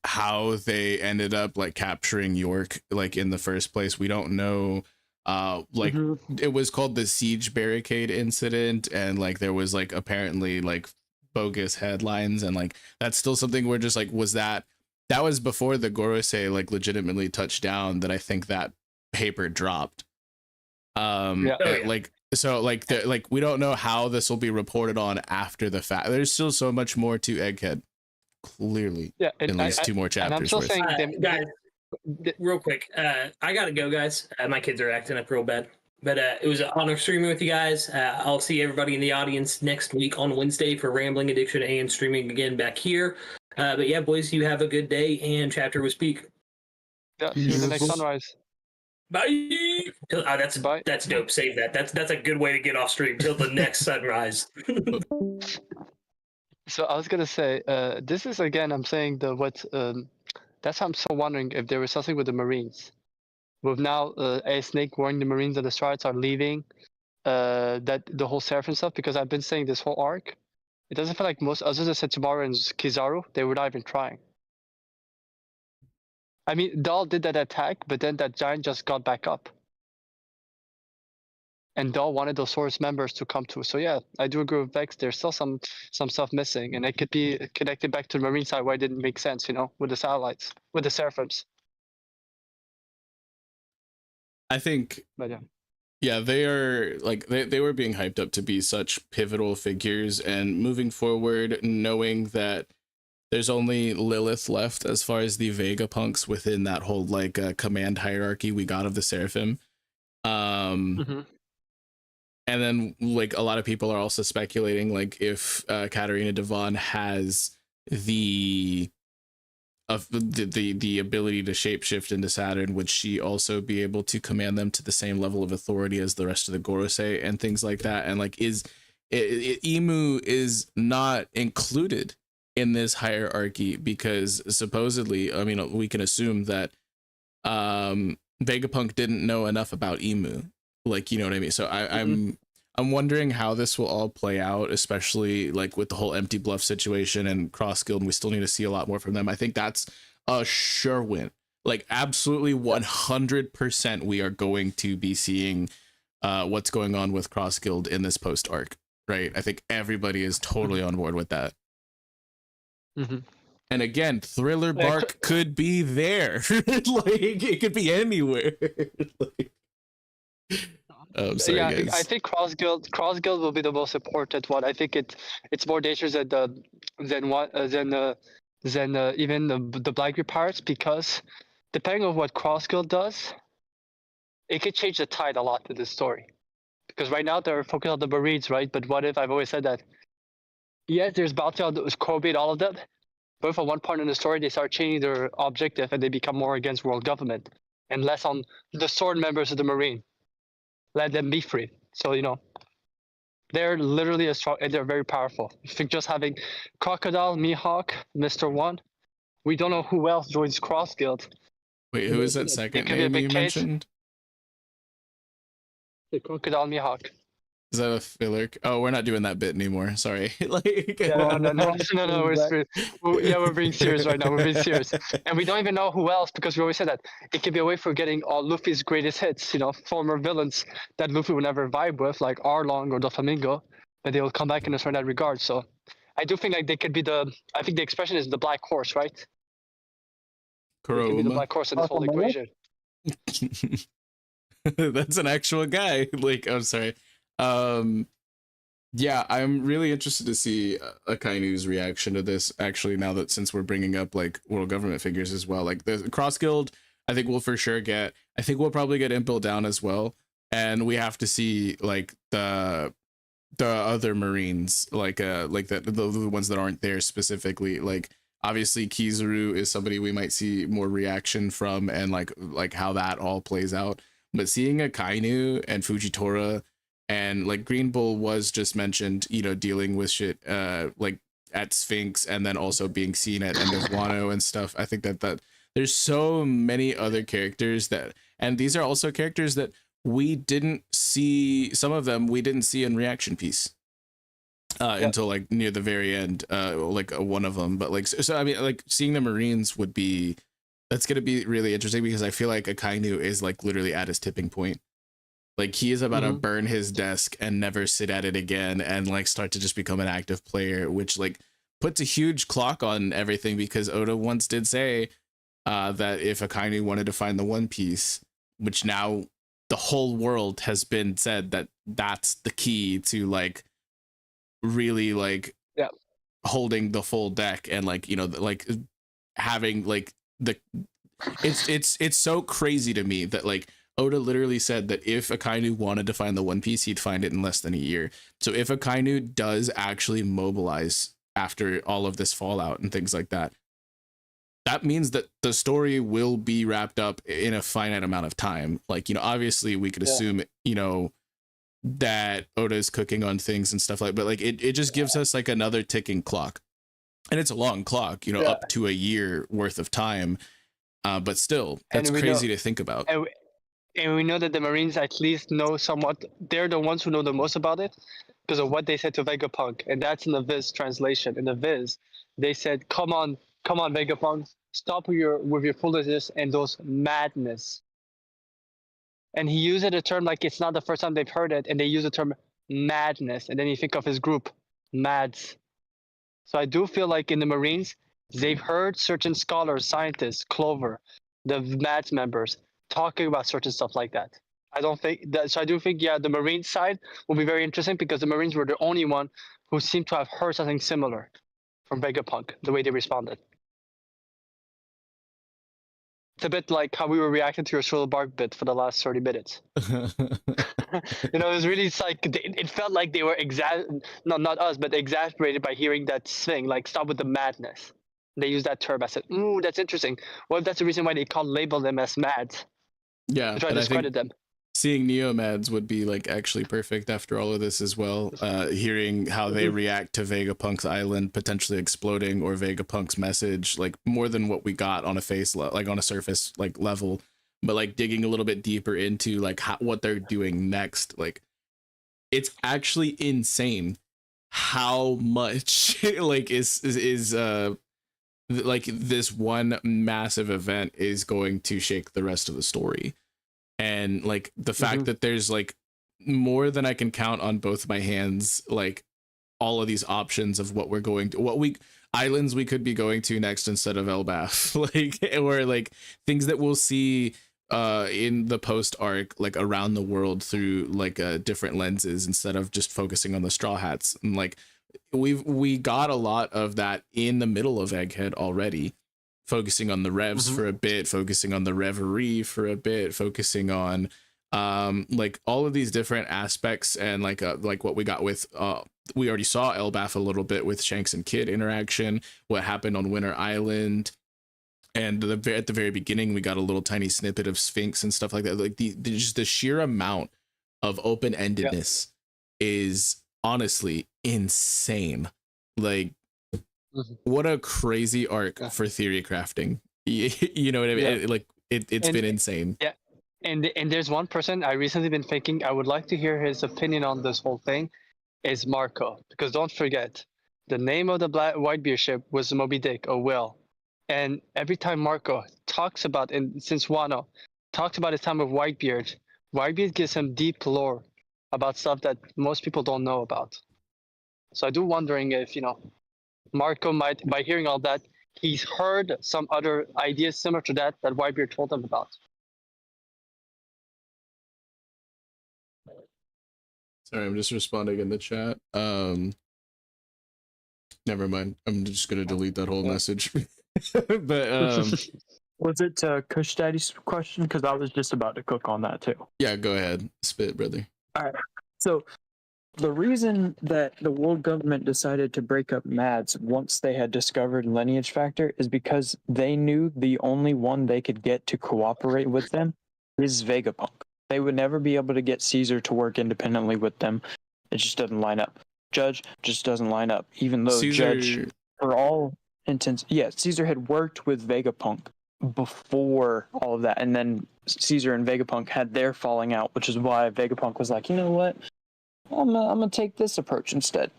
how they ended up like capturing York like in the first place. We don't know like it was called the siege barricade incident, and like there was like apparently like bogus headlines, and like that's still something we're just like, was that was before the Gorosei like legitimately touched down, that I think that paper dropped. Yeah. Oh, yeah. Like so like we don't know how this will be reported on after the fact. There's still so much more to Egghead, clearly. Yeah, At least 2 more and I'm chapters still worth. saying Guys, real quick, I gotta go, guys. My kids are acting up real bad. But it was an honor streaming with you guys. I'll see everybody in the audience next week on Wednesday for Rambling Addiction and streaming again back here. But yeah, boys, you have a good day, and chapter with Speak. yeah, see you in the next sunrise. Bye. Bye. That's dope. Save that. That's a good way to get off stream till the next sunrise. So I was gonna say, this is again, I'm saying that's how I'm so wondering if there was something with the Marines. With now A Snake warning the Marines and the Strides are leaving, that the whole Seraphim stuff, because I've been saying this whole arc, it doesn't feel like most others than Setsumaru and Kizaru, they were not even trying. I mean, Dahl did that attack, but then that giant just got back up. And Dahl wanted those Horus members to come too. So yeah, I do agree with Vex. There's still some stuff missing, and it could be connected back to the Marine side where it didn't make sense, with the satellites, with the Seraphims. I think But yeah. yeah, they are like they were being hyped up to be such pivotal figures, and moving forward, knowing that there's only Lilith left as far as the Vegapunks within that whole like command hierarchy we got of the Seraphim. Mm-hmm. And then like a lot of people are also speculating like if Katarina Devon has the ability to shapeshift into Saturn, would she also be able to command them to the same level of authority as the rest of the Gorosei and things like that? And like Emu is not included in this hierarchy because supposedly, I mean, we can assume that Vegapunk didn't know enough about Emu, like, you know what I mean? So I'm wondering how this will all play out, especially like with the whole Empty Bluff situation and Cross Guild. And we still need to see a lot more from them. I think that's a sure win. Like absolutely 100% we are going to be seeing what's going on with Cross Guild in this post arc, right? I think everybody is totally on board with that. Mm-hmm. And again, Thriller Bark could be there. Like it could be anywhere. Like, sorry, yeah, guys. I think Cross Guild will be the most important one. I think it's more dangerous than even the Black Group Pirates, because depending on what Cross Guild does, it could change the tide a lot to this story. Because right now they're focused on the Marines, right? But what if, I've always said that, yes, there's bounty on Kube and all of them, but if at one point in the story they start changing their objective and they become more against world government and less on the sword members of the Marine, let them be free. So, they're literally as strong and they're very powerful. I think just having Crocodile, Mihawk, Mr. One, we don't know who else joins Cross Guild. Wait, who is that second name you mentioned? The Crocodile, Mihawk. Is that a filler? Oh, we're not doing that bit anymore. Sorry. Like, No, we're being serious right now. We're being serious, and we don't even know who else, because we always said that it could be a way for getting all Luffy's greatest hits. Former villains that Luffy would never vibe with, like Arlong or Doflamingo, but they will come back in that regard. So, I do think like they could be I think the expression is the black horse, right? They could be the black horse in this whole equation. That's an actual guy. Like, I'm sorry. Yeah, I'm really interested to see Akainu's reaction to this, actually, now that since we're bringing up like world government figures as well. Like the Cross Guild, I think we'll for sure get, I think we'll probably get Impel Down as well. And we have to see like the other Marines, like the ones that aren't there specifically. Like obviously Kizaru is somebody we might see more reaction from, and like how that all plays out. But seeing Akainu and Fujitora, and like Green Bull was just mentioned, dealing with shit like at Sphinx, and then also being seen at End of Wano and stuff. I think that there's so many other characters and these are also characters that we didn't see. Some of them we didn't see in Reaction Piece until like near the very end, like one of them. But like, so I mean, like seeing the Marines that's gonna be really interesting, because I feel like Akainu is like literally at his tipping point. Like he is about to burn his desk and never sit at it again, and like start to just become an active player, which like puts a huge clock on everything, because Oda once did say that if Akainu wanted to find the One Piece, which now the whole world has been said that that's the key to like really like holding the full deck and like, you know, like having like the it's so crazy to me that like Oda literally said that if Akainu wanted to find the One Piece, he'd find it in less than a year. So if Akainu does actually mobilize after all of this fallout and things like that, that means that the story will be wrapped up in a finite amount of time. Like, you know, obviously we could assume, you know, that Oda is cooking on things and stuff like, but like it just gives us like another ticking clock, and it's a long clock, you know, up to a year worth of time. But still, that's crazy to think about. And we know that the Marines at least know somewhat. They're the ones who know the most about it because of what they said to Vegapunk, and that's in the Viz translation. In the Viz, they said, "Come on, Vegapunk, stop with your foolishness and those madness." And he used a term like it's not the first time they've heard it, and they use the term madness, and then you think of his group, Mads. So I do feel like in the Marines, they've heard certain scholars, scientists, Clover, the Mads members, talking about certain stuff like that. I don't think that. So I do think, the Marine side will be very interesting because the Marines were the only one who seemed to have heard something similar from Vegapunk, the way they responded. It's a bit like how we were reacting to your Shrill Bark bit for the last 30 minutes. You know, it was really like it felt like they were not us, but exasperated by hearing that thing. Like, stop with the madness. They used that term. I said, "Ooh, that's interesting." Well, if that's the reason why they can't label them as mads. Yeah, to try to discredit them. Seeing Neomads would be like actually perfect after all of this as well. Hearing how they react to Vegapunk's island potentially exploding, or Vegapunk's message, like more than what we got on a like on a surface like level, but like digging a little bit deeper into like what they're doing next. Like, it's actually insane how much like is like this one massive event is going to shake the rest of the story. And like the fact that there's like more than I can count on both my hands, like all of these options of what we're going to, islands we could be going to next instead of Elbaf, like, or like things that we'll see in the post arc, like around the world through like different lenses instead of just focusing on the Straw Hats. And like we got a lot of that in the middle of Egghead already. Focusing on the revs for a bit, focusing on the reverie for a bit, focusing on like all of these different aspects, and like what we got with we already saw Elbaf a little bit with Shanks and Kid interaction, what happened on Winter Island, and at the very beginning we got a little tiny snippet of Sphinx and stuff like that. Like just the sheer amount of open-endedness is honestly insane. Like, what a crazy arc for theory crafting. You know what I mean? Like it's been insane. Yeah. And there's one person I recently been thinking I would like to hear his opinion on this whole thing, is Marco. Because don't forget, the name of the Whitebeard ship was Moby Dick, or Will. And every time Marco talks about, and since Wano talks about his time with Whitebeard, Whitebeard gives him deep lore about stuff that most people don't know about. So I do wondering if, Marco might, by hearing all that, he's heard some other ideas similar to that Whitebeard told him about. Sorry, I'm just responding in the chat. Never mind. I'm just gonna delete that whole message. But was it Kush Daddy's question? Because I was just about to cook on that too. Yeah, go ahead, spit, brother. All right. So the reason that the world government decided to break up MADS once they had discovered Lineage Factor is because they knew the only one they could get to cooperate with them is Vegapunk. They would never be able to get Caesar to work independently with them. It just doesn't line up. Judge just doesn't line up. Even though Judge, for all intents, Caesar had worked with Vegapunk before all of that. And then Caesar and Vegapunk had their falling out, which is why Vegapunk was like, you know what? I'm gonna take this approach instead.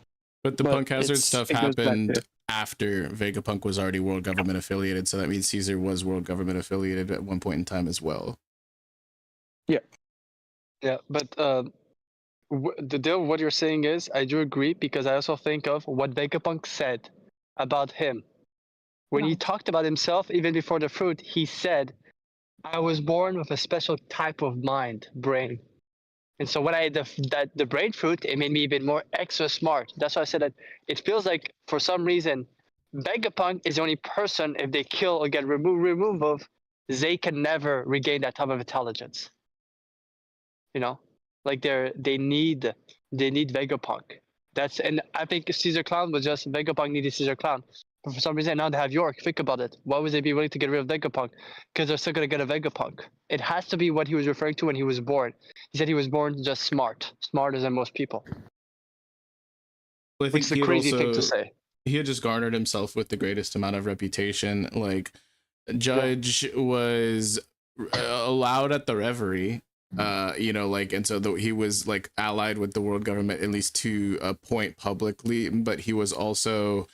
But the Punk Hazard stuff happened after Vegapunk was already world government affiliated, so that means Caesar was world government affiliated at one point in time as well. Yeah, but the deal, what you're saying is, I do agree, because I also think of what Vegapunk said about him. When he talked about himself, even before the fruit, he said I was born with a special type of mind, brain. And so when I ate the brain fruit, it made me even more extra smart. That's why I said that it feels like, for some reason, Vegapunk is the only person, if they kill or get remove of, they can never regain that type of intelligence. You know, like they need Vegapunk. And I think Caesar Clown was just Vegapunk needed Caesar Clown. But for some reason now they have York. Think about it. Why would they be willing to get rid of Vegapunk? Because they're still gonna get a Vegapunk. It has to be what he was referring to when he was born. He said he was born just smarter than most people. Well, I Which is a he had crazy thing to also- say. He had just garnered himself with the greatest amount of reputation. Like, Judge was allowed at the Reverie, you know, like, and so he was like allied with the world government, at least to a point publicly, but he was also,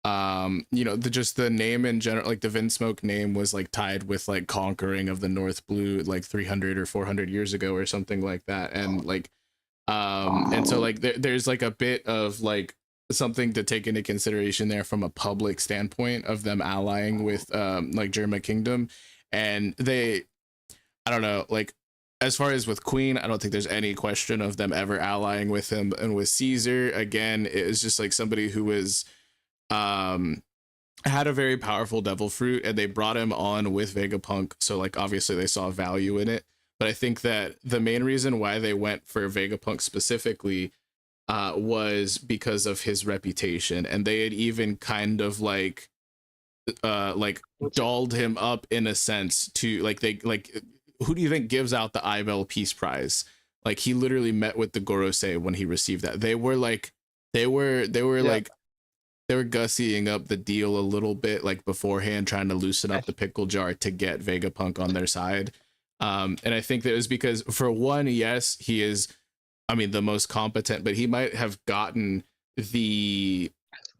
you know, just the name in general, like the Vinsmoke name was like tied with like conquering of the North Blue like 300 or 400 years ago or something like that. And like, and so like there's like a bit of like something to take into consideration there from a public standpoint of them allying with like Germa Kingdom. And I don't know, like as far as with Queen, I don't think there's any question of them ever allying with him. And with Caesar, again, it was just like somebody who was had a very powerful devil fruit, and they brought him on with Vegapunk, so like obviously they saw value in it. But I think that the main reason why they went for Vegapunk specifically was because of his reputation, and they had even kind of like dolled him up in a sense to like, they like, who do you think gives out the Ibel Peace Prize? Like, he literally met with the Gorosei when he received that. They were like they were gussying up the deal a little bit like beforehand, trying to loosen up the pickle jar to get Vegapunk on their side. And I think that it was because, for one, yes, he is, I mean, the most competent, but he might have gotten the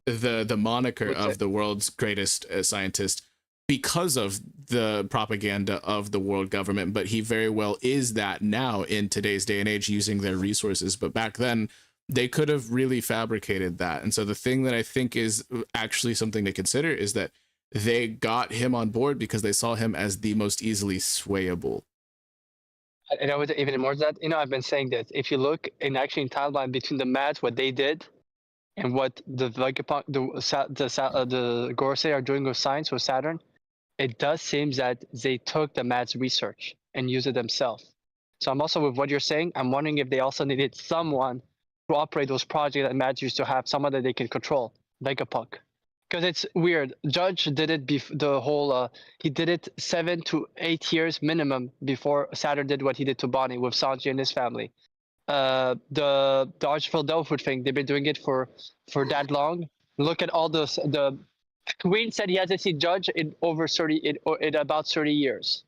moniker of the world's greatest scientist because of the propaganda of the world government. But he very well is that now in today's day and age, using their resources. But back then, they could have really fabricated that. And so the thing that I think is actually something to consider is that they got him on board because they saw him as the most easily swayable. And I would even more than that, you know, I've been saying that if you look in timeline between the Mads, what they did, and what the Vegapunk, the Gorosei are doing with science with Saturn, it does seem that they took the Mads research and used it themselves. So I'm also, with what you're saying, I'm wondering if they also needed someone to operate those projects that Mads used to have, someone that they can control, Vegapunk. Because it's weird. Judge did it he did it 7 to 8 years minimum before Saturn did what he did to Bonnie with Sanji and his family. The Archfield Delfoot thing, they've been doing it for that long. Look at all the Queen said he hasn't seen Judge in about 30 years.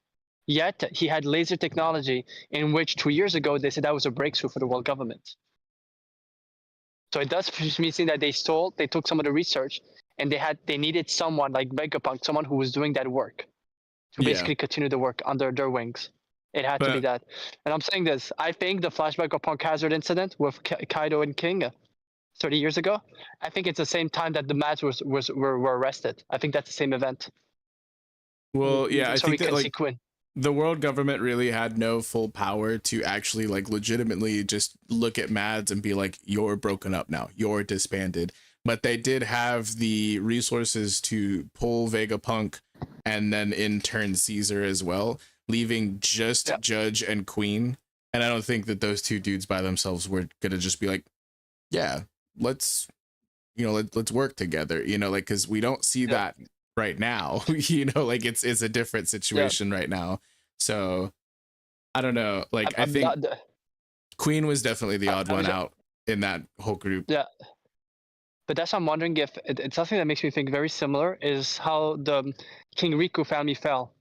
Yet he had laser technology, in which 2 years ago they said that was a breakthrough for the world government. So it does mean that they took some of the research, and they needed someone like Vegapunk, someone who was doing that work, to basically continue the work under their wings. It had to be that. And I'm saying this, I think the flashback of Punk Hazard incident with Kaido and King 30 years ago, I think it's the same time that the Mads were arrested. I think that's the same event. Well, yeah, so I think that like Quinn. The world government really had no full power to actually like legitimately just look at Mads and be like, you're broken up now, you're disbanded. But they did have the resources to pull Vegapunk and then in turn Caesar as well, leaving just Judge and Queen. And I don't think that those two dudes by themselves were gonna just be like, yeah, let's work together, you know, like, because we don't see that right now. You know, like it's a different situation right now. So I don't know, like I think Queen was definitely the odd one out in that whole group. Yeah, but that's what I'm wondering if it's something that makes me think very similar is how the King Riku family fell.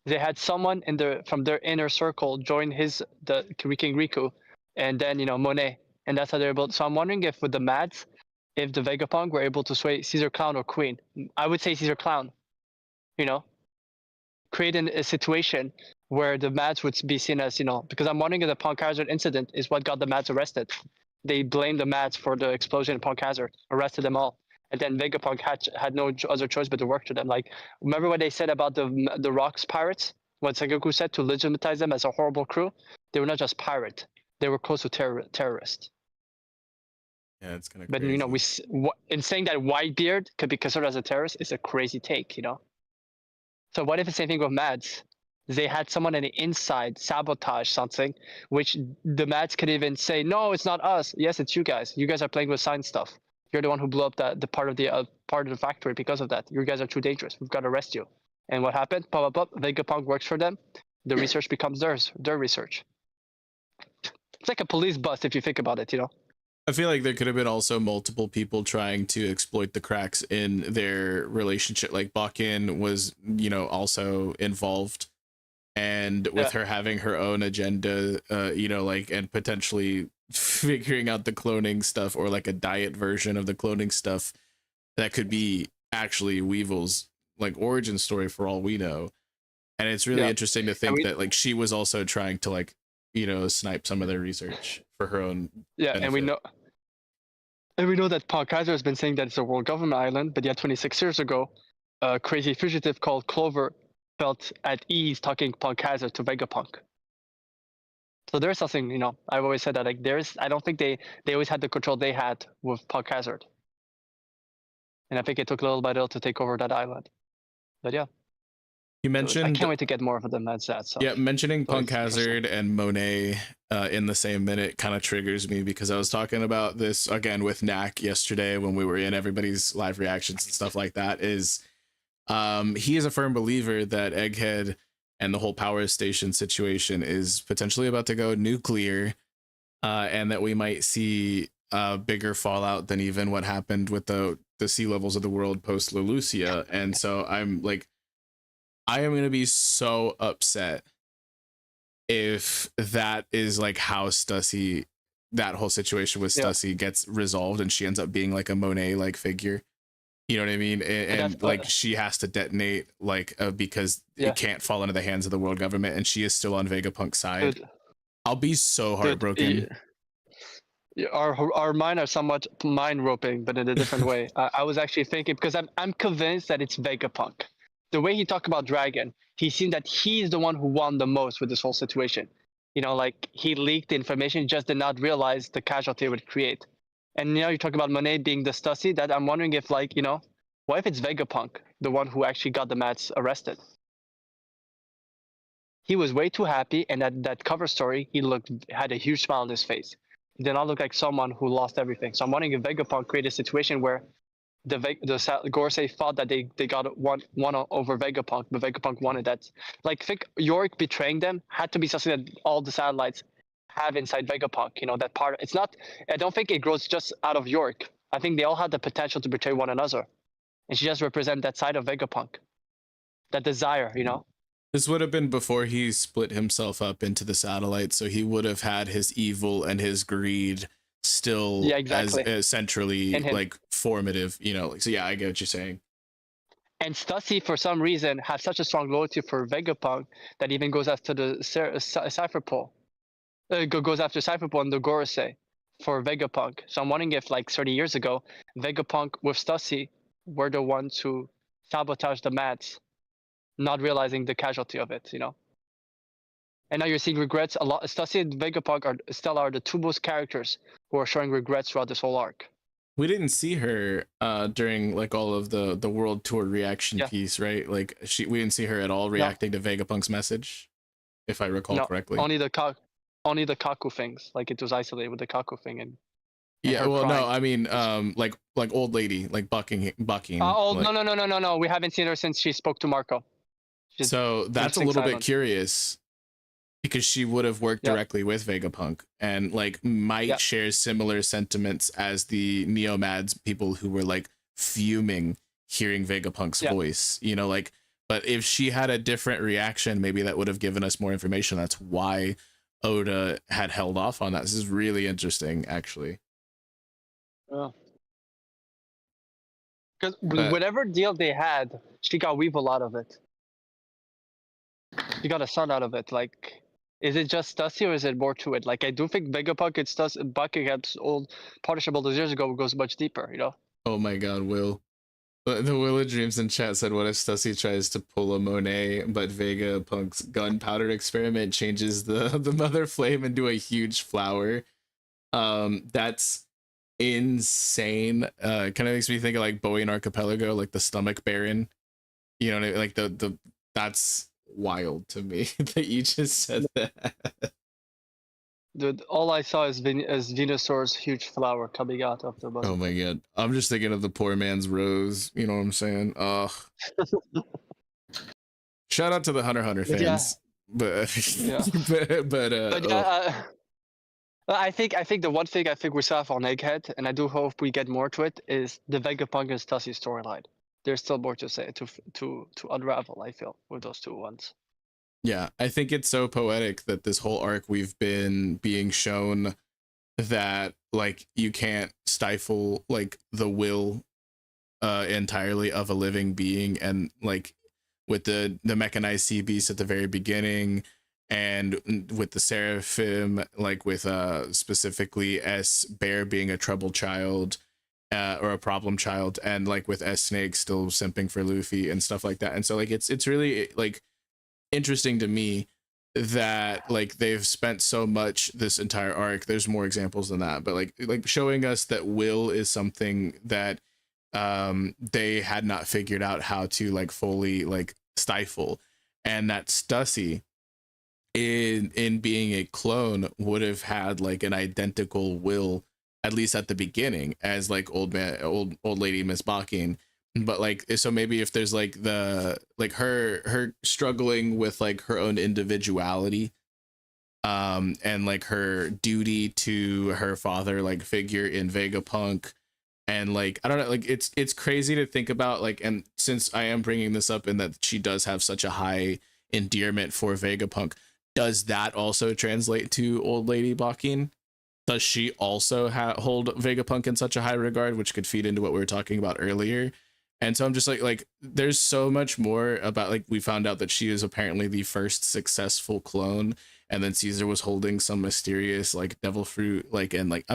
They had someone from their inner circle join the King Riku, and then, you know, Monet, and that's how they're able. So I'm wondering if with the Mads, if the Vegapunk were able to sway Caesar Clown or Queen. I would say Caesar Clown. You know, creating a situation where the Mads would be seen as, you know, because I'm wondering if the Punk Hazard incident is what got the Mads arrested. They blamed the Mads for the explosion in Punk Hazard, arrested them all. And then Vegapunk had no other choice but to work to them. Like, remember what they said about the Rocks pirates? what Sengoku said, to legitimize them as a horrible crew. They were not just pirate; they were close to terrorist. Yeah, it's kind of. But crazy. in saying that Whitebeard could be considered as a terrorist is a crazy take, So what if the same thing with Mads? They had someone on the inside sabotage something, which the Mads could even say, "No, it's not us. Yes, it's you guys. You guys are playing with science stuff. You're the one who blew up the part of the factory because of that. You guys are too dangerous. We've got to arrest you." And what happened? Pop, pop, pop. Vegapunk works for them. The research becomes their research. It's like a police bust if you think about it, I feel like there could have been also multiple people trying to exploit the cracks in their relationship. Like Bakken was, also involved, and with her having her own agenda, and potentially figuring out the cloning stuff, or like a diet version of the cloning stuff that could be actually Weevil's like origin story for all we know. And it's really interesting to think that like she was also trying to like, snipe some of their research for her own benefit. And we know that Paul Kaiser has been saying that it's a world government island, but yet 26 years ago, a crazy fugitive called Clover felt at ease talking Paul Kaiser to Vegapunk. So there's something, I've always said that like I don't think they always had the control they had with Paul Kaiser. And I think it took little by little to take over that island. But yeah. You mentioned I can't wait to get more of them as that. So. Yeah, mentioning Punk Hazard and Monet in the same minute kind of triggers me, because I was talking about this again with Knack yesterday when we were in everybody's live reactions and stuff like that. Is he is a firm believer that Egghead and the whole power station situation is potentially about to go nuclear, and that we might see bigger fallout than even what happened with the sea levels of the world post Lelucia. And so I am going to be so upset if that is like how Stussy, that whole situation with Stussy gets resolved and she ends up being like a Monet like figure. You know what I mean? And like she has to detonate like because it can't fall into the hands of the world government, and she is still on Vegapunk's side. Dude, I'll be so heartbroken. Our mind are somewhat mind roping, but in a different way. I was actually thinking, because I'm convinced that it's Vegapunk. The way he talked about Dragon, he seemed that he's the one who won the most with this whole situation. Like he leaked the information, just did not realize the casualty it would create. And you talk about Monet being the Stussy, that I'm wondering if what if it's Vegapunk, the one who actually got the Mats arrested? He was way too happy, and that cover story, he had a huge smile on his face. He did not look like someone who lost everything. So I'm wondering if Vegapunk created a situation where the Gorsei thought that they got one over Vegapunk, but Vegapunk wanted that. Like, think Yorick betraying them had to be something that all the satellites have inside Vegapunk. That part. It's not. I don't think it grows just out of Yorick. I think they all had the potential to betray one another, and she just represents that side of Vegapunk, that desire. This would have been before he split himself up into the satellites, so he would have had his evil and his greed still as centrally like formative, so I get what you're saying. And Stussy, for some reason, has such a strong loyalty for Vegapunk that even goes after the Cypherpole. Goes after Cypherpole and the Gorosei for Vegapunk. So I'm wondering if, like 30 years ago, Vegapunk with Stussy were the ones who sabotaged the Mats, not realizing the casualty of it, And now you're seeing regrets a lot. Stussy and Vegapunk are the two most characters who are showing regrets throughout this whole arc. We didn't see her during like all of the world tour reaction piece, right? Like we didn't see her at all reacting to Vegapunk's message, if I recall correctly. Only the Kaku things. Like it was isolated with the Kaku thing and well, crying. No, I mean like old lady, like bucking. No. We haven't seen her since she spoke to Marco. So that's a little bit curious, because she would have worked directly with Vegapunk and like might share similar sentiments as the Neomads people who were like fuming hearing Vegapunk's voice, but if she had a different reaction, maybe that would have given us more information. That's why Oda had held off on that. This is really interesting, actually. Yeah. Because whatever deal they had, she got Weevil out of it. She got a son out of it. Like, is it just Stussy or is it more to it? Like, I do think Vegapunk and Buckingham's old partnership all those years ago goes much deeper, Oh my God, Will. The Will of Dreams in chat said, what if Stussy tries to pull a Monet, but Vegapunk's gunpowder experiment changes the mother flame into a huge flower? That's insane. Kind of makes me think of like Boeing Archipelago, like the stomach baron. You know, like the that's wild to me that you just said that. Dude, all I saw is Venusaur's huge flower coming out of the bottom. Oh my god. I'm just thinking of the poor man's rose. You know what I'm saying? Ugh. Shout out to the Hunter x Hunter fans. Yeah. I think the one thing I think we saw on Egghead, and I do hope we get more to it, is the Vegapunk and Stussy storyline. There's still more to say to unravel, I feel, with those two ones. Yeah, I think it's so poetic that this whole arc we've been being shown that like you can't stifle like the will entirely of a living being, and like with the mechanized sea beast at the very beginning, and with the seraphim, like with specifically S Bear being a troubled child or a problem child, and like with S Snake still simping for Luffy and stuff like that. And so like it's really like interesting to me that like they've spent so much this entire arc. There's more examples than that, but like showing us that will is something that they had not figured out how to like fully like stifle, and that Stussy in being a clone would have had like an identical will, at least at the beginning, as like old lady Miss Bakken. But like, so maybe if there's like the like her struggling with like her own individuality and like her duty to her father like figure in Vegapunk, and like I don't know, like it's crazy to think about, like, and since I am bringing this up and that she does have such a high endearment for Vegapunk, does that also translate to old lady Bakken? Does she also hold Vegapunk in such a high regard, which could feed into what we were talking about earlier? And so I'm just like there's so much more about, like, we found out that she is apparently the first successful clone, and then Caesar was holding some mysterious like devil fruit, like, and like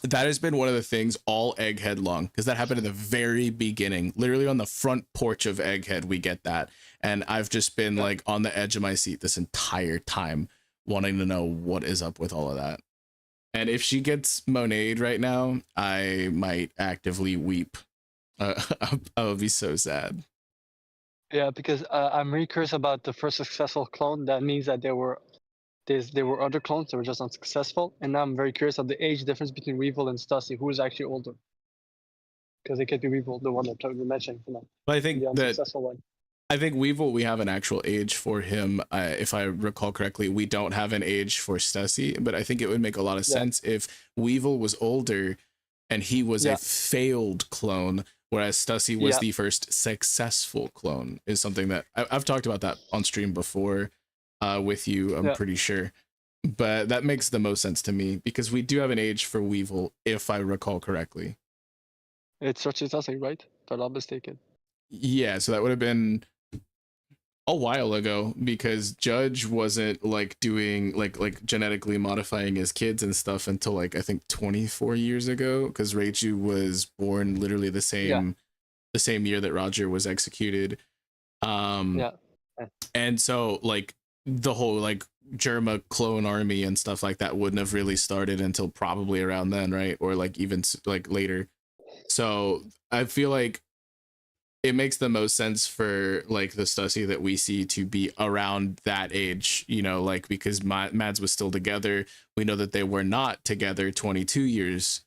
that has been one of the things all Egghead long, because that happened in the very beginning, literally on the front porch of Egghead. We get that, and I've just been like on the edge of my seat this entire time, wanting to know what is up with all of that. And if she gets Monet'd right now, I might actively weep. I would be so sad. Yeah, because I'm really curious about the first successful clone. That means that there were other clones that were just unsuccessful, and now I'm very curious of the age difference between Weevil and Stussy. Who is actually older? Because it could be Weevil, the one that we mentioned. But I think the unsuccessful one. I think Weevil, we have an actual age for him. If I recall correctly, we don't have an age for Stussy, but I think it would make a lot of sense if Weevil was older and he was a failed clone, whereas Stussy was the first successful clone. Is something that I've talked about that on stream before with you, I'm pretty sure. But that makes the most sense to me, because we do have an age for Weevil, if I recall correctly. It's Stussy, right? If I'm not mistaken. Yeah, so that would have been a while ago, because Judge wasn't like doing like genetically modifying his kids and stuff until like I think 24 years ago, because Reichu was born literally the same year that Roger was executed. And so like the whole like Germa clone army and stuff like that wouldn't have really started until probably around then, right? Or like even like later. So I feel like it makes the most sense for like the Stussy that we see to be around that age, you know, like, because Mads was still together. We know that they were not together 22 years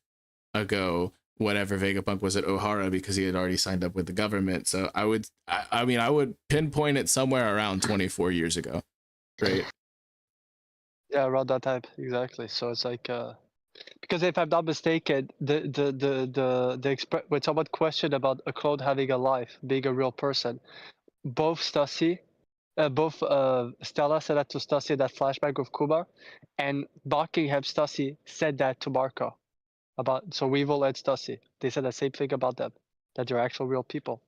ago, whenever Vegapunk was at Ohara, because he had already signed up with the government. So I would pinpoint it somewhere around 24 years ago, right? Yeah, around that time, exactly. So it's like because if I'm not mistaken, when someone questioned about a clone having a life, being a real person, both Stella said that to Stussy in that flashback of Kuma, and Buckingham Stussy said that to Marco so Weevil and Stussy. They said the same thing about them, that they're actual real people.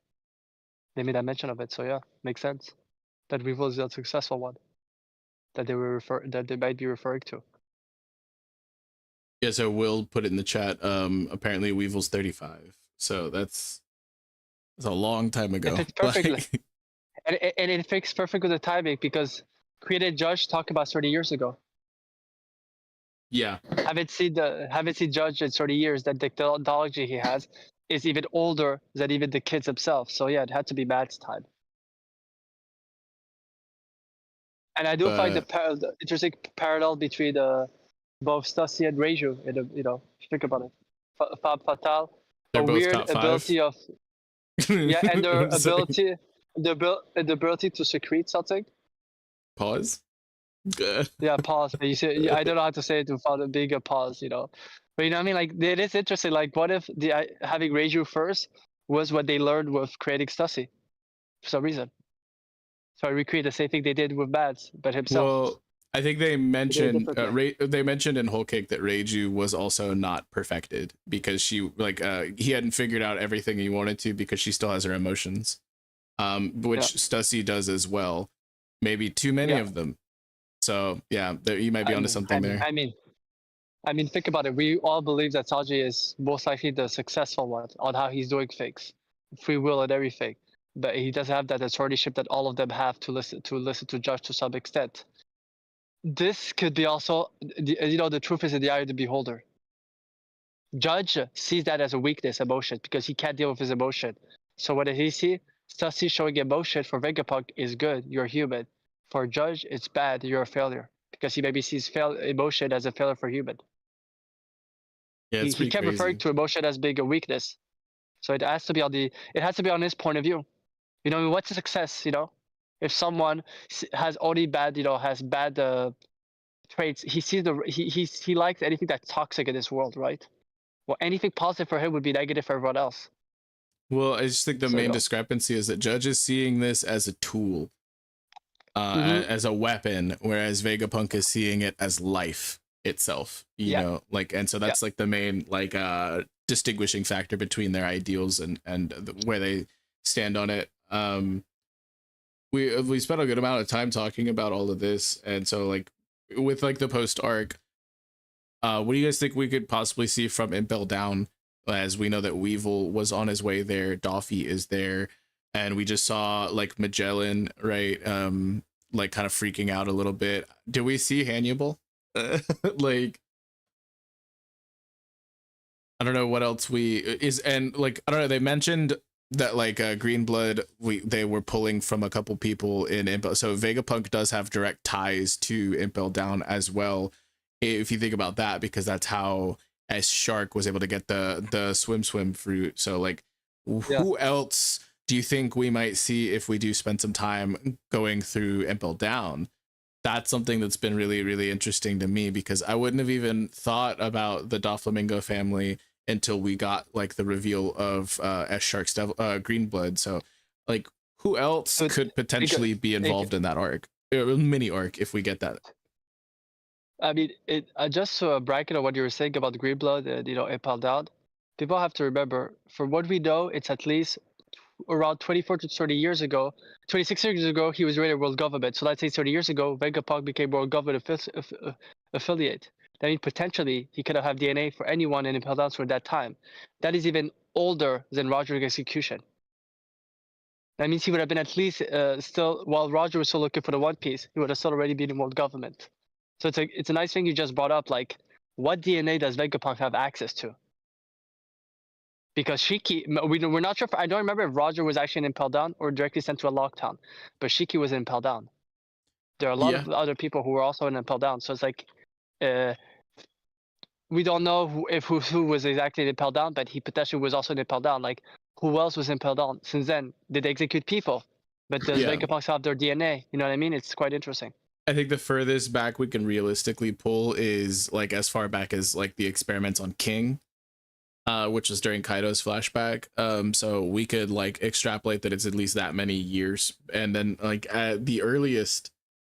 They made a mention of it, so yeah, makes sense that Weevil is the unsuccessful one that they might be referring to. Yeah, so Will put it in the chat. Apparently Weevil's 35. So that's a long time ago. It fits perfectly. Like, And it fits perfect with the timing because created Judge talked about 30 years ago. yeah, Haven't seen Judge in 30 years. That the technology he has is even older than even the kids themselves. So yeah, it had to be Matt's time. And I do find the interesting parallel between both Stussy and Reiju. If you think about it, Fab Fatale, they're a both weird top 5. ability of yeah, and their I'm saying- the ability to secrete something. Pause. Yeah, pause. But you say I don't know how to say it without a bigger pause. But you know what I mean. Like it is interesting. Like what if having Reiju first was what they learned with creating Stussy for some reason. So I recreate the same thing they did with Mads, but himself. Well, I think they mentioned differently. they mentioned in Whole Cake that Reiju was also not perfected because she he hadn't figured out everything he wanted to because she still has her emotions, which Stussy does as well. Maybe too many of them. So yeah, you might be onto something there. I mean, think about it. We all believe that Saji is most likely the successful one on how he's doing things, free will and everything. But he doesn't have that authorship that all of them have to listen to Judge to some extent. This could be also, the truth is in the eye of the beholder. Judge sees that as a weakness, emotion, because he can't deal with his emotion. So what did he see? Stussy showing emotion for Vegapunk is good. You're human. For Judge, it's bad. You're a failure because he maybe sees emotion as a failure for human. Yeah, it's he kept referring to emotion as being a weakness. So it has to be on his point of view. What's a success? If someone has only bad, has bad traits, he sees he likes anything that's toxic in this world, right? Well, anything positive for him would be negative for everyone else. Well, I just think the main discrepancy is that Judge is seeing this as a tool, as a weapon, whereas Vegapunk is seeing it as life itself. You know, and so that's like the main distinguishing factor between their ideals and where they stand on it. We spent a good amount of time talking about all of this, and so with the post arc, what do you guys think we could possibly see from Impel Down? As we know that Weevil was on his way there, Doffy is there, and we just saw Magellan, right? Kind of freaking out a little bit. Did we see Hannibal? I don't know what else I don't know. They mentioned that Green Blood, they were pulling from a couple people in Impel, so Vegapunk does have direct ties to Impel Down as well, if you think about that, because that's how Shark was able to get the swim fruit. So who else do you think we might see if we do spend some time going through Impel Down? That's something that's been really, really interesting to me, because I wouldn't have even thought about the Doflamingo family until we got the reveal of Shark's Green Blood. So who else could potentially be involved in that arc, mini arc, if we get that? I mean, just to bracket on what you were saying about Green Blood and Impel Down, people have to remember, from what we know, it's at least around 24 to 30 years ago, 26 years ago, he was rated world government. So let's say 30 years ago, Vegapunk became world government affiliate. That means potentially he could have DNA for anyone in Impel Down for that time. That is even older than Roger's execution. That means he would have been at least still, while Roger was still looking for the One Piece, he would have still already been in world government. So it's a nice thing you just brought up. What DNA does Vegapunk have access to? Because Shiki, we're not sure. I don't remember if Roger was actually in Impel Down or directly sent to a lockdown, but Shiki was in Impel Down. There are a lot of other people who were also in Impel Down. So it's we don't know who was exactly in Impel Down, but he potentially was also in Impel Down. Who else was in Impel Down since then? Did they execute people? But does Vegapunk have their DNA? You know what I mean? It's quite interesting. I think the furthest back we can realistically pull is as far back as the experiments on King, which was during Kaido's flashback. So we could extrapolate that it's at least that many years, and then the earliest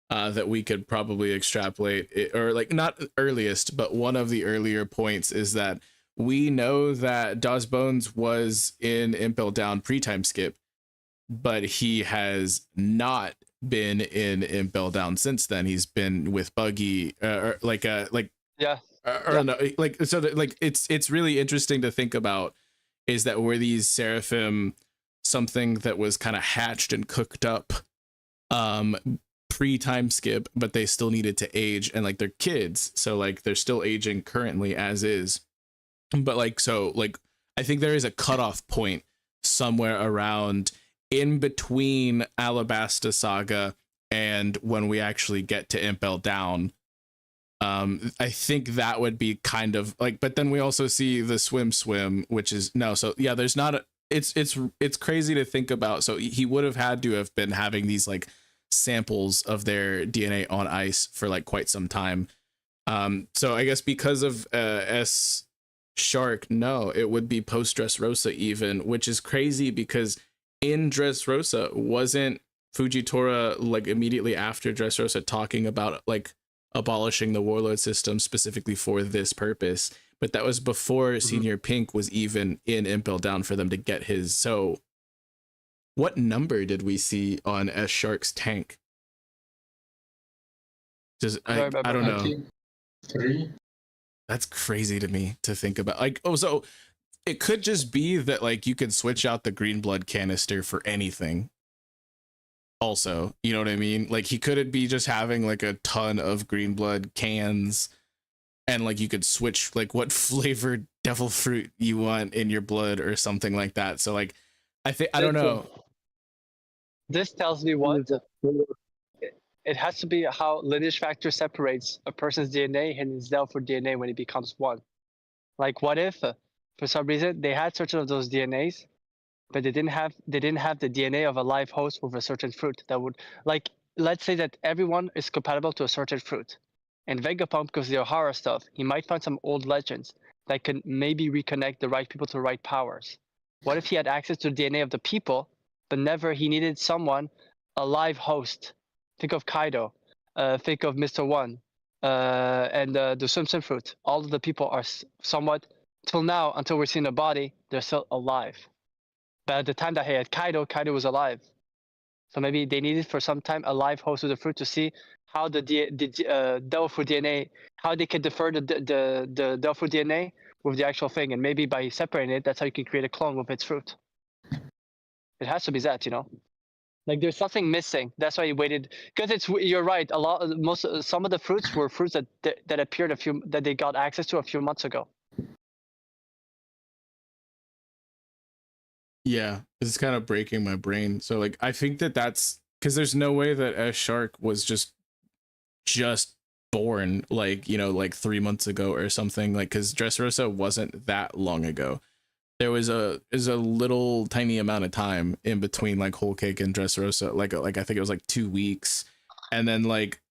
that we could probably extrapolate or not earliest, but one of the earlier points is that we know that Dawes Bones was in Impel Down pre-time skip, but he has not been in Impel Down since then. He's been with Buggy, so it's really interesting to think about is that were these seraphim something that was kind of hatched and cooked up pre-time skip, but they still needed to age, and like they're kids, so like they're still aging currently as is, but like so like I think there is a cutoff point somewhere around in between Alabasta Saga and when we actually get to Impel Down. I think that would be kind of like, but then we also see the swim, which is no, so yeah, there's not a, it's crazy to think about. So he would have had to have been having these like samples of their DNA on ice for like quite some time. So I guess because of S Shark, no, it would be post Dressrosa even, which is crazy because in Dressrosa wasn't Fujitora like immediately after Dressrosa talking about like abolishing the warlord system specifically for this purpose, but that was before Senior Pink was even in Impel Down for them to get his. So what number did we see on S Shark's tank? Just I don't know. 3. That's crazy to me to think about. Like, oh, so it could just be that like you could switch out the green blood canister for anything. Also, you know what I mean? Like he couldn't be just having like a ton of green blood cans, and like you could switch like what flavored devil fruit you want in your blood or something like that. So like I think I don't know. This tells me what it has to be how lineage factor separates a person's DNA and his devil fruit DNA when it becomes one. Like what if for some reason they had certain of those DNAs, but they didn't have the DNA of a live host with a certain fruit that would, like, let's say that everyone is compatible to a certain fruit, and Vegapunk, because the Ohara stuff, he might find some old legends that can maybe reconnect the right people to the right powers. What if he had access to the DNA of the people, but never he needed someone, a live host? Think of Kaido, think of Mr. One, and the Swimsun fruit. All of the people are somewhat, till now, until we're seeing a body, they're still alive. But at the time that he had Kaido was alive. So maybe they needed for some time a live host of the fruit to see how the devil fruit DNA, how they can defer the devil fruit DNA with the actual thing. And maybe by separating it, that's how you can create a clone with its fruit. It has to be that, you know? Like there's something missing. That's why he waited. Because you're right. Some of the fruits were fruits that appeared that they got access to a few months ago. Yeah, it's kind of breaking my brain. So like I think that's because there's no way that S Shark was just born like, you know, like 3 months ago or something, like because Dressrosa wasn't that long ago. There was a little tiny amount of time in between like Whole Cake and Dressrosa, like I think it was like 2 weeks, and then like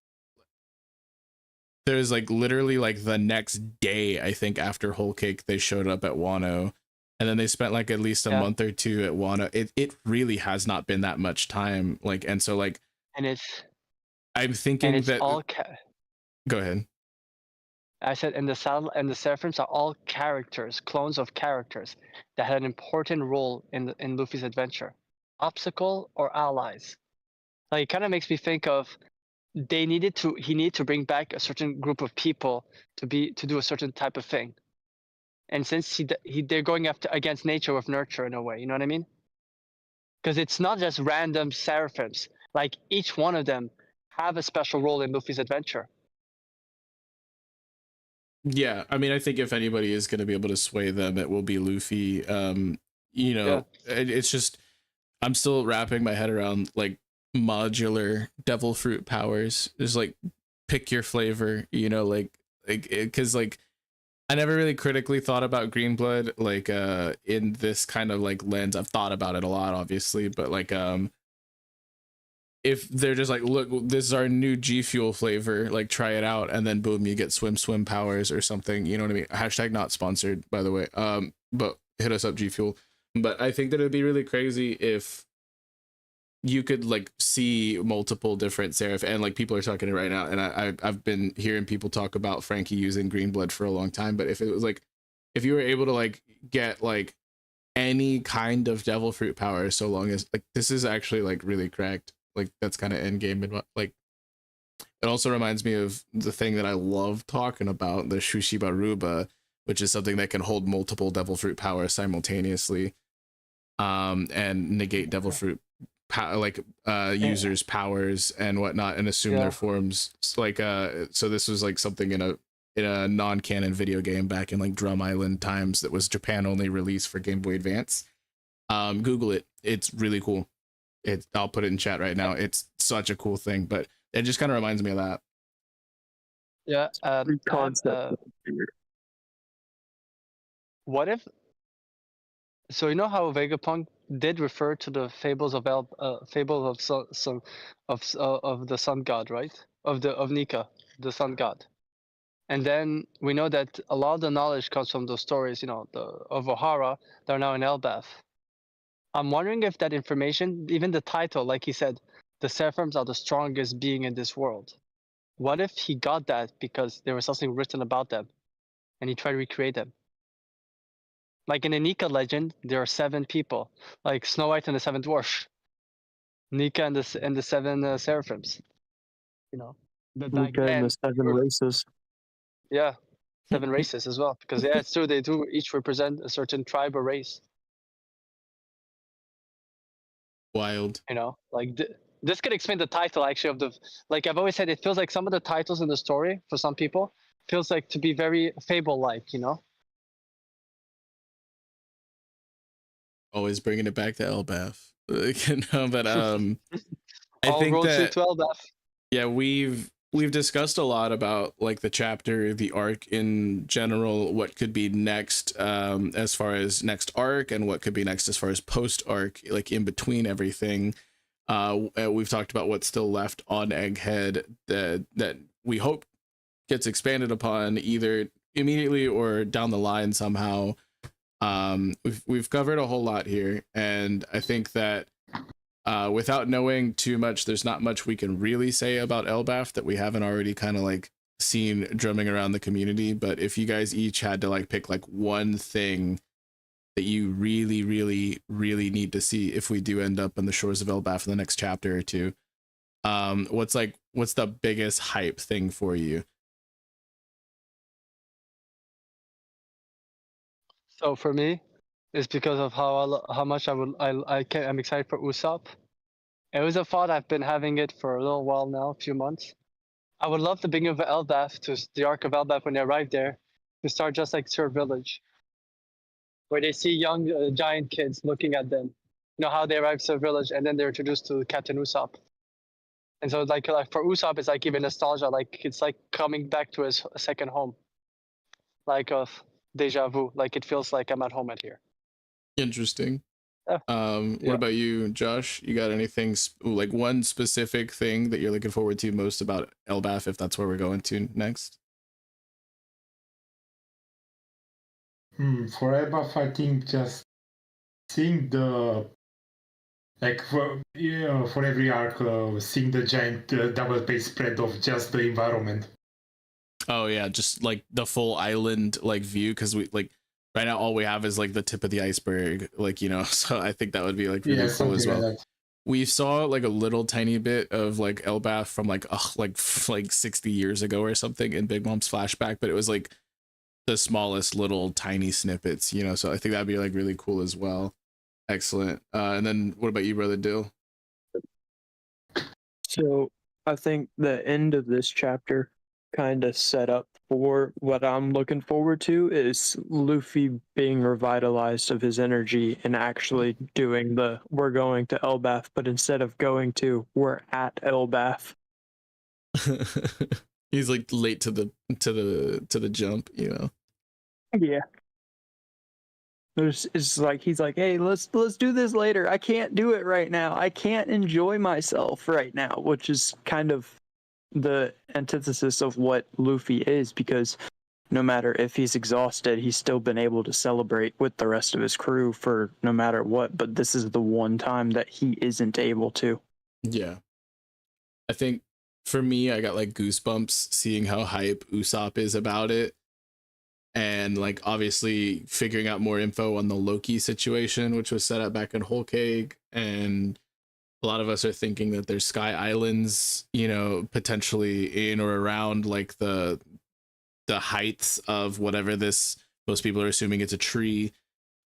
there's like literally like the next day I think after Whole Cake they showed up at Wano. And then they spent like at least a month or two at Wano. It really has not been that much time. Like, and so like, and I'm thinking that. Go ahead. I said, and the Seraphims are all characters, clones of characters that had an important role in Luffy's adventure, obstacle or allies. Like it kind of makes me think of he needed to bring back a certain group of people to do a certain type of thing. And since they're going against nature with nurture in a way, you know what I mean? Because it's not just random seraphims. Like each one of them have a special role in Luffy's adventure. Yeah, I mean, I think if anybody is going to be able to sway them, it will be Luffy. You know, it's just I'm still wrapping my head around like modular devil fruit powers. Just like pick your flavor, you know, like because like. I never really critically thought about green blood like in this kind of like lens. I've thought about it a lot, obviously, but like if they're just like, look, this is our new G Fuel flavor, like try it out, and then boom, you get swim powers or something, you know what I mean? Hashtag not sponsored, by the way. But hit us up, G Fuel. But I think that it'd be really crazy if you could like see multiple different seraph, and like people are talking it right now, and I've been hearing people talk about Frankie using green blood for a long time. But if it was like, if you were able to like get like any kind of devil fruit power, so long as like this is actually like really cracked, like that's kind of end game. And like it also reminds me of the thing that I love talking about, the Shushibaruba, which is something that can hold multiple devil fruit powers simultaneously, and negate devil fruit users' powers and whatnot, and assume their forms. So this was like something in a non-canon video game back in like Drum Island times that was Japan only release for Game Boy Advance. Google it. It's really cool. I'll put it in chat right now. It's such a cool thing, but it just kind of reminds me of that. Yeah. Concept. What if? So you know how Vegapunk did refer to the fables of of the sun god, right? Of Nika, the sun god. And then we know that a lot of the knowledge comes from those stories, of Ohara that are now in Elbaf. I'm wondering if that information, even the title, like he said, the Seraphims are the strongest being in this world. What if he got that because there was something written about them, and he tried to recreate them? Like in the Nika legend, there are 7 people, like Snow White and the 7 dwarfs, Nika and the 7 seraphims. Nika and the 7 races. Yeah, 7 races as well. Because it's true, they do each represent a certain tribe or race. Wild. This could explain the title actually of the. Like I've always said, it feels like some of the titles in the story for some people feels like to be very fable-like. Always bringing it back to Elbaf. But I All think roads that to Elbaf. yeah, we've discussed a lot about like the chapter, the arc in general, what could be next as far as next arc, and what could be next as far as post arc, like in between everything. We've talked about what's still left on Egghead that we hope gets expanded upon either immediately or down the line somehow. We've covered a whole lot here, and I think that without knowing too much, there's not much we can really say about Elbaf that we haven't already kind of like seen drumming around the community. But if you guys each had to like pick like one thing that you really, really, really need to see if we do end up on the shores of Elbaf in the next chapter or two, what's the biggest hype thing for you? So for me, it's because of how much I'm excited for Usopp. It was a thought I've been having it for a little while now, a few months. I would love the beginning of Elbaf, to the arc of Elbaf when they arrive there, to start just like Sur Village, where they see young giant kids looking at them. How they arrive Sur Village, and then they're introduced to Captain Usopp. And so like for Usopp, it's like even nostalgia, like it's like coming back to his second home, like of deja vu, like it feels like I'm at home here. Interesting. Yeah. What about you, Josh? You got anything like one specific thing that you're looking forward to most about Elbaf, if that's where we're going to next? For Elbaf, I think just seeing the for every arc, seeing the giant double page spread of just the environment. Oh yeah, just like the full island like view, because we like right now all we have is like the tip of the iceberg, like so I think that would be like really cool as well. Like we saw like a little tiny bit of like Elbaf from like 60 years ago or something in Big Mom's flashback, but it was like the smallest little tiny snippets, so I think that'd be like really cool as well. Excellent. And then what about you, Brother Dill? So I think the end of this chapter kind of set up for what I'm looking forward to is Luffy being revitalized of his energy and actually doing we're going to Elbaf, but instead of going to, we're at Elbaf. He's like late to the jump, Yeah. It's like he's like, hey, let's do this later. I can't do it right now. I can't enjoy myself right now, which is kind of the antithesis of what Luffy is, because no matter if he's exhausted, he's still been able to celebrate with the rest of his crew for no matter what, but this is the one time that he isn't able to. Yeah. I think for me, I got like goosebumps seeing how hype Usopp is about it. And like obviously figuring out more info on the Loki situation, which was set up back in Whole Cake, and a lot of us are thinking that there's Sky Islands, potentially in or around like the heights of whatever this most people are assuming it's a tree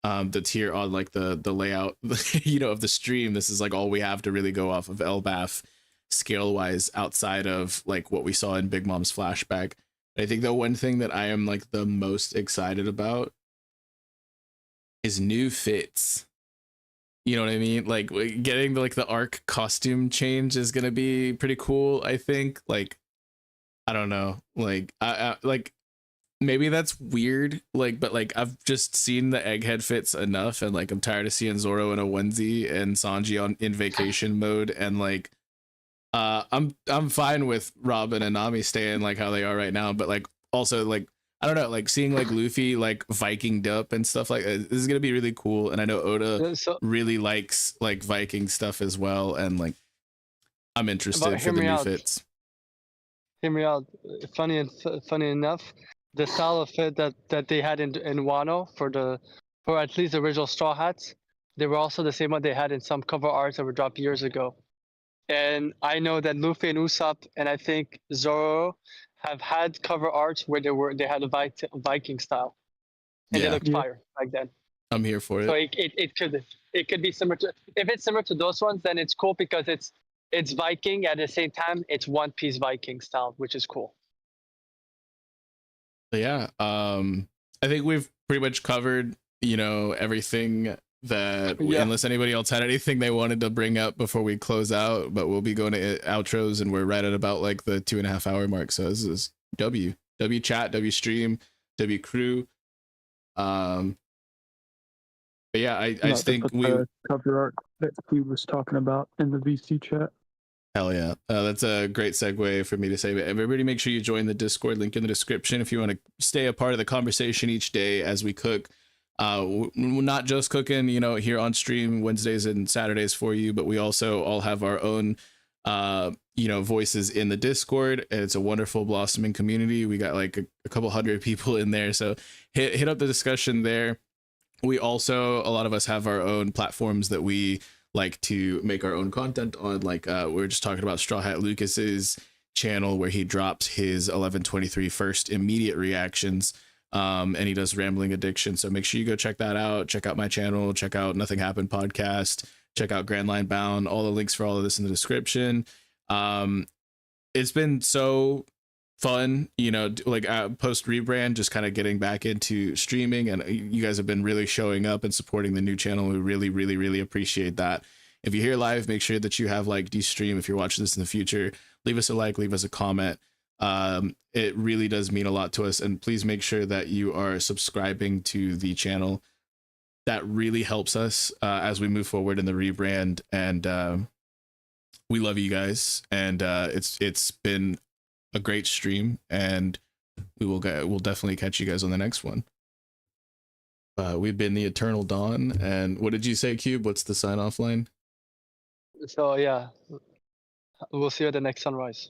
that's here on like the layout, you know, of the stream. This is like all we have to really go off of Elbaf scale wise outside of like what we saw in Big Mom's flashback. I think the one thing that I am like the most excited about is new Fitz. You know what I mean? Like getting like the arc costume change is gonna be pretty cool. I think like I don't know, like I like maybe that's weird, like, but like I've just seen the Egghead Fitz enough, and like I'm tired of seeing Zoro in a onesie and Sanji in vacation mode, and like I'm fine with Robin and Nami staying like how they are right now, but like also like I don't know, like seeing like Luffy like Vikinged up and stuff like that, this is gonna be really cool. And I know Oda really likes like Viking stuff as well, and like I'm interested for the new Fitz. Hear me out. Funny enough, the style of fit that they had in Wano for at least the original Straw Hats, they were also the same one they had in some cover arts that were dropped years ago. And I know that Luffy and Usopp and I think Zoro have had cover arts where they had a Viking style, and they looked fire back then. I'm here for it. So it could be similar to, if it's similar to those ones, then it's cool because it's Viking at the same time it's One Piece Viking style, which is cool. Yeah, I think we've pretty much covered, you know, everything that unless anybody else had anything they wanted to bring up before we close out, but we'll be going to outros and we're right at about like the 2.5 hour mark. So this is W chat, W stream, W crew. But yeah, I think we cover art that he was talking about in the VC chat. Hell yeah. That's a great segue for me to say, but everybody make sure you join the Discord, link in the description if you want to stay a part of the conversation each day as we cook. We're not just cooking, you know, here on stream Wednesdays and Saturdays for you, but we also all have our own you know, voices in the Discord, and it's a wonderful blossoming community. We got like a couple hundred people in there, so hit up the discussion there. We also, a lot of us have our own platforms that we like to make our own content on, like we were just talking about Straw Hat Lucas's channel where he drops his 11/23 first immediate reactions, and he does Rambling Addiction, so make sure you go check that out. Check out my channel, check out Nothing Happened podcast, check out Grand Line Bound. All the links for all of this in the description. It's been so fun, you know, like post rebrand, just kind of getting back into streaming, and you guys have been really showing up and supporting the new channel. We really appreciate that. If you're here live, make sure that you have like stream. If you're watching this in the future, leave us a like, leave us a comment. It really does mean a lot to us, and please make sure that you are subscribing to the channel. That really helps us as we move forward in the rebrand, and we love you guys, and it's been a great stream, and we'll definitely catch you guys on the next one. We've been the Eternal Dawn, and what did you say, Kube? What's the sign off line? So yeah, we'll see you at the next sunrise.